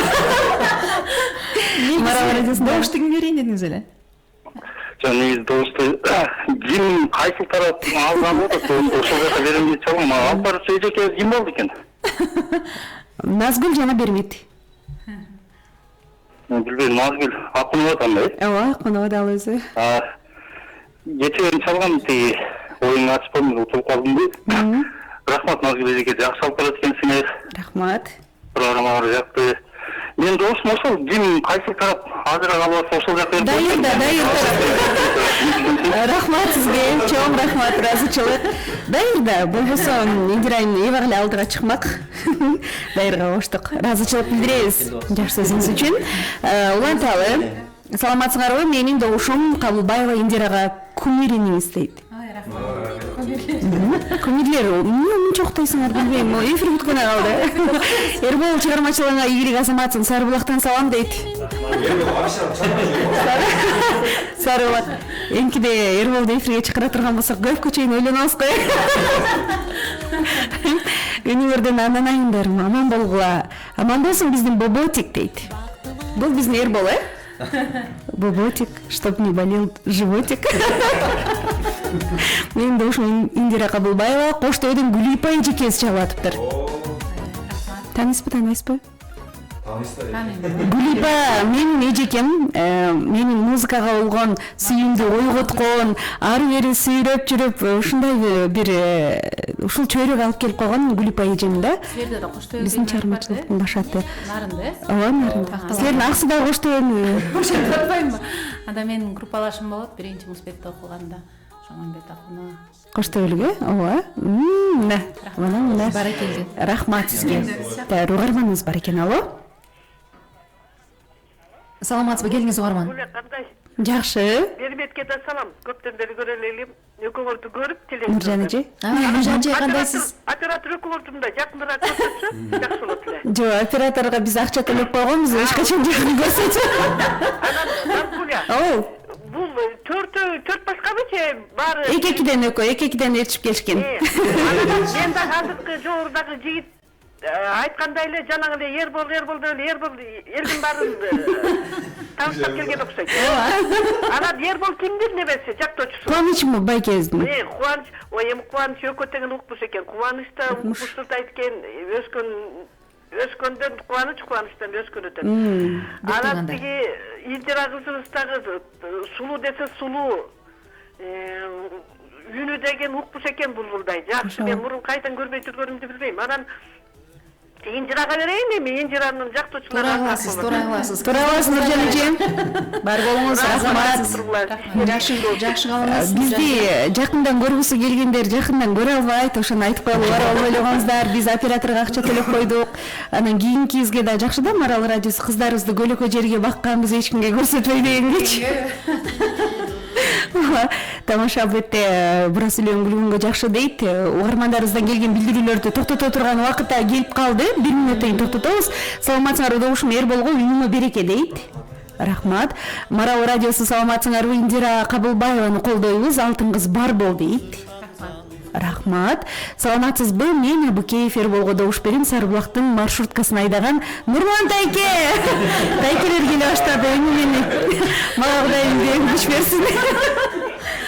[SPEAKER 2] Добушту кимге берейин дедиңиз эле?
[SPEAKER 9] Жок, негизи добушту ким кайсы тарап алган болот, ошол жака берем деп чалгам. Алып барып эжеке ким болду экен?
[SPEAKER 3] Назгүл жана Бермет.
[SPEAKER 9] Мен билбейм, Назгүл акын атам да.
[SPEAKER 3] Ооба, конок да ал өзү.
[SPEAKER 9] Кече чалгам тиги оюңду ачпадым, утулуп калдым дейт. Рахмат Назгүл эжеке, жакшы алып барат экенсиңер.
[SPEAKER 3] Рахмат.
[SPEAKER 9] Программалар жакты. Мен добушум ошол, ким кайсы тарап азыраак алып атса ошол жака берип.
[SPEAKER 3] Дайырда. Рахмат сизге, чоң рахмат, ыраазычылык. Дайырда, болбосо Индирайым эбак эле алдыга чыкмак. Дайырга коштук. Ыраазычылык билдиребиз жакшы сөзүңүз үчүн. Уланталы. Саламатсыңарбы? Менин добушум Кабылбаева Индирага кумириңиз дейт. Көмүрлөр эмне мынча уктайсыңар билбейм, эфир бүткөнө калды. Эрбол чыгармачылыгына ийгилик азаматсың, Сары булактан салам дейт. Сары булак. Энкиде Эрболду эфирге чакыра турган болсок көпкө чейин ойлонобуз го. Өнүңөрдөн анан айындарым, аман болгула. Аман болсун биздин Боботик дейт. Бул биздин Эрбол, Боботик, чтоб не болел животик. Менин дошум Индира Кабылбаева, Коштойдун Гүлипа эжекеси чалып атыптыр. Таанысызбы? Гүлипа менин эжекем, менин музыкага болгон сүйүүмдү ойготкон, ары бери сүйрөп жүрүп, ушундай бир ушул чөйрөгө алып келип койгон Гүлипа эжем да.
[SPEAKER 4] Силерде да Коштой
[SPEAKER 3] биздин чыгармачылыктын башаты.
[SPEAKER 4] Нарында,
[SPEAKER 3] Ооба, Нарын. Силердин аксы да Коштойбу?
[SPEAKER 4] Атпайбы? Анда менин группалашым болот, биринчи муспетте окуганда. Шоңонбетовна.
[SPEAKER 3] Коштойлугу? Ооба. Мына.
[SPEAKER 2] Баракелде.
[SPEAKER 3] Рахмат сизге. Угарманыңыз бар экен, алло.
[SPEAKER 2] Саламатсызбы, келиңиз угарман.
[SPEAKER 3] Жакшы.
[SPEAKER 17] Бербетке да салам. Көптөн бери көрө элем. Экөөңөрдү көрүп телевизордо.
[SPEAKER 3] Нуржан эже.
[SPEAKER 2] Нуржан эже кандайсыз?
[SPEAKER 17] Оператор экөөңөрдү жакыныраак көрсөтсө, жакшы болот эле.
[SPEAKER 3] Жок, операторго биз акча төлөп койгонбуз, эч качан жакын көрсөтчү.
[SPEAKER 17] Анан бул төрт башкабы же баары?
[SPEAKER 3] Эки-экиден ээрчип келишкен.
[SPEAKER 17] Мен да азыркы жогорудагы жигит айткандай эле жанагы эле Эрбол элдин баарын табыштап келген окшойт. Анан Эрбол кимдин небеси, жактоочусу?
[SPEAKER 3] Кубанычмы байкебиздин?
[SPEAKER 17] Кубаныч, эми Кубаныч экөө тең укмуш экен. Кубаныч да укмуштурду айткен, өскөндөн кубанычтан өскөн өтөт. Анан тиги Индира кызыбыз дагы сулуу десе сулуу, үнү деген укмуш экен булбулдай. Жакшы, мен мурун кайдан көрбөй жүргөнүмдү билбейм. Анан Индирага берейин эми, Индиранын жактоочулары.
[SPEAKER 2] Туура кыласыз.
[SPEAKER 3] Нуржан эже. Бар болуңуз, рахмат.
[SPEAKER 2] Жакшы калыңыз.
[SPEAKER 3] Бизди жакындан көргүсү келгендер жакындан көрө албайт, ошону айтып коелу, бара ойлогонсуздар. Биз операторго акча төлөп койдук. Анан кийинкибизге да жакшы да, Марал радиосу кыздарыбызды көлөкө жерге бакканбыз, эч кимге көрсөтпөй дегенчи. Тамаша бетте бурасы үлөнгүлөнгө жакшы дейт. Угармандарыбыздан келген билдирүүлөрдү токтото турган убакытта келип калды. 1 мүнөттөн токтотобуз. Саламатсыңарбы добушум Эрболго үнүмө береке дейт. Рахмат. Марал радиосу саламатсыңарбы, Индира Кабылбаеваны колдойбуз. Алтын кыз бар бол дейт. Рахмат. Саламатсызбы? Мен Абыкеев Эрболго добуш берем. Сары булактын маршруткасын айдаган Нурман Тайке. Тайкелер келе баштады. Мени мага Кудайым күч берсин.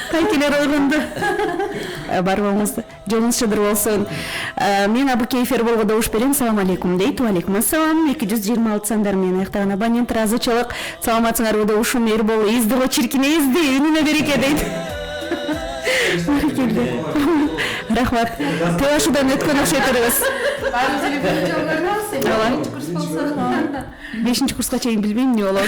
[SPEAKER 3] Тайкелер ойгонду. Бар болуңуз, жолуңуз шыдыр болсун. Мен Абыкеев Эрболго добуш берем. Салам алейкум дейт. Алейкум ассалам. 226 сандар менен аяктаган абонент ыраазычылык. Саламатсыңарбы добушум Эрбол эздиго чиркин эзди. Үнүнө береке дейт. Рахмат. Телашудан өткөн окшойт элебиз. 5 курска чейин билбейм эмне болобу.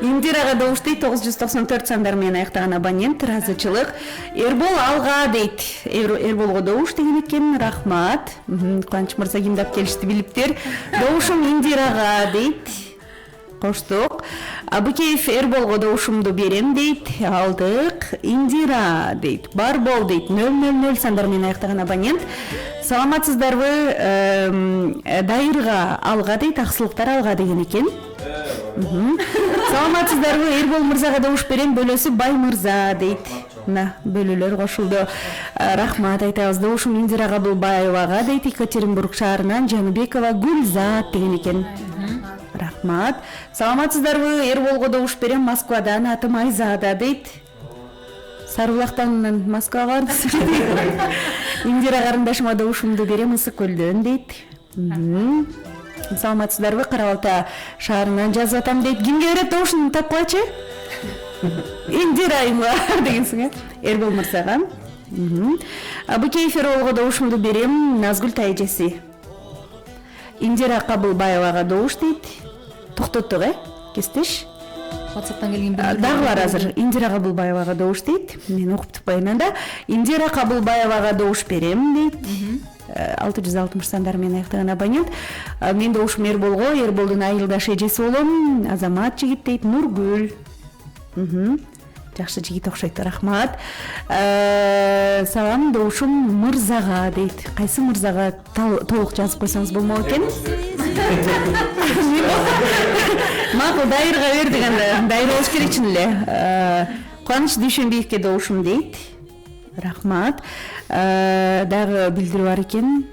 [SPEAKER 3] Индирага добуш дейт. 994 сандар менен аяктаган абонент ыраазычылык. Эрбол алга дейт. Эрболго добуш деген экен. Рахмат. Кубаныч мырза кимдеп келишти билиптир. Добушум Индирага дейт. Коштук. Абыкеев Эрболго добушумду берем дейт. Алдык. Индира дейт. Бар бол дейт. 000 сандар менен аяктаган абонент. Саламатсыздарбы? Дайырга алга дейт. Аксылыктар алга деген экен. Саламатсыздарбы? Эрбол мырзага добуш берем. Бөлөсү Бай мырза дейт. Бөлөлөр кошулду. Рахмат айтабыз. Добушум Индира Кабылбаевага дейт. Екатеринбург шаарынан Жаныбекова Гүлзат деген экен. Рахмат. Саламатсыздарбы? Эрболго добуш берем. Москвадан атым Айзада дейт. Сарыбулактан Москвага бардыңыз. Индира карындашыма добушумду берем. Ысык көлдөн дейт. Саламатсыздарбы? Кара Балта шаарынан жазып атам дейт. Кимге берет добушун тапкылачы? Индира дегенсиң, Эрбол мырзага. Абыкеев Эрболго добушумду берем. Назгүл тайжеси. Индира Кабылбаевага добуш дейт. Токтоттук, кестиш.
[SPEAKER 2] WhatsApp'tan келген
[SPEAKER 3] дагы бар азыр. Индира Кабылбаевага добуш дейт. Мен окуп тукпайын анда. Индира Кабылбаевага добуш берем дейт. 660 сандар менен аяктаган абонент. Мен добушум Эрболго, Эрболдун айылдаш эжеси болом. Азамат жигит дейт. Нургүл. жакшы жигит окшойт. Рахмат. Салам Добушум мырзага дейт. Кайсы мырзага толук жазып койсоңуз болмок экен? Макул, дайырга бердик анда. Дайыр болуш керек чын эле. Кубаныч Дүйшөнбиевке Добушум дейт. Рахмат. Дагы билдирүү бар экен.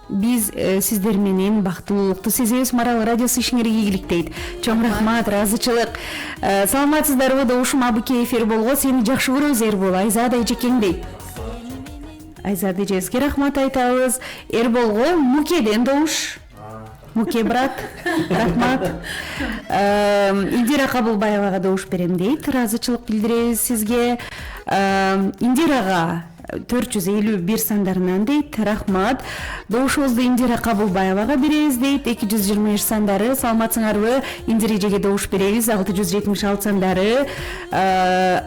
[SPEAKER 3] Биз сиздер менен бактылуулукту сезебиз. Марал радиосу ишиңерге ийгилик дейт. Чоң рахмат, ыраазычылык. Саламатсыздарбы? Добушум абыке эфир болго. Сени жакшы көрөбүз Эрбол. Айзада эжекең дейт. Айзада эжеңизге рахмат айтабыз. Эрболго Мукеден Добуш. Муке брат. Рахмат. Индира Кабылбаевага Добуш берем дейт. Ыраазычылык билдиребиз сизге. Индирага 451 сандарынан дейт. Рахмат. Добушубузду Индира Кабылбаевага беребиз дейт. 223 сандары. Саламатсыңарбы? Индира эжеге добуш беребиз. 676 сандары.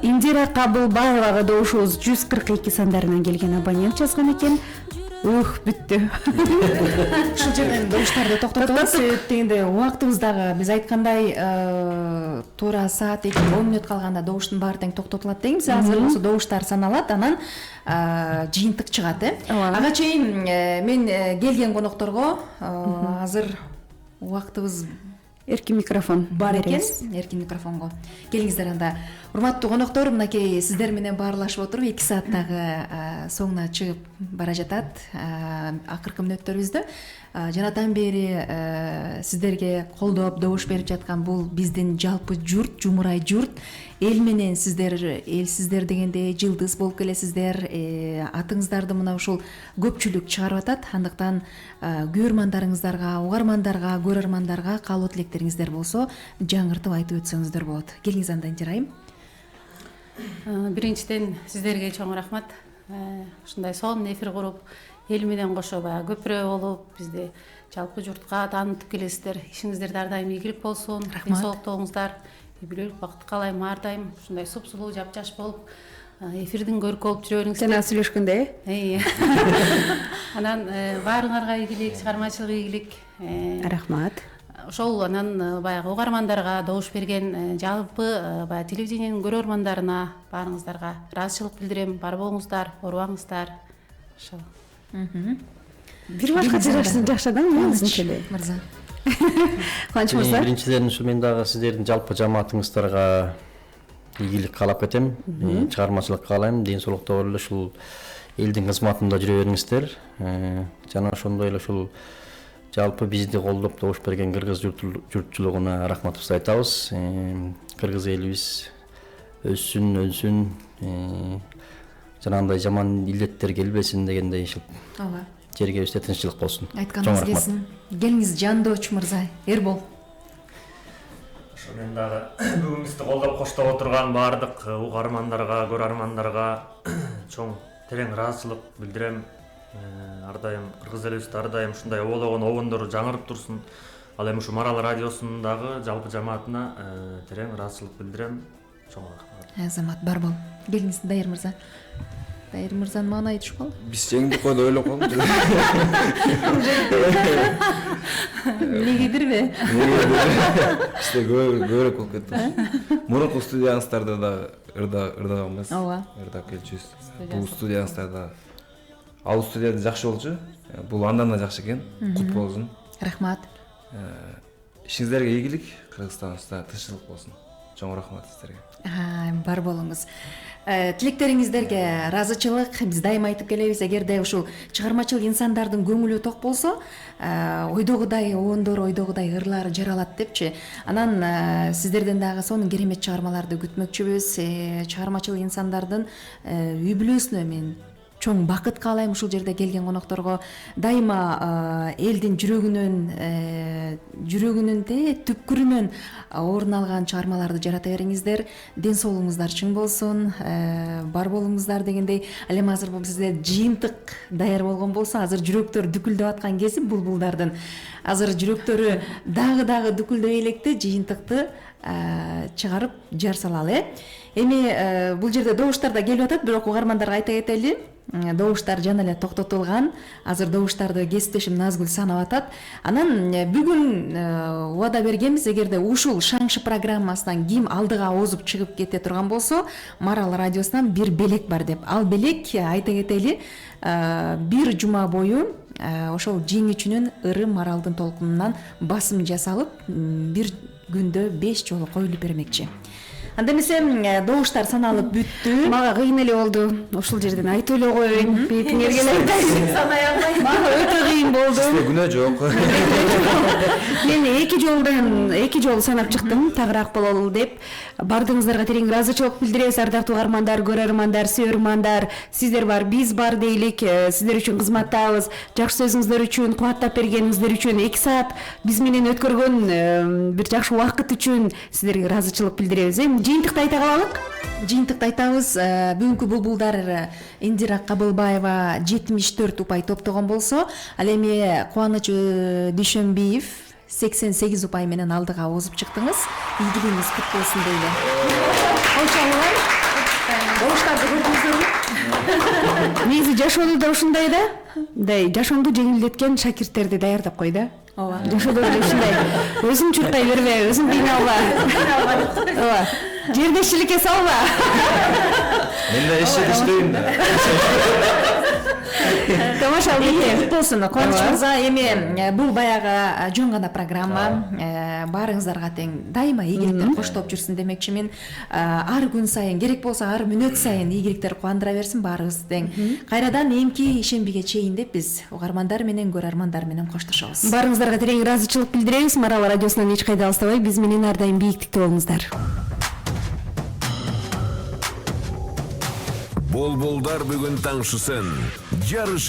[SPEAKER 3] Индира Кабылбаевага добушубуз 142 сандарынан келген абонент жазган экен. Бүттү.
[SPEAKER 2] Ушул жерден добуштарды токтотобуз. Дегенде убактыбыз дагы биз айткандай туура саат 10 мүнөт калганда добуштун баары тең токтотулат дейбиз. Азыр болсо добуштар саналат, анан жыйынтык чыгат. Ага чейин мен келген конокторго азыр убактыбыз
[SPEAKER 3] эркин микрофон
[SPEAKER 2] бар экен. Эркин микрофонго келиңиздер анда. Урматтуу коноктор, мынакей сиздер менен баарлашып отуруп 2 сааттагы соңуна чыгып бара жатат. Акыркы мүнөттөрүбүздө жанатан бери сиздерге колдоп добуш берип жаткан бул биздин жалпы журт, жумурай журт. Эл менен сиздер, элсиздер дегенде жылдыз болуп келесиздер. Атыңыздарды мына ушул көпчүлүк чыгарып атат. Андыктан көрөрмандарыңыздарга, угармандарга, көрөрмандарга каалоо тилектериңиздер болсо жаңыртып айтып өтсөңүздөр болот. Келиңиз андан жарайым.
[SPEAKER 4] Биринчиден сиздерге чоң рахмат. Ушундай сонун эфир куруп, эл менен кошо баягы көпүрө болуп, бизди жалпы журтка таанытып келесиздер. Ишиңиздер ар дайым ийгилик болсун. Ден-соолуктуңуздар, ийгилик бакыт каалайм ар дайым. Ушундай супсулуу, жапжаш болуп, эфирдин көркү болуп жүрө бериңиздер.
[SPEAKER 3] Жана сүйлөшкөндө.
[SPEAKER 4] Анан баарыңарга ийгилик, чыгармачылык ийгилик.
[SPEAKER 3] Рахмат.
[SPEAKER 4] Ошол анан баягы угармандарга добуш берген жалпы баягы телевидениянын көрөрмандарына баарыңыздарга ыраазычылык билдирем. Бар болуңуздар, оорубаңыздар. Ошол.
[SPEAKER 3] Бир башка жакшы адам эмес
[SPEAKER 2] мырза.
[SPEAKER 3] Кубаныч мырза.
[SPEAKER 5] Биринчиден ушу мен дагы сиздердин жалпы жамаатыңыздарга ийгилик каалап кетем. Чыгармачылык каалайм. Ден соолукта эле ушул элдин кызматында жүрө бериңиздер. Жана ошондой эле ушул жалпы бизди колдоп добуш берген кыргыз журтчулугуна рахматыбызды айтабыз. Кыргыз элибиз өссүн, өнсүн, жанагындай жаман илдеттер келбесин дегендей ушул.
[SPEAKER 2] Ооба.
[SPEAKER 5] Жергебизде тынччылык болсун.
[SPEAKER 2] Айтканыңыз келсин. Келиңиз Жандооч мырза, Эрбол.
[SPEAKER 14] Ошо мен дагы бүгүн бизди колдоп коштоп отурган баардык угармандарга, көрөрмандарга чоң терең ыраазычылык билдирем. Ар дайым кыргыз элибизде ар дайым ушундай обологон обондору жаңырып турсун. Ал эми ушу Марал радиосундагы жалпы жамаатына терең ыраазычылык билдирем. Чоң рахмат.
[SPEAKER 2] Азамат бар бол. Келиңиз Дайыр мырза. Дайыр мырзанын маанайы түшүп калды.
[SPEAKER 6] Биз жеңдик койду ойлоп калдым.
[SPEAKER 2] Негедирби?
[SPEAKER 6] Бизде көбүрөөк болуп кетти. Мурунку студияңыздарда да ырдаганбыз.
[SPEAKER 2] Ооба.
[SPEAKER 6] Ырдап келчүбүз. Бул студияңыздарда ал студияда жакшы болчу. Бул андан да жакшы экен. Кут болсун.
[SPEAKER 2] Рахмат.
[SPEAKER 6] Ишиңиздерге ийгилик, Кыргызстаныбызда тынччылык болсун. Чоң рахмат сиздерге.
[SPEAKER 2] Бар болуңуз. Тилектериңиздерге ыраазычылык. Биз дайым айтып келебиз, эгерде ушул чыгармачыл инсандардын көңүлү ток болсо, ойдогудай обондор, ойдогудай ырлар жаралат депчи. Анан сиздерден дагы сонун керемет чыгармаларды күтмөкчүбүз. Чыгармачыл инсандардын үй бүлөсүнө мен чоң бакыт каалайм. Ушул жерде келген конокторго дайыма элдин жүрөгүнүн түпкүрүнөн орун алган чыгармаларды жарата бериңиздер. Ден соолугуңуздар чың болсун, бар болуңуздар дегендей. Ал эми азыр бул сизде жыйынтык даяр болгон болсо, азыр жүрөктөр дүкүлдөп аткан кези булбулдардын. Азыр жүрөктөрү дагы дүкүлдөп электе, жыйынтыкты чыгарып жар салалы. Эми бул жерде добуштар да келип атат, бирок угармандарга айта кетели. добуштар жана эле токтотулган. Азыр добуштарды кесиптешим Назгүл санап атат. Анан бүгүн убада бергенбиз, эгерде ушул Шаңшы программасынан ким алдыга озуп чыгып кете турган болсо, Марал радиосунан бир белек бар деп. Ал белек, айта кетели, бир жума бою ошол жеңүүчүнүн ыры Маралдын толкунунан басым жасалып, бир күндө 5 жолу коюлуп бермекчи. Анда эмесе добуштар саналып бүттү.
[SPEAKER 3] Мага кыйын эле болду. Ошол жерден айтып эле коеюн. Бетиңерге эле
[SPEAKER 2] санай албайм.
[SPEAKER 3] Мага өтө кыйын болду.
[SPEAKER 6] Сизде күнөө жок.
[SPEAKER 3] Мен 2 жолу санап чыктым, тагыраак бололу деп. Бардыгыңыздарга терең ыраазычылык билдиребиз, ардактуу угармандар, көрөрмандар, сүйөрмандар. Сиздер бар, биз бар дейлик. Сиздер үчүн кызматтабыз. Жакшы сөзүңүздөр үчүн, кубаттап бергениңиздер үчүн 2 саат биз менен өткөргөн бир жакшы убакыт үчүн сиздерге ыраазычылык билдиребиз. Жыйынтыкты айта калалык.
[SPEAKER 2] Жыйынтыкты айтабыз. Бүгүнкү булбулдар Индира Кабылбаева 74 упай топтогон болсо, ал эми Кубаныч Дүйшөнбиев 88 упай менен алдыга озуп чыктыңыз. Ийгилигиңиз кут болсун дейли. Койчоңуңар. Добуштарды көрдүңүздөрбү?
[SPEAKER 3] Негизи жашоодо да ушундай да. Мындай жашооңду жеңилдеткен шакирттерди даярдап кой да.
[SPEAKER 2] Ооба.
[SPEAKER 3] Жашоодо да ушундай. Өзүң чуркай бербе, өзүң кыйналба. Ооба. Жердешчиликке салба.
[SPEAKER 6] Мен да иштейм.
[SPEAKER 2] Тамаша кут болсун. Кубаныч мырза, эми бул баягы жөн гана программа. Баарыңыздарга тең дайыма ийгиликтер коштоп жүрсүн демекчимин. Ар күн сайын, керек болсо ар мүнөт сайын ийгиликтер кубандыра берсин баарыбыз тең. Кайрадан эмки ишембиге чейин деп биз угармандар менен, көрөрмандар менен коштошобуз.
[SPEAKER 3] Баарыңыздарга терең ыраазычылык билдиребиз. Марал радиосунан эч кайда алыстабай, биз менен ар дайым бийиктикте болуңуздар.
[SPEAKER 1] Булбулдар бүгүн таңшысын. Жарышы